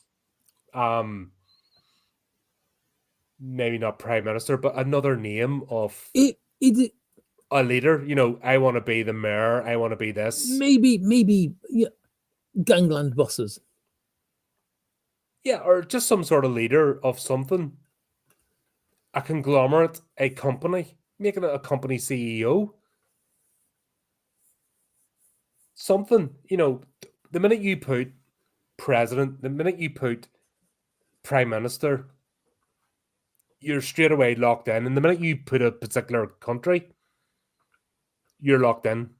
maybe not prime minister, but another name of It a leader. I want to be the mayor. I want to be this. maybe yeah, gangland bosses. Yeah, or just some sort of leader of something. A conglomerate, a company, making it a company CEO. Something, the minute you put president, the minute you put prime minister, you're straight away locked in. And the minute you put a particular country, you're locked in.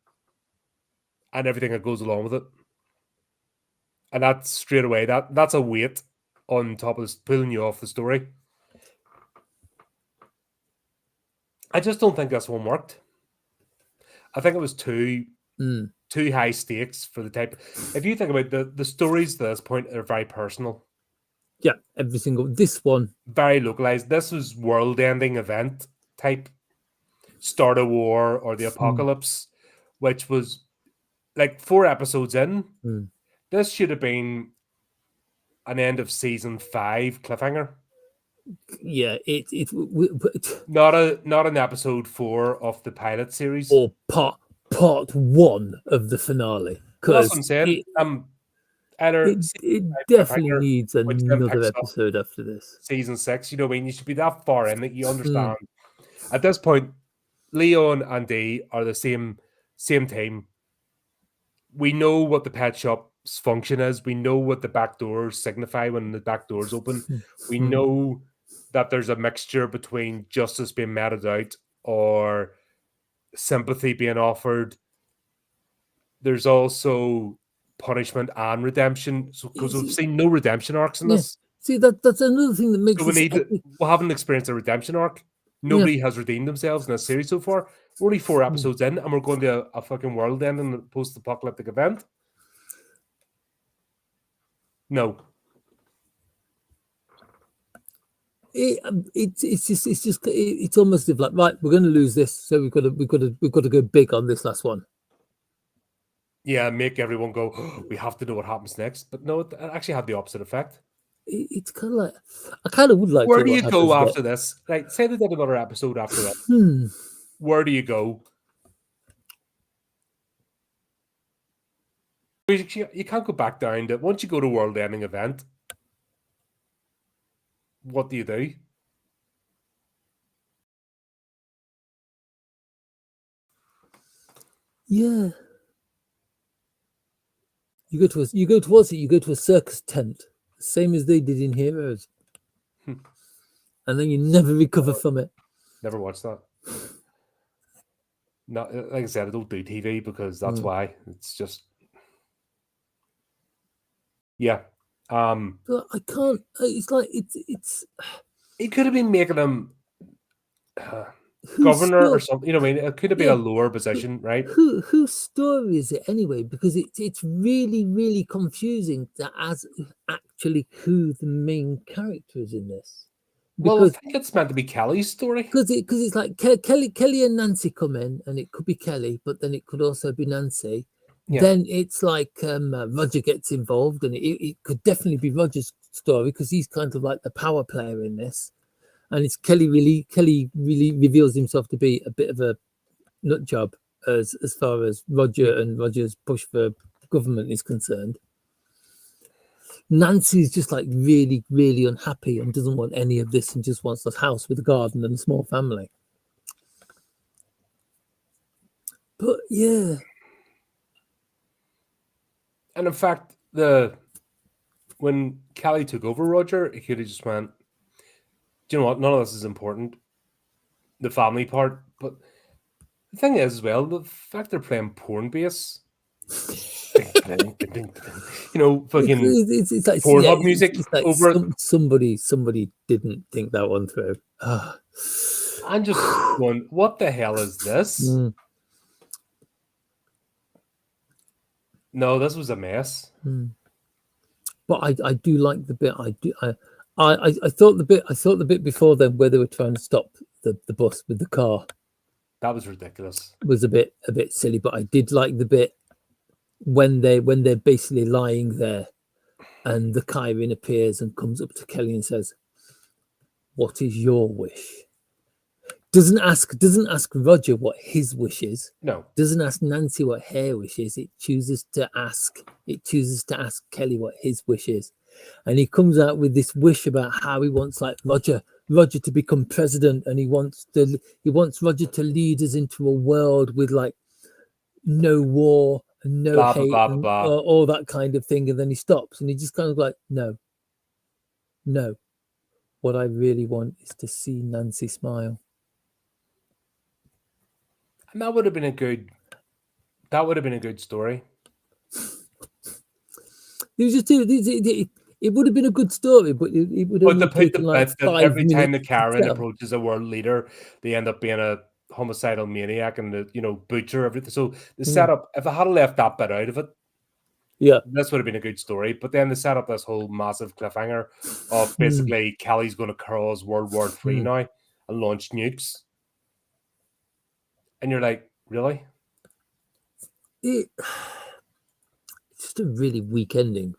and everything that goes along with it. And that's straight away, that's a weight on top of this, pulling you off the story. I just don't think this one worked. I think it was too high stakes for the type. If you think about the stories to this point are very personal. Yeah, every single this one very localized. This was world-ending event type, start a war or the apocalypse, which was like 4 episodes in. This should have been an end of season 5 cliffhanger. Yeah, not an episode 4 of the pilot series or part 1 of the finale. Well, that's what I'm saying. It definitely needs another episode after this. Season 6, you know what I mean? You should be that far in that you understand. At this point, Leon and Dee are the same team. We know what the pet shop's function is. We know what the back doors signify when the back doors open. We know that there's a mixture between justice being meted out or sympathy being offered. There's also punishment and redemption. So because we've seen no redemption arcs in this. See, that's another thing that makes we haven't experienced a redemption arc. Nobody has redeemed themselves in this series so far. We're only 4 episodes in, and we're going to a fucking world ending post-apocalyptic event. No. It's almost like, right, we're going to lose this, so we've got to go big on this last one. Yeah, make everyone go, oh, we have to know what happens next. But no, it actually had the opposite effect. It's kind of like, I kind of would like. Where do you go after this? Like, say they did another episode after that. Where do you go? You can't go back down to, once you go to world-ending event, what do you do? Yeah. You go to a circus tent, same as they did in Heroes. And then you never recover from it. Never watched that. No, like I said, I don't do TV because that's why. It's just, yeah. But I can't. It's like it's. He could have been making him governor or something. You know what I mean? It could have been a lower position, right? Whose story is it anyway? Because it's really, really confusing as actually who the main character is in this. Because, well, I think it's meant to be Kelly's story. Because it's like Kelly and Nancy come in, and it could be Kelly, but then it could also be Nancy. Yeah. Then it's like Roger gets involved, and it could definitely be Roger's story because he's kind of like the power player in this. And it's Kelly really reveals himself to be a bit of a nut job as far as Roger and Roger's push for government is concerned. Nancy's just like really, really unhappy and doesn't want any of this and just wants a house with a garden and a small family. But yeah. And in fact, when Kelly took over Roger, he could have just went, do you know what? None of this is important. The family part. But the thing is, as well, the fact they're playing porn bass. You know, fucking it's like, Pornhub music like over somebody didn't think that one through. I'm just going, what the hell is this? No, this was a mess. But I do like the bit. I thought the bit before then where they were trying to stop the bus with the car. That was ridiculous. It was a bit silly, but I did like the bit when they're basically lying there, and the Chiron appears and comes up to Kelly and says, "What is your wish?" Doesn't ask Roger what his wish is. No. Doesn't ask Nancy what her wish is. It chooses to ask Kelly what his wish is. And he comes out with this wish about how he wants like Roger to become president, and he wants Roger to lead us into a world with like no war and no hate and all that kind of thing. And then he stops and he just kind of like, no. What I really want is to see Nancy smile. And that would have been a good That would have been a good story. It was just it would have been a good story, but it would But only to have put taken the like bit that five every time minutes the to Karen tell. approaches a world leader, they end up being a homicidal maniac and butcher everything. So the Mm, setup, if I had left that bit out of it, yeah. this would have been a good story. But then they set up this whole massive cliffhanger of Mm, basically Kelly's going to cause World War III mm. now and launch nukes. And you're like, really? It's just a really weak ending.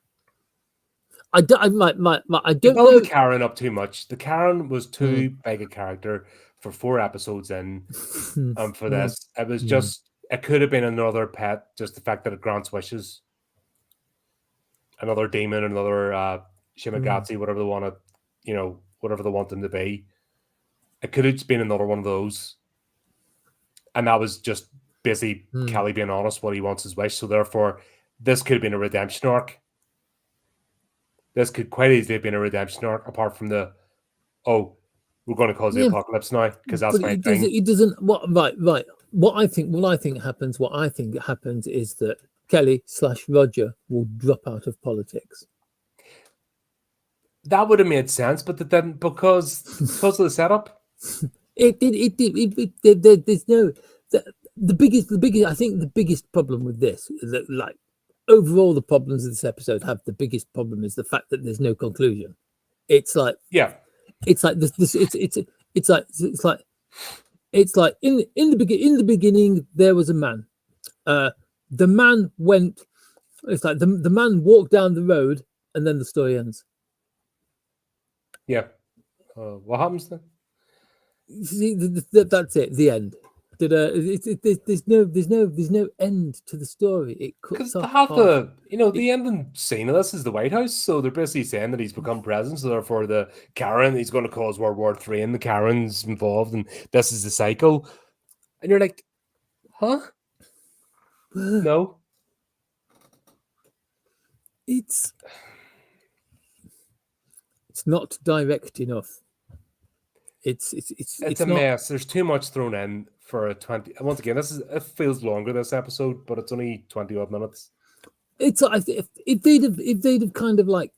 I don't, I You don't build the know. Karen up too much. The Karen was Mm, too big a character for 4 episodes in. mm, For mm, this, it was mm, just, it could have been another pet, just the fact that it grants wishes. Another demon, another mm, Shimigami, whatever they want to, whatever they want them to be. It could have just been another one of those. And that was just basically mm. Kelly being honest what he wants his wish. So therefore, this could have been a redemption arc. This could quite easily have been a redemption arc, apart from the, oh, we're going to cause the Yeah, apocalypse now, because but that's my it doesn't. thing. It doesn't. Right. What I think. What I think happens. What I think happens is that Kelly/Roger will drop out of politics. That would have made sense, but then because of the setup. It did. It did. There's no. The biggest. I think the biggest problem with this is that, like, overall, the problems of this episode have the biggest problem is the fact that there's no conclusion. It's like Yeah. it's like this it's like in the beginning there was a man. The man went. It's like the man walked down the road, and then the story ends. Yeah. What happens then? See, that's it. The end. There's no end to the story. It Because cuts they off have half. the ending scene of this is the White House, so they're basically saying that he's become president, so therefore the Karen, he's going to cause World War III, and the Karen's involved, and this is the cycle. And you're like, huh? No. It's not direct enough. It's a Not. mess. There's too much thrown in for a 20. Once again, it feels longer, this episode, but it's only 20 odd minutes. It's if they'd have kind of like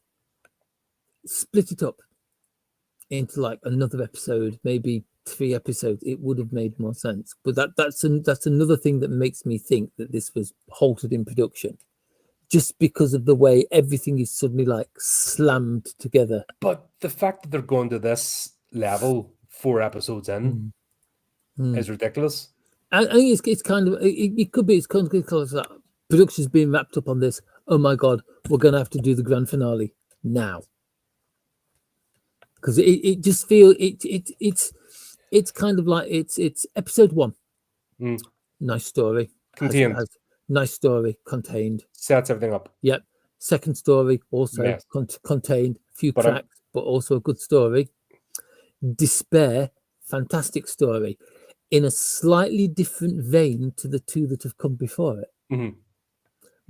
split it up into like another episode, maybe 3 episodes, it would have made more sense. But that's another thing that makes me think that this was halted in production, just because of the way everything is suddenly like slammed together. But the fact that they're going to this level 4 episodes in is ridiculous. I think it's kind of it could be it's kind of because that production's being wrapped up on this. Oh my god, we're gonna have to do the grand finale now, because it just feels it's kind of like it's episode 1. Nice story. Contained. Has nice story contained. Sets everything up. Yep. Second story also Mess. contained. Few But cracks, but also a good story. Despair, fantastic story, in a slightly different vein to the two that have come before it.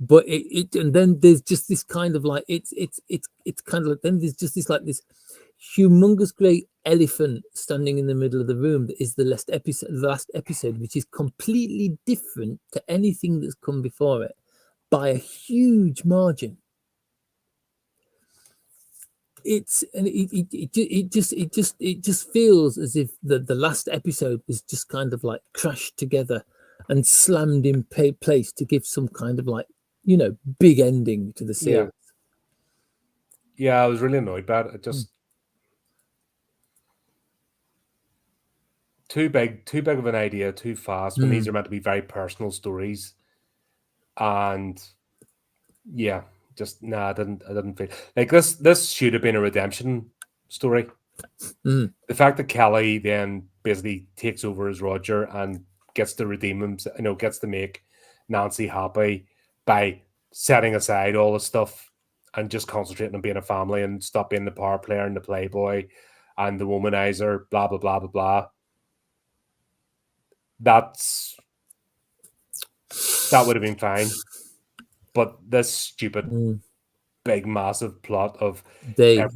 But it and then there's just this kind of like it's kind of like, then there's just this like this humongous great elephant standing in the middle of the room that is the last episode, which is completely different to anything that's come before it by a huge margin. It just feels as if the last episode was just kind of like crashed together and slammed in place to give some kind of like big ending to the series. Yeah, I was really annoyed by it. It just too big of an idea, too fast, when these are meant to be very personal stories. And yeah, just I didn't feel like this should have been a redemption story. The fact that Kelly then basically takes over as Roger and gets to redeem him, gets to make Nancy happy by setting aside all the stuff and just concentrating on being a family and stop being the power player and the playboy and the womanizer, blah blah blah blah blah. That would have been fine. But this stupid big massive plot of I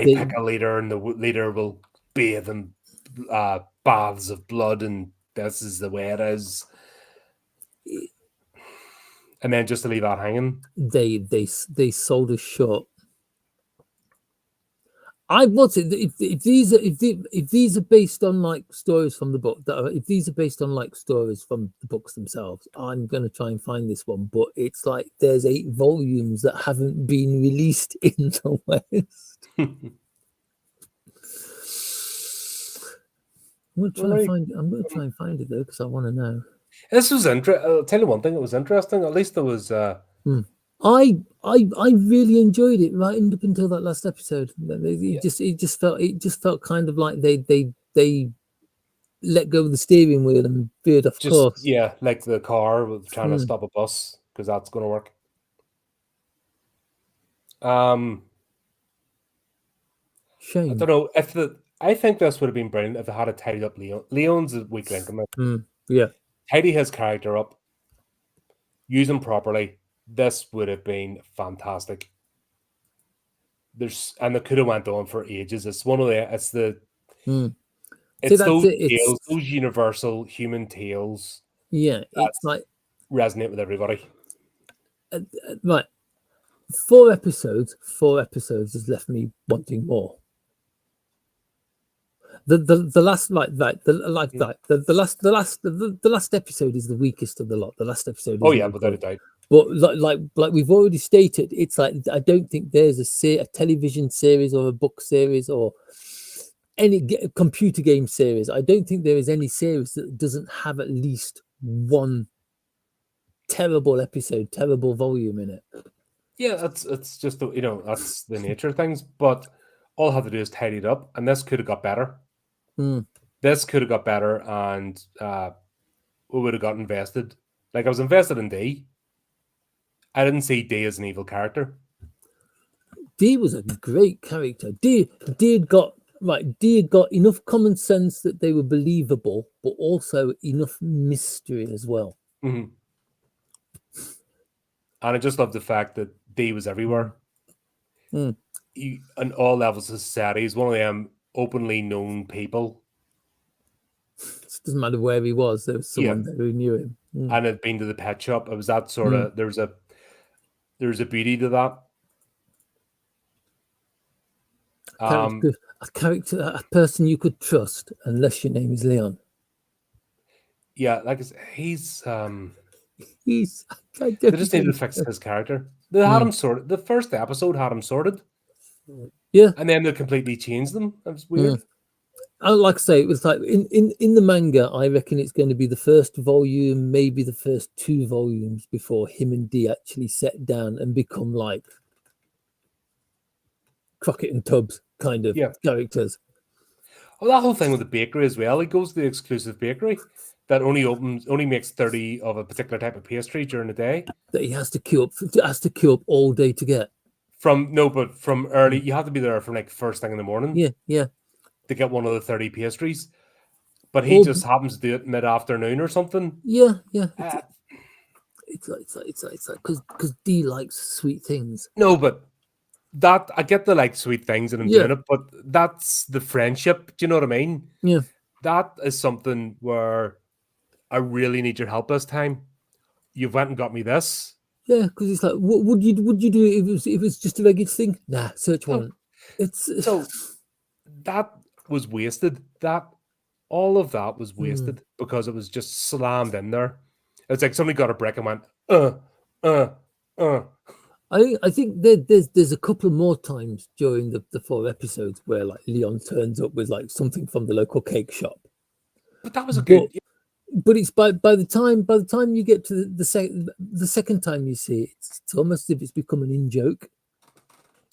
pick a leader and the leader will bathe in baths of blood and this is the way it is. and then just to leave that hanging. They sold us short. I what's it if these are based on like stories from the book if these are based on like stories from the books themselves, I'm gonna try and find this one, but it's like there's 8 volumes that haven't been released in the West. I'm gonna try and find it though because I want to know. This was interesting. I'll tell you one thing. It was interesting. At least there was. I really enjoyed it right up until that last episode. It just felt kind of like they let go of the steering wheel and veered off Just course. like the car was trying to stop a bus because that's going to work. Shame. I don't know if I think this would have been brilliant if they had a tidied up Leon. Leon's a weak link in it. Yeah. Tidy his character up, use him properly. This would have been fantastic. And it could have went on for ages. It's one of the. It's the. It's those tales, those universal human tales. Yeah, it's like resonate with everybody. Right. 4 episodes has left me wanting more. The last the last episode is the weakest of the lot. The last episode is without a doubt. But like we've already stated, it's like I don't think there's a television series or a book series or any computer game series. I don't think there is any series that doesn't have at least one terrible episode, terrible volume in it. Yeah, it's just that's the nature of things. But all I have to do is tidy it up, and this could have got better. This could have got better, and we would have got invested. Like I was invested in D. I didn't see D as an evil character. D was a great character. D had got enough common sense that they were believable, but also enough mystery as well. And I just love the fact that D was everywhere. On all levels of society. He's one of them openly known people. It doesn't matter where he was, there was someone there who knew him. And had been to the pet shop. It was that sort of there's a beauty to that. A person you could trust unless your name is Leon. Yeah, like he's they just needed to fix his character. They had him sorted. The first episode had him sorted. Yeah. And then they completely changed them. That was weird. Like I say, it was like in the manga, I reckon it's going to be the first volume, maybe the first 2 volumes before him and D actually set down and become like Crockett and Tubbs kind of characters. Oh, that whole thing with the bakery as well. He goes to the exclusive bakery that only makes 30 of a particular type of pastry during the day. That he has to queue up all day to get. From early, you have to be there from like first thing in the morning. Yeah. To get one of the 30 pastries. But he just happens to do it mid-afternoon or something. Yeah. It's like because D likes sweet things. No, but that I get the like sweet things and I'm doing it, but that's the friendship. Do you know what I mean? Yeah. That is something where I really need your help this time. You've went and got me this. Yeah, because it's like, what would you do if it was just a regular thing? Nah, search warrant. It's so that was wasted. All of that was wasted because it was just slammed in there. It's like somebody got a brick and went, I think there's a couple more times during the 4 episodes where like Leon turns up with like something from the local cake shop. But that was a good. But it's by the time you get to the second time you see it, it's almost as if it's become an in joke.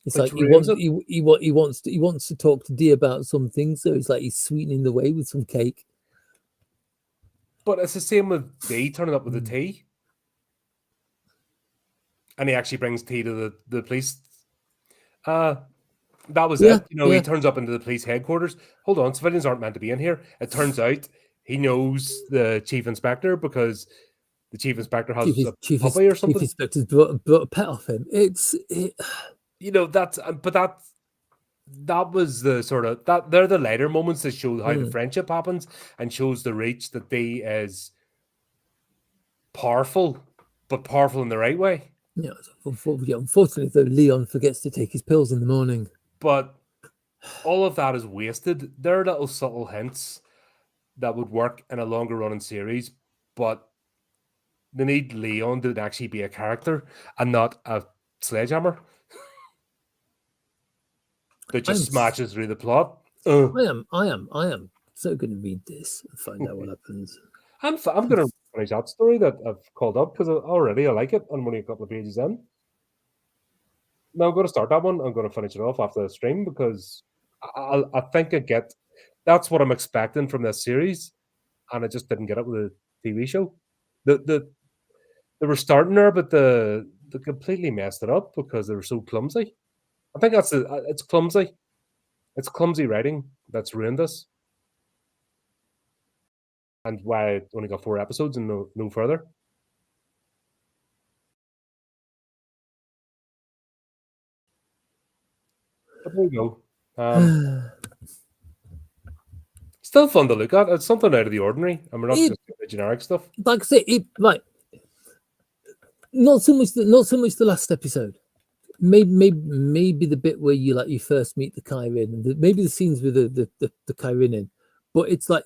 It's like he wants to talk to D about something, so it's like he's sweetening the way with some cake. But it's the same with D turning up with the tea, and he actually brings tea to the police. That was it. He turns up into the police headquarters. Hold on, civilians aren't meant to be in here. It turns out he knows the chief inspector because the chief inspector has a puppy or something. Chief inspector's brought a pet off him. That was the sort of that. They're the later moments that show how the friendship happens and shows the reach that D is powerful, but powerful in the right way. Yeah, unfortunately, though, Leon forgets to take his pills in the morning. But all of that is wasted. There are little subtle hints that would work in a longer running series, but they need Leon to actually be a character and not a sledgehammer that just smashes through the plot. I am so going to read this and find out what happens. I'm going to finish that story that I've called up because already I like it. I'm only a couple of pages in. Now I'm going to start that one. I'm going to finish it off after the stream because I think I get that's what I'm expecting from this series, and I just didn't get it with the TV show. They were starting there, but they completely messed it up because they were so clumsy. I think it's clumsy. It's clumsy writing that's ruined us, and why it only got 4 episodes and no further. But there you go. Still fun to look at. It's something out of the ordinary, and we're not just doing the generic stuff. Like I say, not so much the last episode. Maybe the bit where you first meet the Kairin, and maybe the scenes with the Kairin in, but it's like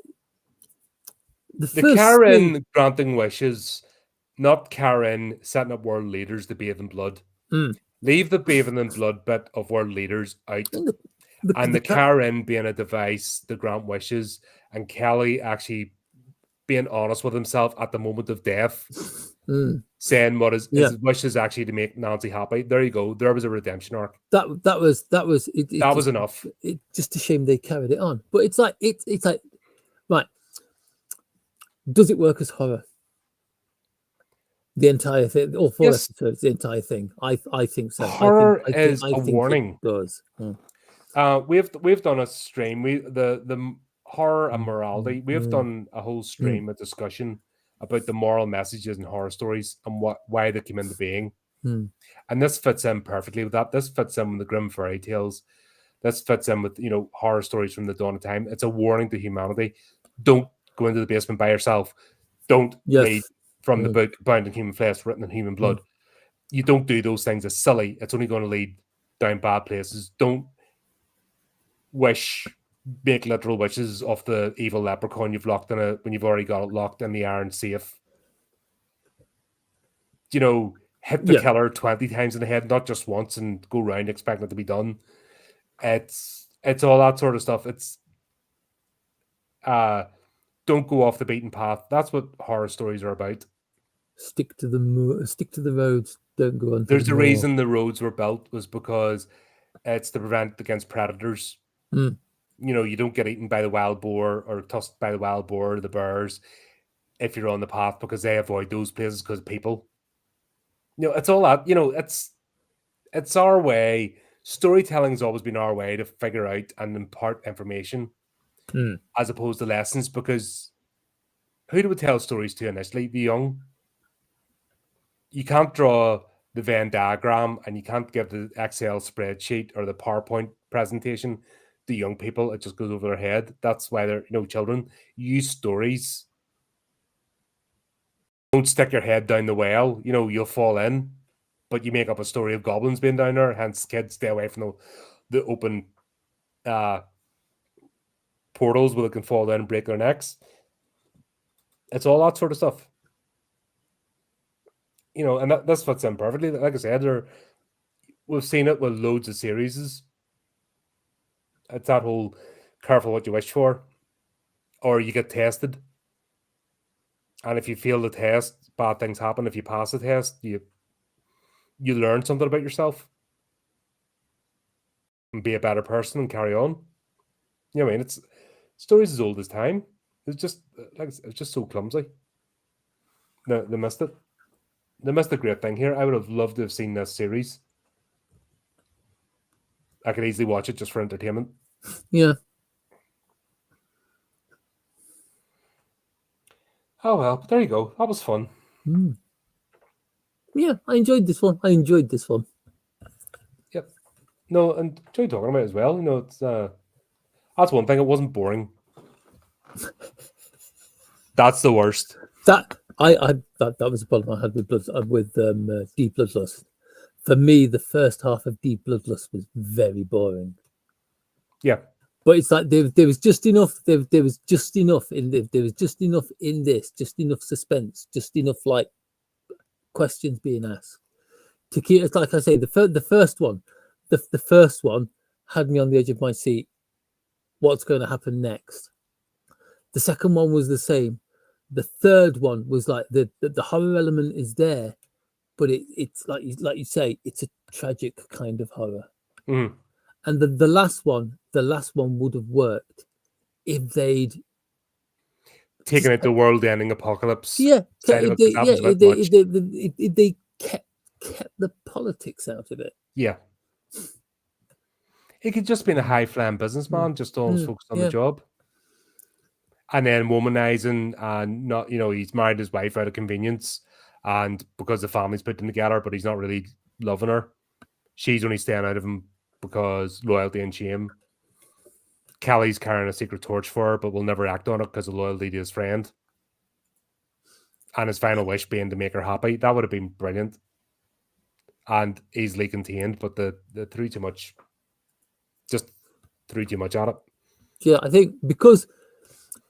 the Karen granting wishes, not Karen setting up world leaders to bathe in blood. Leave the bathing in blood bit of world leaders out. And the Karen being a device to grant wishes, and Kelly actually being honest with himself at the moment of death, saying what his wish is actually to make Nancy happy. There you go. There was a redemption arc. That was enough. It's just a shame they carried it on. But it's like right. Does it work as horror? The entire thing, all 4 episodes, the entire thing. I think so. Horror is a warning. It does. We've done a stream. The horror and morality. We've done a whole stream, a discussion about the moral messages in horror stories and why they came into being. And this fits in perfectly with that. This fits in with the grim fairy tales. This fits in with horror stories from the dawn of time. It's a warning to humanity. Don't go into the basement by yourself. Don't read from the book Bound in Human Flesh, Written in Human Blood. You don't do those things. It's silly. It's only going to lead down bad places. Don't make literal wishes of the evil leprechaun you've locked in when you've already got it locked in the iron safe. Hit the killer 20 times in the head, not just once, and go around expecting it to be done. It's all that sort of stuff. It's don't go off the beaten path. That's what horror stories are about. Stick to the roads. Don't go on. There's a reason the roads were built was because it's to prevent against predators. You don't get eaten by the wild boar or tusked by the wild boar or the bears if you're on the path, because they avoid those places because people. It's all that. It's our way. Storytelling's always been our way to figure out and impart information as opposed to lessons, because who do we tell stories to initially? The young. You can't draw the Venn diagram and you can't give the Excel spreadsheet or the PowerPoint presentation to young people. It just goes over their head. That's why they're, children use stories. Don't stick your head down the well. You'll fall in, but you make up a story of goblins being down there. Hence, kids stay away from the open portals where they can fall down and break their necks. It's all that sort of stuff. And this fits in perfectly. Like I said, we've seen it with loads of series. It's that whole careful what you wish for, or you get tested. And if you fail the test, bad things happen. If you pass the test, you learn something about yourself and be a better person and carry on. It's stories as old as time. It's just so clumsy. They missed it. They missed a great thing here. I would have loved to have seen this series. I could easily watch it just for entertainment. Yeah. Oh well, but there you go. That was fun. Yeah, I enjoyed this one. Yep. No, and enjoyed talking about it as well. It's that's one thing. It wasn't boring. That's the worst. That That was a problem I had with Deep Bloodlust. For me, the first half of Deep Bloodlust was very boring. Yeah. But it's like there was just enough. There was just enough in there was just enough in this, just enough suspense, just enough like questions being asked to keep. It's like I say, the first one, the first one had me on the edge of my seat. What's going to happen next? The second one was the same. The third one was like the horror element is there, but it's like you say, it's a tragic kind of horror. Mm. And the last one would have worked if they'd Taking it to world-ending apocalypse yeah, side of it, 'cause that was a bit much. they kept the politics out of it. Yeah. He could just been a high-flying businessman, just always focused on the Yeah, job. And then womanizing and not, he's married his wife out of convenience and because the family's put them together, but he's not really loving her. She's only staying out of him because loyalty and shame. Kelly's carrying a secret torch for her, but will never act on it because of loyalty to his friend. And his final wish being to make her happy. That would have been brilliant. And easily contained, but the threw too much. Just threw too much at it. Yeah, I think because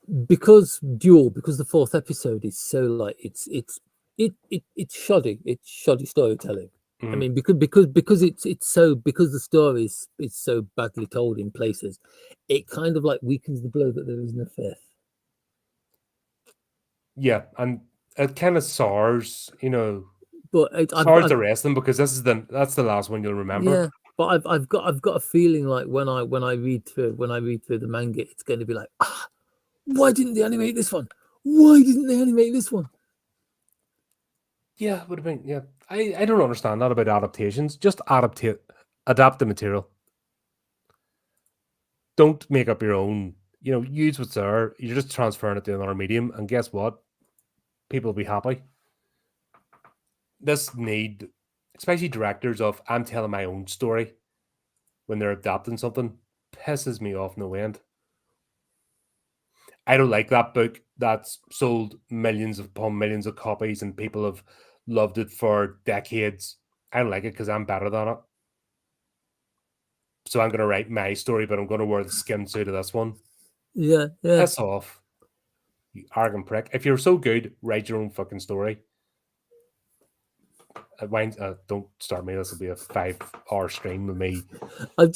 the fourth episode is so like it's shoddy. It's shoddy storytelling. I mean, because it's so because the story is so badly told in places, it kind of like weakens the blow that there is in the fifth. Yeah, and it kind of sours, But sours the rest of them because that's the last one you'll remember. Yeah, but I've got a feeling like when I read through the manga, it's going to be like, why didn't they animate this one? Why didn't they animate this one? Yeah, it would have been. Yeah, I don't understand that about adaptations. Just adapt the material. Don't make up your own. Use what's there. You're just transferring it to another medium, and guess what? People will be happy. This need, especially directors of I'm telling my own story when they're adapting something, pisses me off no end. I don't like that book that's sold millions upon millions of copies and people have loved it for decades. I don't like it because I'm better than it. So I'm going to write my story, but I'm going to wear the skin suit of this one. Yeah. Piss off, you arrogant prick. If you're so good, write your own fucking story. Don't start me. This will be a 5-hour stream with me. Who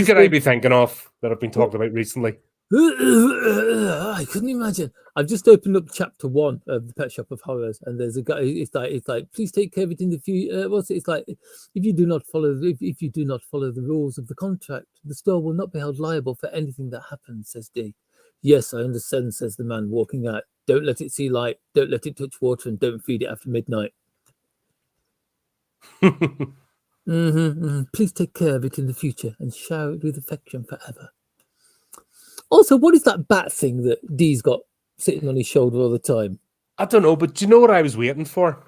could I be thinking of that I've been talking about recently? I couldn't imagine. I've just opened up chapter 1 of the Pet Shop of Horrors, and there's a guy. It's like, please take care of it in the future. It's like, if you do not follow the rules of the contract, the store will not be held liable for anything that happens. Says D. Yes, I understand. Says the man walking out. Don't let it see light. Don't let it touch water, and don't feed it after midnight. Please take care of it in the future and shower it with affection forever. Also, what is that bat thing that Dee's got sitting on his shoulder all the time? I don't know, but do you know what I was waiting for?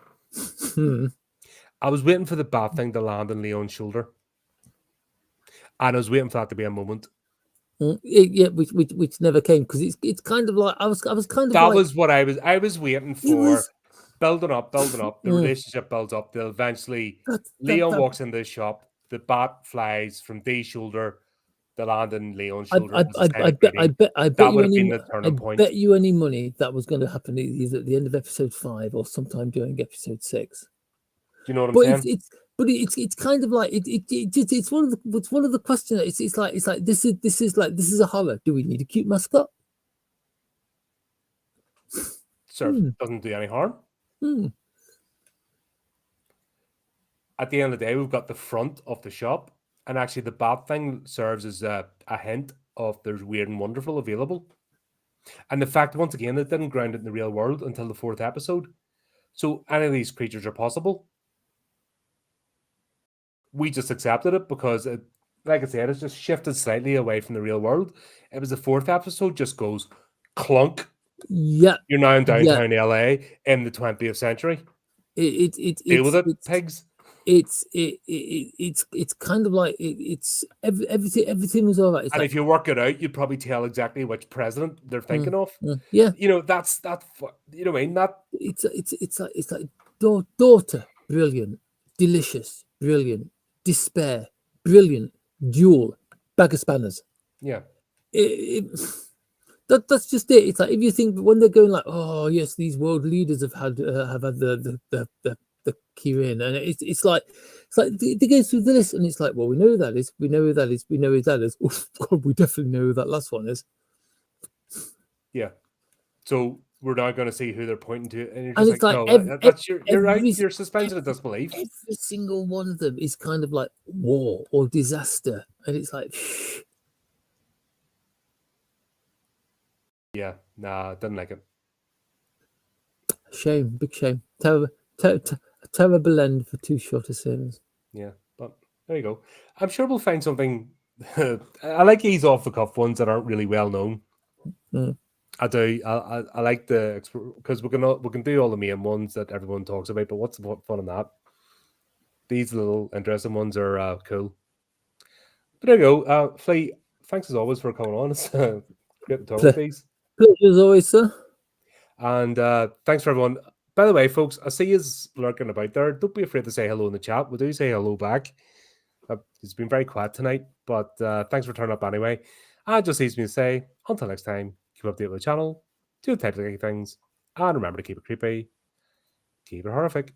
I was waiting for the bat thing to land on Leon's shoulder. And I was waiting for that to be a moment. Yeah, which never came because it's kind of like I was kind of that like, was what I was waiting for. Building up. The relationship builds up. They'll eventually Leon walks in the shop, the bat flies from Dee's shoulder. The land in Leon's shoulder. I bet would have been the turning point. I bet you any money that was going to happen either at the end of episode 5 or sometime during episode 6. Do you know what I'm saying? It's kind of like it's one of the questions. It's like this is a horror. Do we need a cute mascot? Doesn't do any harm. At the end of the day, we've got the front of the shop. And actually, the bat thing serves as a hint of there's weird and wonderful available. And the fact, once again, it didn't ground it in the real world until the 4th episode. So any of these creatures are possible. We just accepted it because, like I said, it's just shifted slightly away from the real world. It was the 4th episode, just goes clunk. Yeah. You're now in downtown LA in the 20th century. Deal with it, pigs. it's kind of like everything was all right. It's And like, if you work it out, you'd probably tell exactly which president they're thinking of. yeah, You know, that's that. You know what I mean? That it's like daughter, brilliant, delicious, brilliant, despair, brilliant, duel, bag of spanners. yeah, That's just it. It's like, if you think, when they're going like, oh yes, these world leaders have had the key in, and it's like they go through the list, and it's like, well, we know who that is, we know who that is, we know who that is. Oh, God, we definitely know who that last one is. yeah. So we're now going to see who they're pointing to, and you're And just it's like, like no, that's you're right. every You're suspension of disbelief. every single one of them is kind of like war or disaster, and it's like, Yeah, nah, didn't like it. shame, big shame, terrible end for too short a series. Yeah, but there you go. I'm sure we'll find something. I like these off the cuff ones that aren't really well known. Mm. I do. I like the, because we can do all the main ones that everyone talks about. But what's the fun in that? These little interesting ones are cool. But there you go. Flea, thanks as always for coming on. It's great to talk with these. Pleasure as always, sir. And thanks for everyone. By the way, folks, I see you lurking about there. Don't be afraid to say hello in the chat. We do say hello back. It's been very quiet tonight, but thanks for turning up anyway. And it just leaves me to say, until next time, keep updated with the channel, do the types of things, and remember to keep it creepy, keep it horrific.